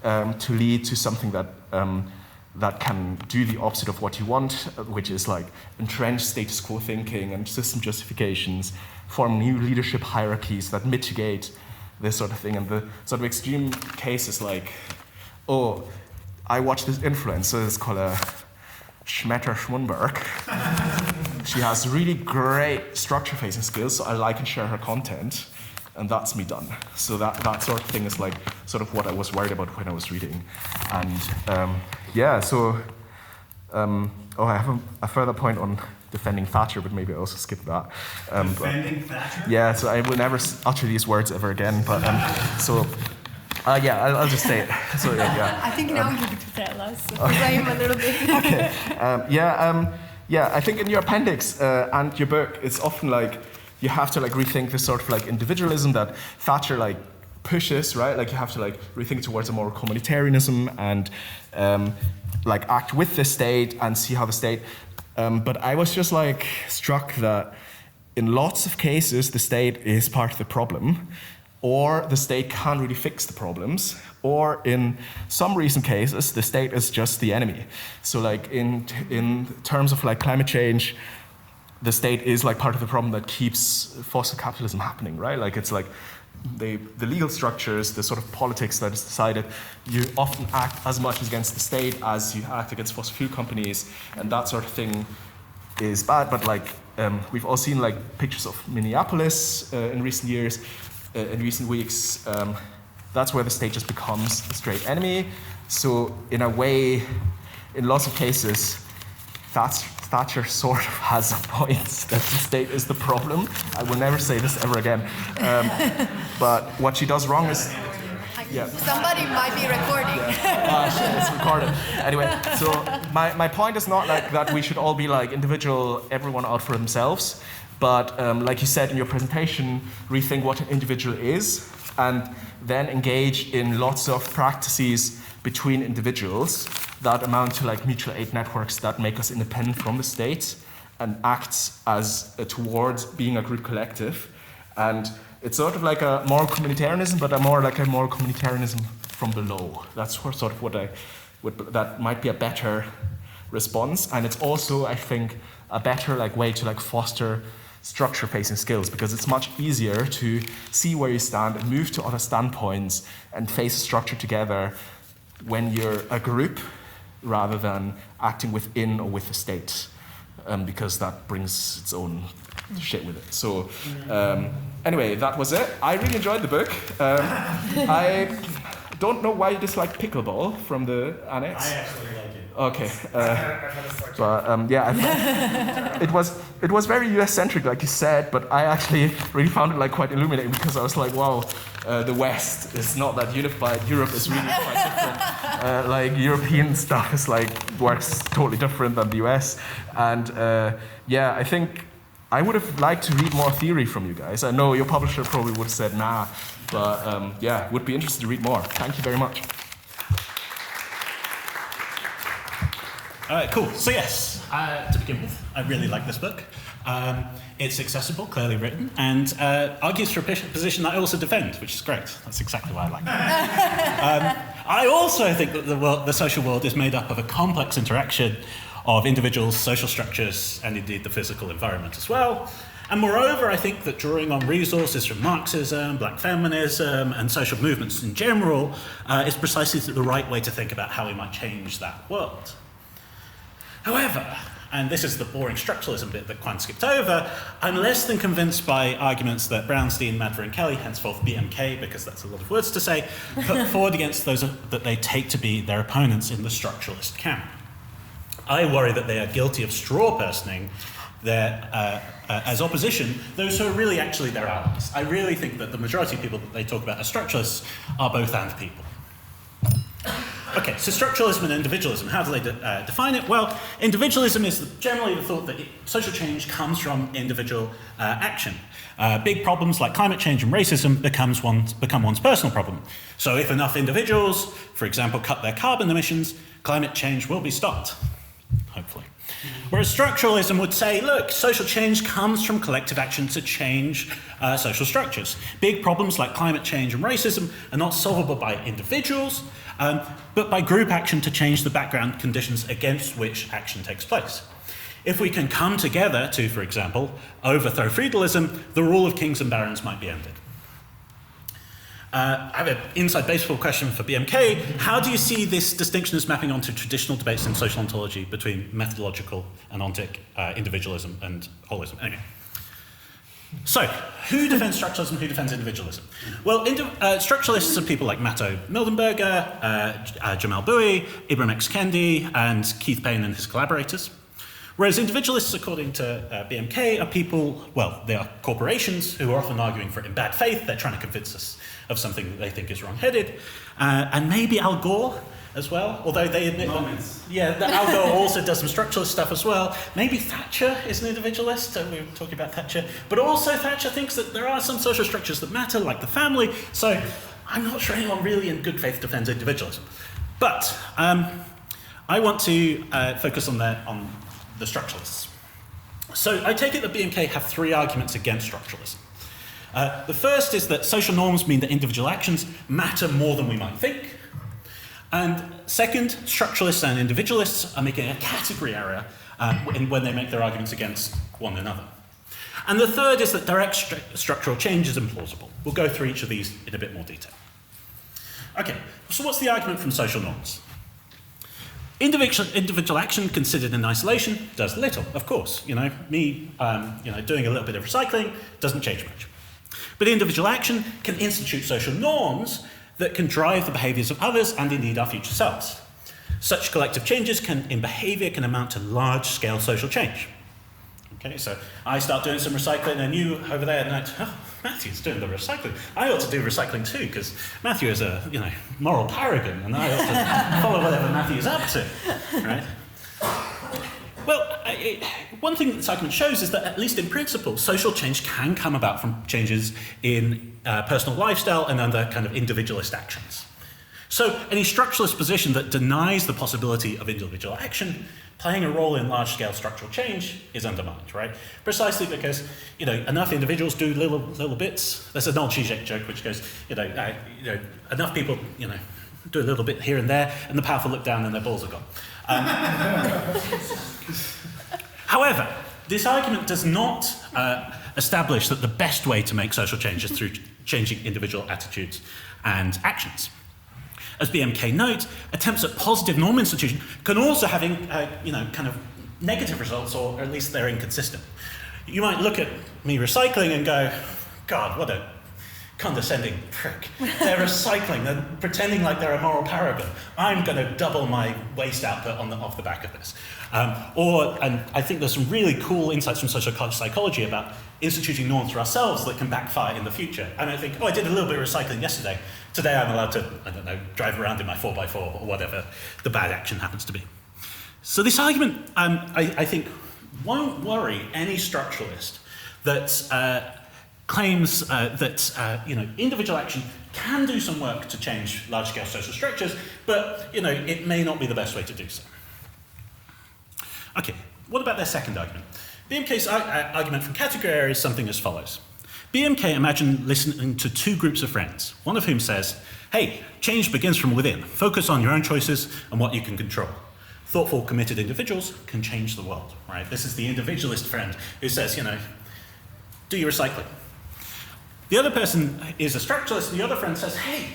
to lead to something that can do the opposite of what you want, which is like entrenched status quo thinking and system justifications, form new leadership hierarchies that mitigate this sort of thing. And the sort of extreme case is like, oh, I watch this influencer, it's called Schmetter Schwunberg. She has really great structure-facing skills, so I like and share her content, and that's me done. So that sort of thing is like sort of what I was worried about when I was reading. And I have a further point on defending Thatcher, but maybe I also skip that. Defending Thatcher? Yeah, so I will never utter these words ever again, but I'll just say it. So yeah. I think now you have to tell us, because I am a little bit... Okay. I think in your appendix and your book, it's often like you have to like rethink this sort of like individualism that Thatcher like pushes, right? Like you have to like rethink towards a more communitarianism and like act with the state and see how the state. But I was just like struck that in lots of cases the state is part of the problem, or the state can't really fix the problems, or in some recent cases, the state is just the enemy. So like in terms of like climate change, the state is like part of the problem that keeps fossil capitalism happening, right? Like it's like the legal structures, the sort of politics that is decided, you often act as much against the state as you act against fossil fuel companies, and that sort of thing is bad. But like we've all seen like pictures of Minneapolis in recent years, in recent weeks. That's where the state just becomes the straight enemy. So in a way, in lots of cases, Thatcher sort of has a point that the state is the problem. I will never say this ever again. But what she does wrong is... Yeah. Somebody might be recording. Shit, it's recorded. Anyway, so my point is not like that we should all be like everyone out for themselves. But like you said in your presentation, rethink what an individual is and then engage in lots of practices between individuals that amount to like mutual aid networks that make us independent from the state and act as towards being a group collective. And it's sort of like a moral communitarianism, but more like a moral communitarianism from below. That's sort of that might be a better response. And it's also, I think, a better like way to like foster structure-facing skills, because it's much easier to see where you stand and move to other standpoints and face a structure together when you're a group rather than acting within or with the state, because that brings its own shit with it. So anyway, that was it. I really enjoyed the book. I don't know why you dislike pickleball from the annex. I actually like it. Okay, but yeah, it was very US-centric, like you said, but I actually really found it like quite illuminating, because I was like, wow, the West is not that unified. Europe is really quite different. Like European stuff is like works totally different than the US, and yeah, I think I would have liked to read more theory from you guys. I know your publisher probably would have said nah, but yeah, would be interested to read more. Thank you very much. Cool. So yes, to begin with, I really like this book. It's accessible, clearly written, and argues for a position that I also defend, which is great. That's exactly why I like it. I also think that the social world is made up of a complex interaction of individuals, social structures, and indeed the physical environment as well. And moreover, I think that drawing on resources from Marxism, black feminism, and social movements in general is precisely the right way to think about how we might change that world. However, and this is the boring structuralism bit that Nguyen skipped over, I'm less than convinced by arguments that Brownstein, Madva, and Kelly, henceforth BMK, because that's a lot of words to say, put forward against those that they take to be their opponents in the structuralist camp. I worry that they are guilty of straw personing as opposition those who are really actually their allies. I really think that the majority of people that they talk about as structuralists are both and people. Okay, so structuralism and individualism, how do they define it? Well, individualism is generally the thought that social change comes from individual action. Big problems like climate change and racism become one's personal problem. So if enough individuals, for example, cut their carbon emissions, climate change will be stopped, hopefully. Whereas structuralism would say, look, social change comes from collective action to change social structures. Big problems like climate change and racism are not solvable by individuals, but by group action to change the background conditions against which action takes place. If we can come together to, for example, overthrow feudalism, the rule of kings and barons might be ended. I have an inside baseball question for BMK. How do you see this distinction as mapping onto traditional debates in social ontology between methodological and ontic individualism and holism? Anyway. So, who defends structuralism, who defends individualism? Well, structuralists are people like Matto Mildenberger, Jamal Bowie, Ibram X. Kendi, and Keith Payne and his collaborators. Whereas individualists, according to BMK, are people, well, they are corporations who are often arguing for it in bad faith. They're trying to convince us of something that they think is wrong-headed. And maybe Al Gore as well, although they admit that Al Gore also does some structuralist stuff as well. Maybe Thatcher is an individualist, we were talking about Thatcher, but also Thatcher thinks that there are some social structures that matter, like the family, so I'm not sure anyone really in good faith defends individualism. But I want to focus on the structuralists. So I take it that BMK have three arguments against structuralism. The first is that social norms mean that individual actions matter more than we might think. And second, structuralists and individualists are making a category error when they make their arguments against one another. And the third is that direct structural change is implausible. We'll go through each of these in a bit more detail. Okay, so what's the argument from social norms? Individual action considered in isolation does little, of course. You know, me doing a little bit of recycling doesn't change much. But individual action can institute social norms that can drive the behaviours of others and indeed our future selves. Such collective changes in behaviour can amount to large-scale social change. Okay, so I start doing some recycling and you over there and Matthew's doing the recycling. I ought to do recycling too, because Matthew is a moral paragon and I ought to follow whatever Matthew's up to, right? Well, one thing that this argument shows is that, at least in principle, social change can come about from changes in personal lifestyle and other kind of individualist actions. So any structuralist position that denies the possibility of individual action playing a role in large-scale structural change is undermined, right? Precisely because, enough individuals do little bits. There's an old Zizek joke which goes, enough people, do a little bit here and there, and the powerful look down and their balls are gone. However, this argument does not establish that the best way to make social change is through changing individual attitudes and actions. As BMK notes, attempts at positive norm institution can also have kind of negative results, or at least they're inconsistent. You might look at me recycling and go, God, what a condescending prick. They're recycling, they're pretending like they're a moral paragon. I'm going to double my waste output off the back of this. And I think there's some really cool insights from social psychology about instituting norms for ourselves that can backfire in the future. And I think, I did a little bit of recycling yesterday. Today I'm allowed to, drive around in my 4x4 or whatever the bad action happens to be. So this argument, I think, won't worry any structuralist that claims that individual action can do some work to change large-scale social structures, but it may not be the best way to do so. Okay, what about their second argument? BMK's argument from category area is something as follows. BMK imagine listening to two groups of friends, one of whom says, hey, change begins from within. Focus on your own choices and what you can control. Thoughtful, committed individuals can change the world, right? This is the individualist friend who says, do your recycling. The other person is a structuralist, and the other friend says, hey,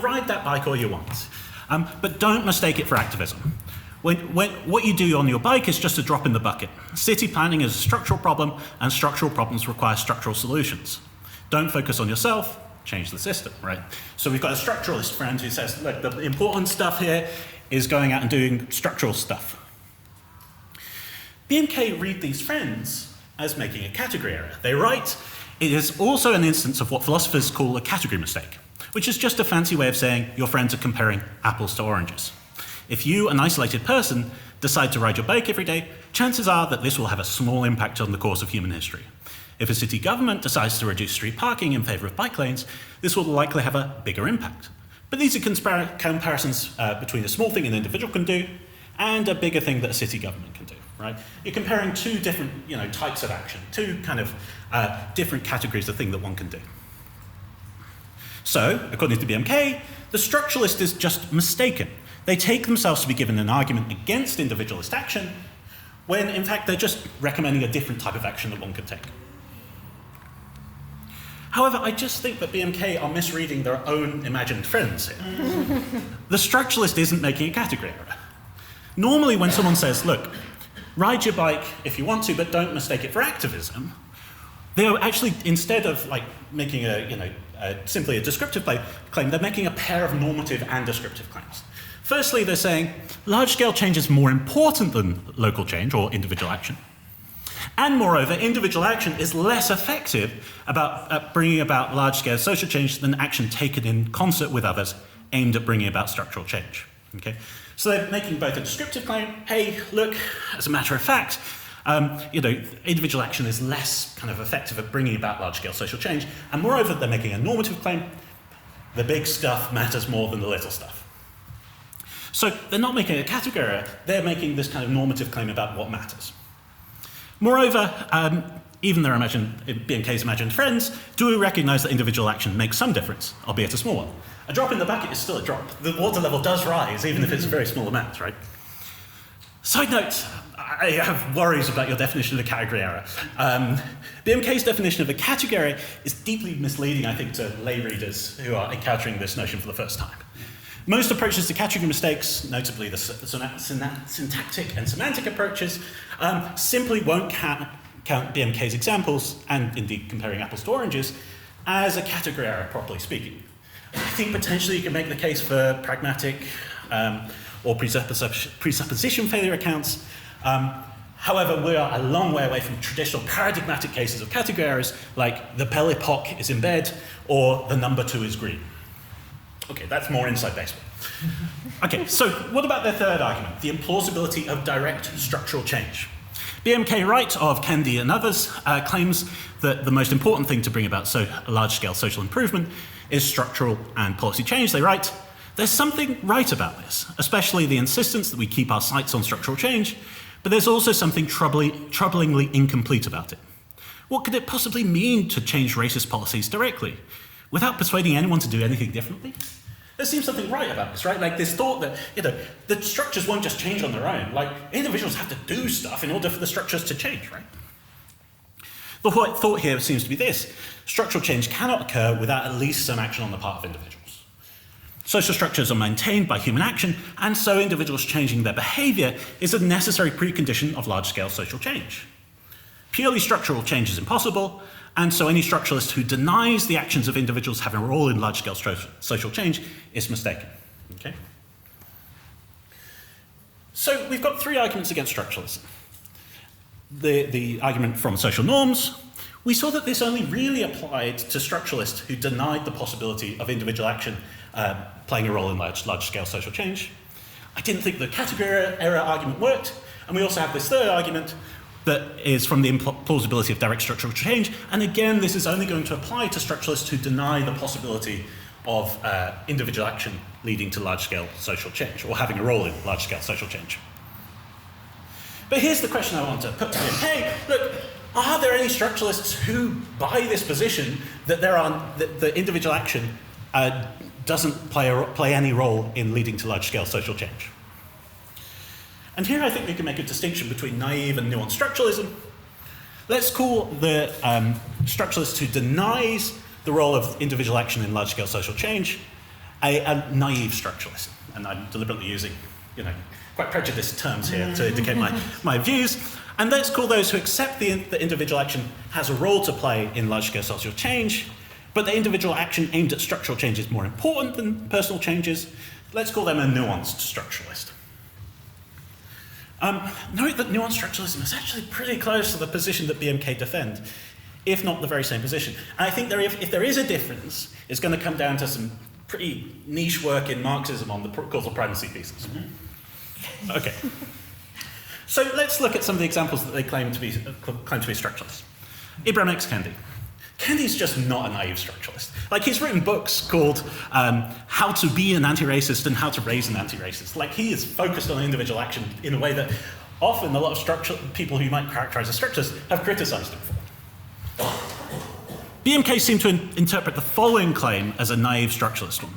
ride that bike all you want, but don't mistake it for activism. What you do on your bike is just a drop in the bucket. City planning is a structural problem, and structural problems require structural solutions. Don't focus on yourself, change the system, right? So we've got a structuralist friend who says, look, the important stuff here is going out and doing structural stuff. BMK read these friends as making a category error. They write, it is also an instance of what philosophers call a category mistake, which is just a fancy way of saying your friends are comparing apples to oranges. If you, an isolated person, decide to ride your bike every day, chances are that this will have a small impact on the course of human history. If a city government decides to reduce street parking in favour of bike lanes, this will likely have a bigger impact. But these are comparisons between a small thing an individual can do and a bigger thing that a city government can do, right? You're comparing two different types of action, two kind of different categories of thing that one can do. So, according to BMK, the structuralist is just mistaken. They take themselves to be given an argument against individualist action, when in fact they're just recommending a different type of action that one could take. However, I just think that BMK are misreading their own imagined friends here. The structuralist isn't making a category error. Normally when someone says, look, ride your bike if you want to, but don't mistake it for activism, they're actually, instead of making simply a descriptive claim, they're making a pair of normative and descriptive claims. Firstly, they're saying large-scale change is more important than local change or individual action. And moreover, individual action is less effective at bringing about large-scale social change than action taken in concert with others aimed at bringing about structural change. Okay? So they're making both a descriptive claim, hey, look, as a matter of fact, individual action is less kind of effective at bringing about large-scale social change, and moreover, they're making a normative claim, the big stuff matters more than the little stuff. So they're not making a category error, they're making this kind of normative claim about what matters. Moreover, even their BMK's imagined friends do recognise that individual action makes some difference, albeit a small one. A drop in the bucket is still a drop. The water level does rise, even if it's a very small amount, right? Side note, I have worries about your definition of a category error. BMK's definition of a category error is deeply misleading, I think, to lay readers who are encountering this notion for the first time. Most approaches to category mistakes, notably the syntactic and semantic approaches, simply won't count BMK's examples, and indeed comparing apples to oranges, as a category error, properly speaking. I think potentially you can make the case for pragmatic or presupposition failure accounts. However, we are a long way away from traditional paradigmatic cases of category errors, like the Belle Epoque is in bed, or the number 2 is green. Okay, that's more inside baseball. Okay, so what about their third argument, the implausibility of direct structural change? BMK Wright of Kennedy and others claims that the most important thing to bring about large-scale social improvement is structural and policy change. They write, there's something right about this, especially the insistence that we keep our sights on structural change, but there's also something troublingly incomplete about it. What could it possibly mean to change racist policies directly, without persuading anyone to do anything differently? There seems something right about this, right? This thought that, the structures won't just change on their own. Individuals have to do stuff in order for the structures to change, right? The thought here seems to be this: structural change cannot occur without at least some action on the part of individuals. Social structures are maintained by human action, and so individuals changing their behavior is a necessary precondition of large-scale social change. Purely structural change is impossible, and so any structuralist who denies the actions of individuals having a role in large-scale social change is mistaken. Okay? So we've got three arguments against structuralism. The argument from social norms. We saw that this only really applied to structuralists who denied the possibility of individual action playing a role in large-scale social change. I didn't think the category error argument worked, and we also have this third argument that is from the implausibility of direct structural change, and again, this is only going to apply to structuralists who deny the possibility of individual action leading to large-scale social change, or having a role in large-scale social change. But here's the question I want to put to you. Hey, look, are there any structuralists who buy this position that that individual action doesn't play any role in leading to large-scale social change? And here I think we can make a distinction between naive and nuanced structuralism. Let's call the structuralist who denies the role of individual action in large-scale social change a naive structuralist. And I'm deliberately using, quite prejudiced terms here to indicate my views. And let's call those who accept that individual action has a role to play in large-scale social change, but the individual action aimed at structural change is more important than personal changes. Let's call them a nuanced structuralist. Note that nuanced structuralism is actually pretty close to the position that BMK defend, if not the very same position. And I think if there is a difference, it's going to come down to some pretty niche work in Marxism on the causal primacy thesis. Okay. So let's look at some of the examples that they claim to be structuralists. Ibram X. Kendi. Kendi's just not a naive structuralist. Like, he's written books called How to Be an Anti-Racist and How to Raise an Anti-Racist. Like, he is focused on individual action in a way that often a lot of people who you might characterize as structuralists have criticized him for. BMK seem to interpret the following claim as a naive structuralist one.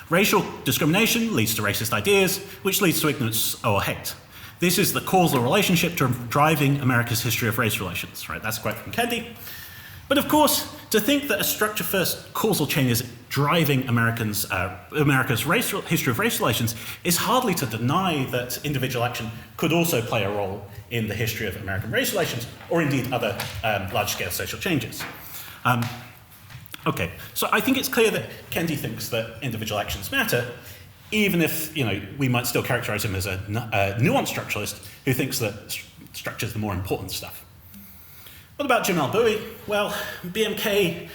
Racial discrimination leads to racist ideas, which leads to ignorance or hate. This is the causal relationship driving America's history of race relations, right? That's a quote from Kendi. But of course, to think that a structure-first causal chain is driving America's history of race relations is hardly to deny that individual action could also play a role in the history of American race relations, or indeed other large-scale social changes. Okay, so I think it's clear that Kendi thinks that individual actions matter, even if we might still characterize him as a nuanced structuralist who thinks that structure is the more important stuff. What about Jamal Bowie? Well, BMK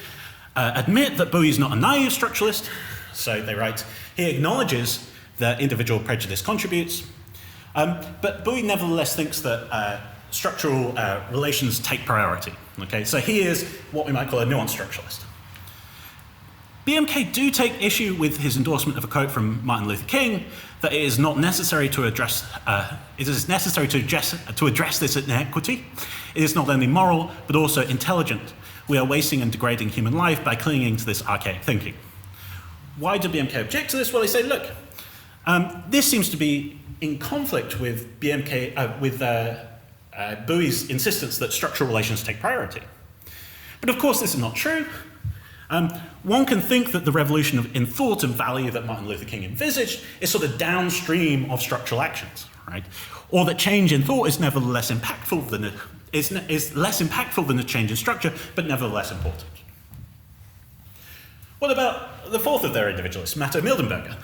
admit that Bowie's not a naive structuralist, so they write, he acknowledges that individual prejudice contributes, but Bowie nevertheless thinks that structural relations take priority. Okay, so he is what we might call a nuanced structuralist. BMK do take issue with his endorsement of a quote from Martin Luther King that it is not necessary to address this inequity. It is not only moral but also intelligent. We are wasting and degrading human life by clinging to this archaic thinking. Why do BMK object to this? Well, they say, look, this seems to be in conflict with Bowie's insistence that structural relations take priority. But of course, this is not true. One can think that the revolution in thought and value that Martin Luther King envisaged is sort of downstream of structural actions, right? Or that change in thought is nevertheless impactful than is less impactful than a change in structure, but nevertheless important. What about the fourth of their individualists, Matto Mildenberger?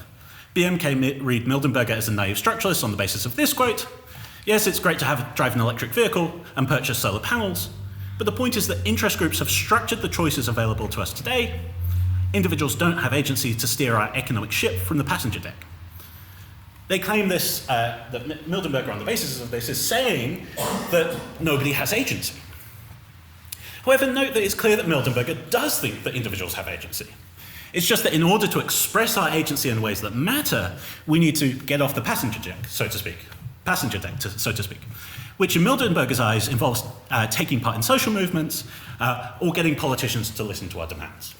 BMK read Mildenberger as a naive structuralist on the basis of this quote. Yes, it's great to drive an electric vehicle and purchase solar panels, but the point is that interest groups have structured the choices available to us today. Individuals don't have agency to steer our economic ship from the passenger deck. They claim this, that Mildenberger on the basis of this is saying that nobody has agency. However, note that it's clear that Mildenberger does think that individuals have agency. It's just that in order to express our agency in ways that matter, we need to get off the passenger deck, so to speak, which in Mildenberger's eyes involves taking part in social movements or getting politicians to listen to our demands.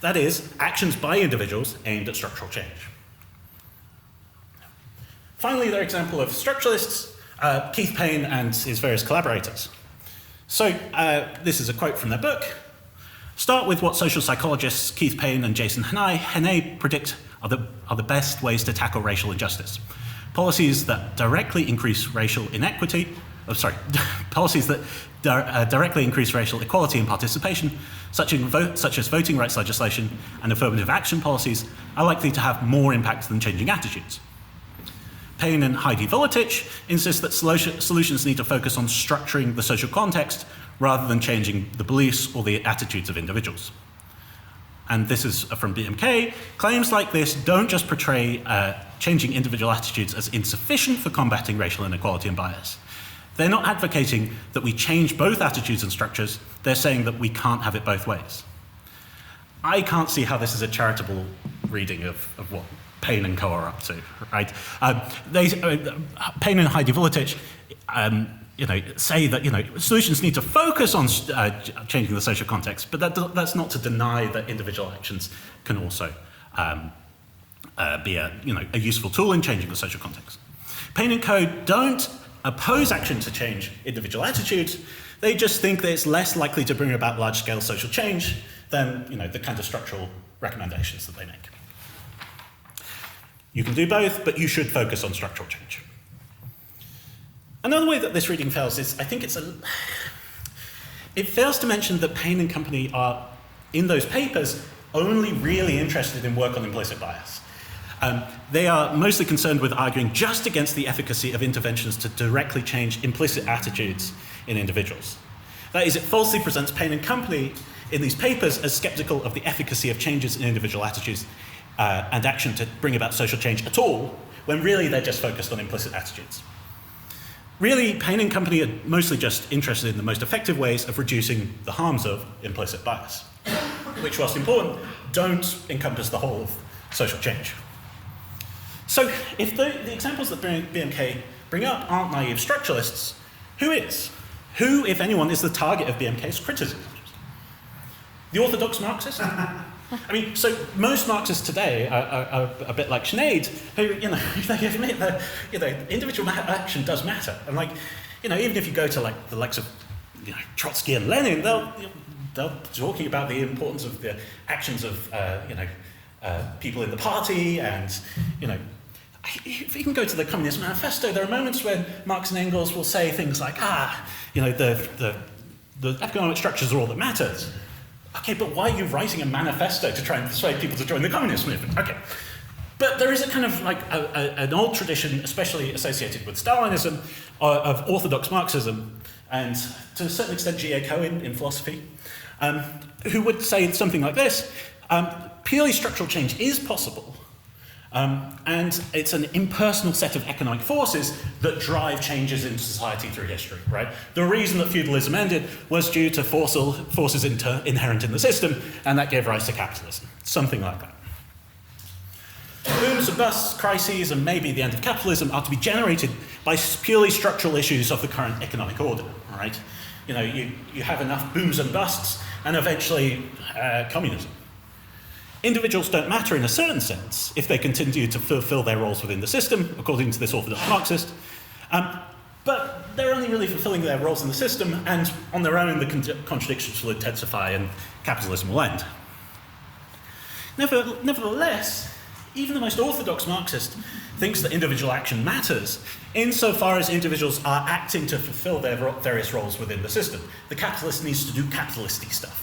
That is, actions by individuals aimed at structural change. Finally, their example of structuralists, Keith Payne and his various collaborators. So this is a quote from their book. Start with what social psychologists Keith Payne and Jason Hennay predict are the best ways to tackle racial injustice. Policies that directly increase racial inequity, policies that directly increase racial equality and participation, such as voting rights legislation and affirmative action policies, are likely to have more impact than changing attitudes. Payne and Heidi Voletich insist that solutions need to focus on structuring the social context rather than changing the beliefs or the attitudes of individuals. And this is from BMK. Claims like this don't just portray changing individual attitudes as insufficient for combating racial inequality and bias. They're not advocating that we change both attitudes and structures. They're saying that we can't have it both ways. I can't see how this is a charitable reading of what Payne and co are up to, right? Payne and Heidi Voletich, say that solutions need to focus on changing the social context, but that's not to deny that individual actions can also be a useful tool in changing the social context. Payne and co don't oppose action to change individual attitudes. They just think that it's less likely to bring about large-scale social change than the kind of structural recommendations that they make. You can do both, but you should focus on structural change. Another way that this reading fails is, I think it fails to mention that Payne and company are, in those papers, only really interested in work on implicit bias. They are mostly concerned with arguing just against the efficacy of interventions to directly change implicit attitudes in individuals. That is, it falsely presents Payne and company in these papers as skeptical of the efficacy of changes in individual attitudes and action to bring about social change at all, when really they're just focused on implicit attitudes. Really, Payne and company are mostly just interested in the most effective ways of reducing the harms of implicit bias, which, whilst important, don't encompass the whole of social change. So if the examples that BMK bring up aren't naive structuralists, who is? Who, if anyone, is the target of BMK's criticism? The orthodox Marxist? I mean, so most Marxists today are a bit like Sinead, who, they admit that, individual action does matter. And even if you go to the likes of, Trotsky and Lenin, they're talking about the importance of the actions of, people in the party, and, if you can go to the Communist Manifesto, there are moments when Marx and Engels will say things like, the economic structures are all that matters. Okay, but why are you writing a manifesto to try and persuade people to join the communist movement? Okay. But there is a kind of an old tradition, especially associated with Stalinism, of orthodox Marxism, and to a certain extent G.A. Cohen in philosophy, who would say something like this: purely structural change is possible, and it's an impersonal set of economic forces that drive changes in society through history, right? The reason that feudalism ended was due to forces inherent in the system, and that gave rise to capitalism, something like that. Booms and busts, crises, and maybe the end of capitalism are to be generated by purely structural issues of the current economic order, right? You have enough booms and busts, and eventually communism. Individuals don't matter in a certain sense if they continue to fulfill their roles within the system, according to this orthodox Marxist, but they're only really fulfilling their roles in the system, and on their own the contradictions will intensify and capitalism will end. Nevertheless, even the most orthodox Marxist thinks that individual action matters insofar as individuals are acting to fulfill their various roles within the system. The capitalist needs to do capitalisty stuff.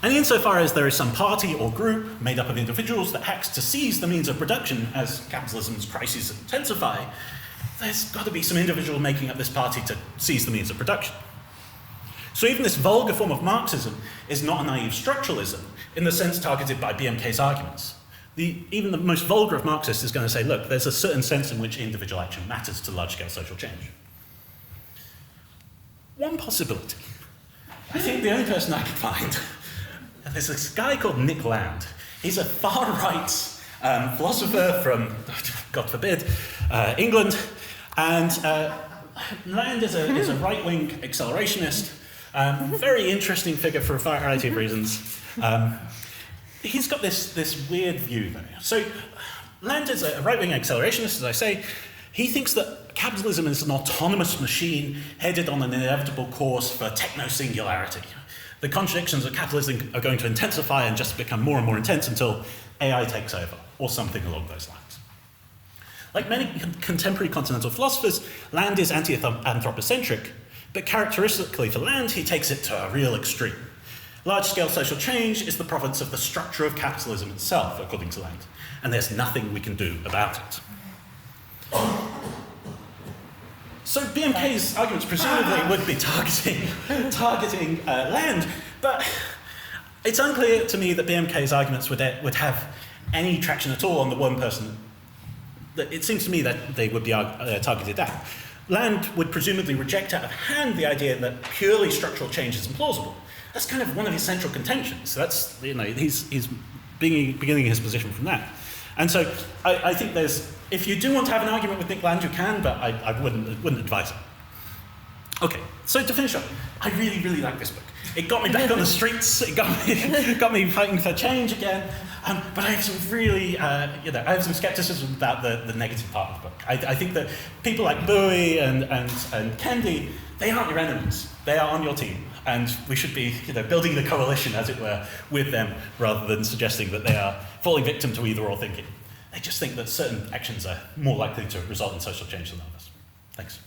And insofar as there is some party or group made up of individuals that acts to seize the means of production as capitalism's crises intensify, there's got to be some individual making up this party to seize the means of production. So even this vulgar form of Marxism is not a naive structuralism in the sense targeted by BMK's arguments. Even the most vulgar of Marxists is going to say, look, there's a certain sense in which individual action matters to large-scale social change. One possibility, I think the only person I could find, there's this guy called Nick Land. He's a far-right philosopher from, God forbid, England. And Land is a right-wing accelerationist, very interesting figure for a variety of reasons. He's got this weird view, though. So Land is a right-wing accelerationist, as I say, He thinks that capitalism is an autonomous machine headed on an inevitable course for techno-singularity. The contradictions of capitalism are going to intensify and just become more and more intense until AI takes over, or something along those lines. Like many contemporary continental philosophers, Land is anti-anthropocentric, but characteristically for Land, he takes it to a real extreme. Large-scale social change is the province of the structure of capitalism itself, according to Land, and there's nothing we can do about it. So BMK's arguments presumably would be targeting Land, but it's unclear to me that BMK's arguments would have any traction at all on the one person. It seems to me that they would be targeted at. Land would presumably reject out of hand the idea that purely structural change is implausible. That's kind of one of his central contentions. That's, he's beginning his position from that. And so I think if you do want to have an argument with Nick Land, you can, but I wouldn't advise it. Okay, so to finish up, I really, really like this book. It got me back on the streets. It got me fighting for change again. But I have some really, I have some skepticism about the negative part of the book. I think that people like Bowie and Kendi, they aren't your enemies. They are on your team, and we should be, building the coalition, as it were, with them, rather than suggesting that they are falling victim to either or thinking. They just think that certain actions are more likely to result in social change than others. Thanks.